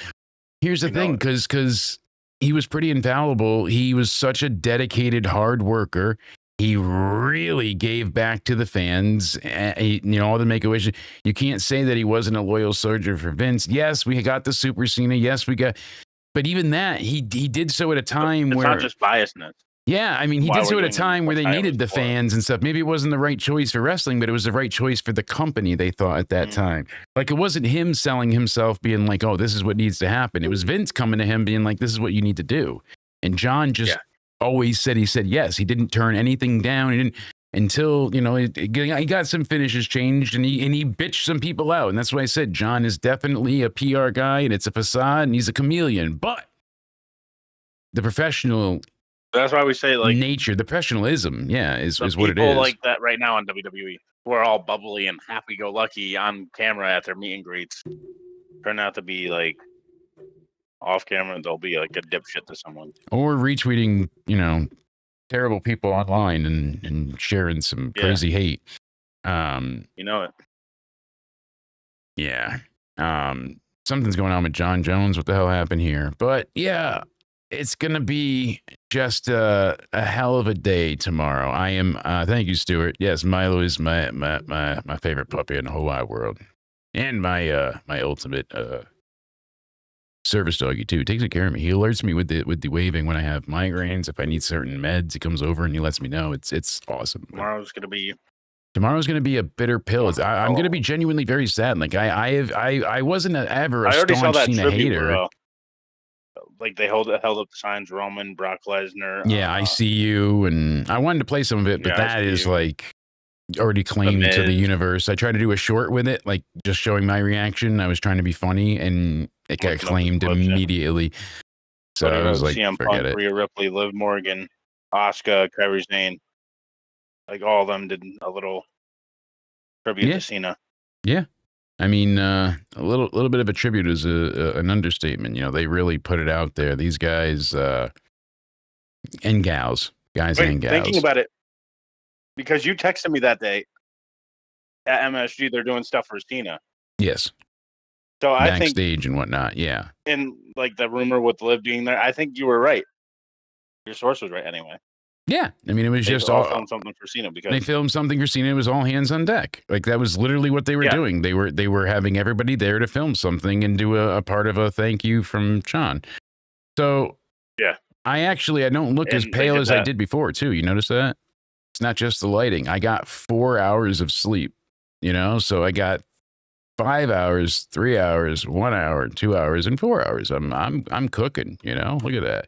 Here's the thing, because he was pretty infallible. He was such a dedicated hard worker. He really gave back to the fans, all the Make-A-Wish. You can't say that he wasn't a loyal soldier for Vince. Yes, we got the Super Cena. Yes, but even that, he did so at a time it's where not just biasness. Yeah, I mean, he did so at a time where they needed the fans and stuff. Maybe it wasn't the right choice for wrestling, but it was the right choice for the company, they thought at that time. Like, it wasn't him selling himself, being like, oh, this is what needs to happen. It was Vince coming to him being like, this is what you need to do. And John just always said yes. He didn't turn anything down. He didn't until, he got some finishes changed and he bitched some people out. And that's why I said John is definitely a PR guy and it's a facade and he's a chameleon. But the professional... That's why we say like nature, the professionalism, is what it is. People like that right now on WWE, we're all bubbly and happy-go-lucky on camera at their meet and greets. Turn out to be like off camera, they'll be like a dipshit to someone, or retweeting, terrible people online and sharing some crazy hate. It. Yeah. Something's going on with John Jones. What the hell happened here? But yeah. It's going to be just a hell of a day tomorrow. I am, thank you, Stuart. Yes, Milo is my favorite puppy in the whole wide world. And my ultimate service doggy, too. He takes care of me. He alerts me with the waving when I have migraines. If I need certain meds, he comes over and he lets me know. It's awesome. Tomorrow's going to be Tomorrow's going to be a bitter pill. I'm going to be genuinely very sad. Like I wasn't ever a I already saw staunch that Cena tribute. hater. Like they held up the signs, Roman, Brock Lesnar. Yeah, I see you, and I wanted to play some of it, but Yeah, that is like already claimed to the Miz. universe. I tried to do a short with it, like just showing my reaction. I was trying to be funny, and it got Looking up claimed the clips, yeah. immediately. So I was like, CM forget Punk, it. Rhea Ripley, Liv Morgan, Asuka, Kairi Sane. Like all of them did a little tribute Yeah. to Cena. Yeah. I mean, a little bit of a tribute is an understatement. You know, they really put it out there. These guys and gals, and gals. Thinking about it, because you texted me that day at MSG, they're doing stuff for Cena. Yes. So I think, backstage and whatnot. Yeah. in like the rumor with Liv being there, I think you were right. Your source was right anyway. Yeah. I mean, it was They just all all filmed something for Cena because they filmed something for Cena. It was all hands on deck. Like that was literally what they were doing. They were having everybody there to film something and do a part of a thank you from Sean. So yeah, I don't look as And they pale did as I that. did before too. You notice that? It's not just the lighting. I got 4 hours of sleep, you know? So I got 5 hours, 3 hours, 1 hour, 2 hours, and 4 hours. I'm cooking, you know? Look at that.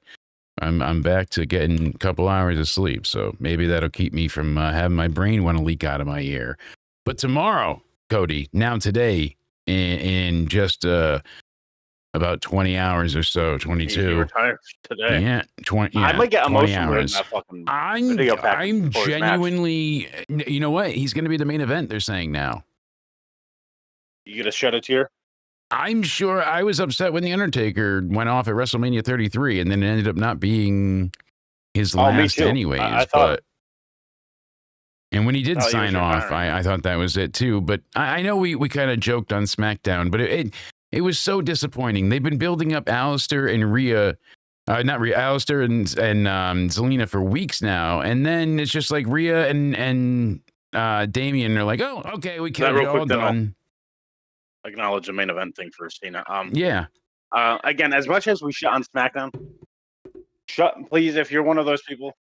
I'm back to getting a couple hours of sleep. So maybe that'll keep me from having my brain want to leak out of my ear. But tomorrow, Cody, now today, in just about 20 hours or so, 22. You retired today. Yeah, 20. Yeah, I might get 20 emotional in hours. that fucking I'm video package before his match. genuinely, you know what? He's going to be the main event, they're saying now. You get a shed a tear? I'm sure I was upset when The Undertaker went off at WrestleMania 33 and then it ended up not being his Me last too. anyways. I thought. And when he did thought he was sign off, retiring. I thought that was it too. But I know we kind of joked on SmackDown, but it was so disappointing. They've been building up Alistair and Rhea, not Rhea, Alistair and Zelina for weeks now. And then it's just like Rhea and Damian are like, oh, okay, we killed you all done. Acknowledge the main event thing for Cena. Yeah. Again, as much as we shut on SmackDown, please, if you're one of those people,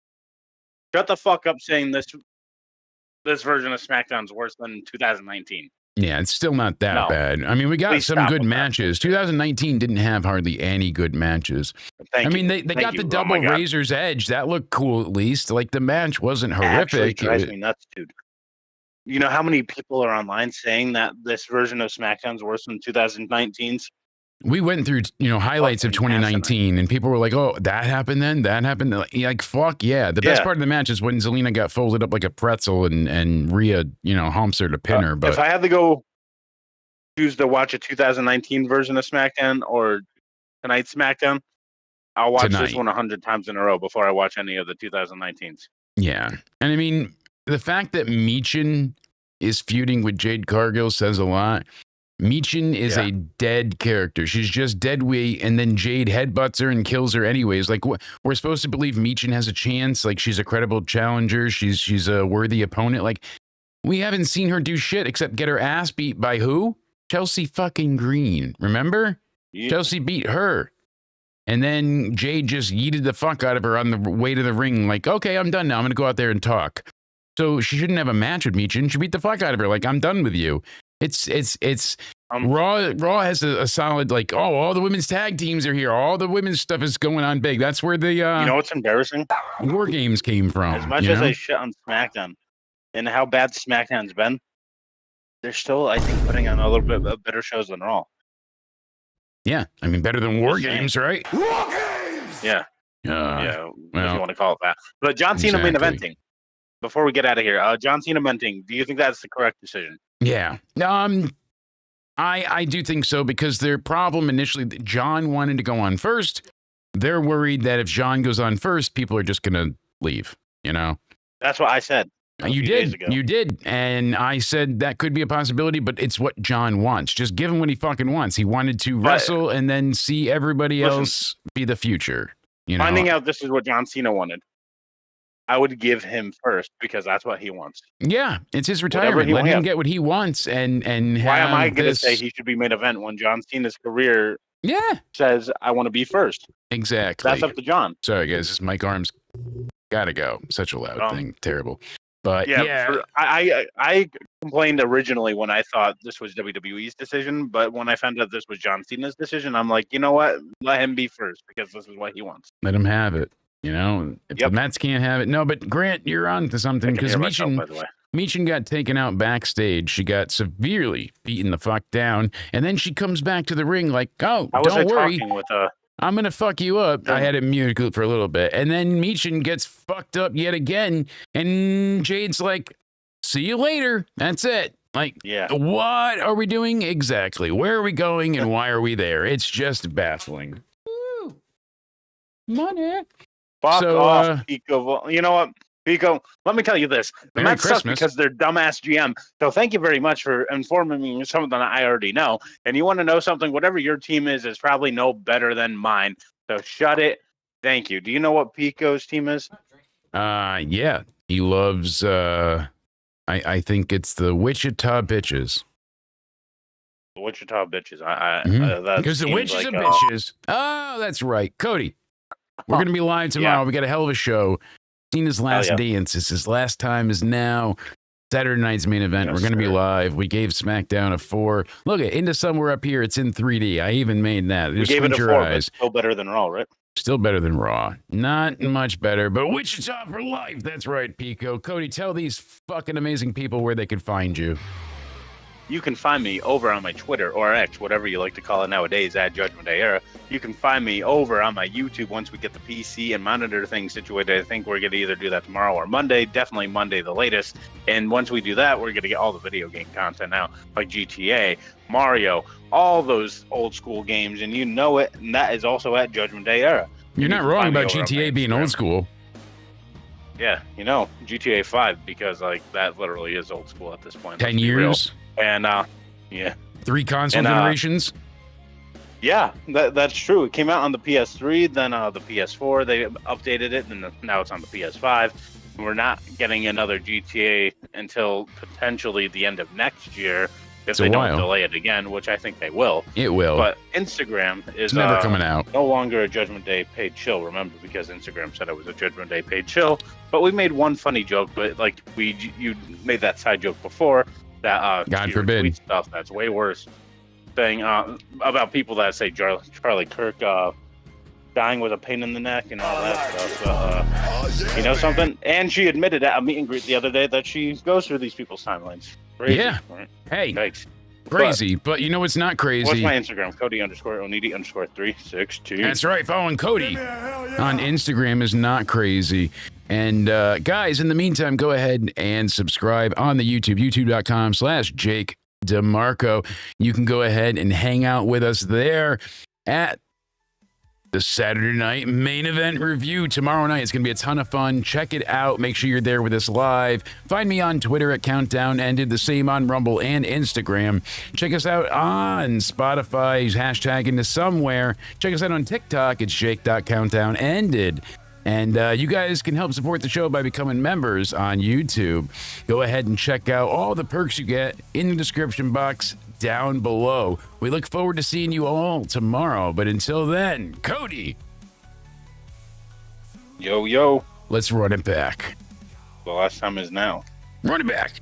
shut the fuck up saying this version of SmackDown's worse than 2019. Yeah, it's still not that bad. I mean, we got Please some stop good with that. matches. 2019 didn't have hardly any good matches. Thank I mean, you. they Thank got you. the Oh double my God. Razor's Edge. That looked cool at least. Like the match wasn't Actually horrific. drives me nuts, dude. You know how many people are online saying that this version of SmackDown's worse than 2019's? We went through, highlights of Fucking 2019, and people were like, "Oh, that happened then? That happened?" Like, fuck yeah! The best Yeah. part of the match is when Zelina got folded up like a pretzel, and Rhea, humps her to pin her. But if I had to go choose to watch a 2019 version of SmackDown or tonight's SmackDown, I'll watch this Tonight. one 100 times in a row before I watch any of the 2019s. yeah, and I mean, the fact that Michin is feuding with Jade Cargill says a lot. Michin is a dead character. She's just dead weight, and then Jade headbutts her and kills her anyways. Like, we're supposed to believe Michin has a chance. Like, she's a credible challenger. She's a worthy opponent. Like, we haven't seen her do shit except get her ass beat by who? Chelsea fucking Green. Remember? Yeah. Chelsea beat her. And then Jade just yeeted the fuck out of her on the way to the ring. Like, okay, I'm done now. I'm going to go out there and talk. So she shouldn't have a match with Michin. She beat the fuck out of her. Like, I'm done with you. It's Raw has a solid, like, oh, all the women's tag teams are here. All the women's stuff is going on big. That's where the You know what's embarrassing? War Games came from. As much as I shit on SmackDown and how bad SmackDown's been, they're still, I think, putting on a little bit of better shows than Raw. Yeah, I mean, better than War Just saying. Games, right? War Games! Yeah, well, if you want to call it that. But John Cena main Exactly. eventing. Before we get out of here, John Cena eventing. Do you think that's the correct decision? Yeah. I do think so, because their problem initially, John wanted to go on first. They're worried that if John goes on first, people are just going to leave, That's what I said. a You few days did. ago. You did. And I said that could be a possibility, but it's what John wants. Just give him what he fucking wants. He wanted to wrestle and then see everybody else be the future. Finding out this is what John Cena wanted, I would give him first because that's what he wants. Yeah, it's his Whatever retirement. he Let him wants. get what he wants and Why am I have going to this- say he should be main event when John Cena's career Yeah, says I want to be first? exactly. That's up to John. Sorry, guys. This mic arm's gotta go. Such a loud thing. Terrible. But yeah, I complained originally when I thought this was WWE's decision, but when I found out this was John Cena's decision, I'm like, you know what? Let him be first because this is what he wants. let him have it. You know, if the Mets can't have it, no. But Grant, you're on to something I can because hear myself, by the way. Meechin got taken out backstage. She got severely beaten the fuck down, and then she comes back to the ring like, "Oh, How was I don't worry, talking with I'm gonna fuck you up." I had it muted for a little bit, and then Meechin gets fucked up yet again, and Jade's like, "See you later." That's it. Like, what are we doing exactly? Where are we going, and why are we there? It's just baffling. Woo. Money. Fuck off, Pico. Well, you know what, Pico? Let me tell you this: the Merry Mets suck Christmas. because they're dumbass GM. So thank you very much for informing me of something that I already know. And you want to know something? Whatever your team is probably no better than mine. So shut it. Thank you. Do you know what Pico's team is? Yeah, he loves. I think it's the Wichita Bitches. The Wichita Bitches. Because the Wichita Bitches. Oh, that's right, Cody. We're gonna be live tomorrow. We got a hell of a show. Cena's last dance. It's his last time is now. Saturday night's main event. We're gonna be live. We gave SmackDown a 4. Look at Into Somewhere Up Here. It's in 3D. I even made that. We gave it a 4, but still better than Raw, right? Still better than Raw. Not much better, but Wichita for life. That's right, Pico. Cody, tell these fucking amazing people where they can find you. You can find me over on my Twitter or X, whatever you like to call it nowadays, at Judgment Day Era. You can find me over on my YouTube once we get the PC and monitor thing situated. I think we're going to either do that tomorrow or Monday, definitely Monday the latest. And once we do that, we're going to get all the video game content out, like GTA, Mario, all those old school games, and you know it. And that is also at Judgment Day Era. You're not wrong about GTA being old school. Yeah, you know, GTA 5, because like that literally is old school at this point. 10 years. And 3 console generations. Yeah, that's true. It came out on the PS3, then the PS4. They updated it, and now it's on the PS5. We're not getting another GTA until potentially the end of next year if they don't delay it again, which I think they will. It will. But Instagram is never coming out. No longer a Judgment Day paid chill. Remember, because Instagram said it was a Judgment Day paid chill. But we made one funny joke, but like you made that side joke before. That God forbid stuff that's way worse thing about people that say Charlie Kirk dying with a pain in the neck and all that stuff. You know something? And she admitted at a meet and greet the other day that she goes through these people's timelines. Crazy, yeah. Right? Hey. Thanks. Crazy, but you know what's not crazy? What's my Instagram? Cody_Onidi_362. That's right. Following Cody on Instagram is not crazy. And guys, in the meantime, go ahead and subscribe on the YouTube, youtube.com/Jake DeMarco. You can go ahead and hang out with us there at the Saturday night main event review tomorrow night. It's going to be a ton of fun. Check it out. Make sure you're there with us live. Find me on Twitter at Countdown and did the same on Rumble and Instagram. Check us out on Spotify, hashtag into somewhere. Check us out on TikTok. It's Jake.countdownended. And you guys can help support the show by becoming members on YouTube. Go ahead and check out all the perks you get in the description box down below. We look forward to seeing you all tomorrow. But until then, Cody. Yo. Let's run it back. The last time is now. Run it back.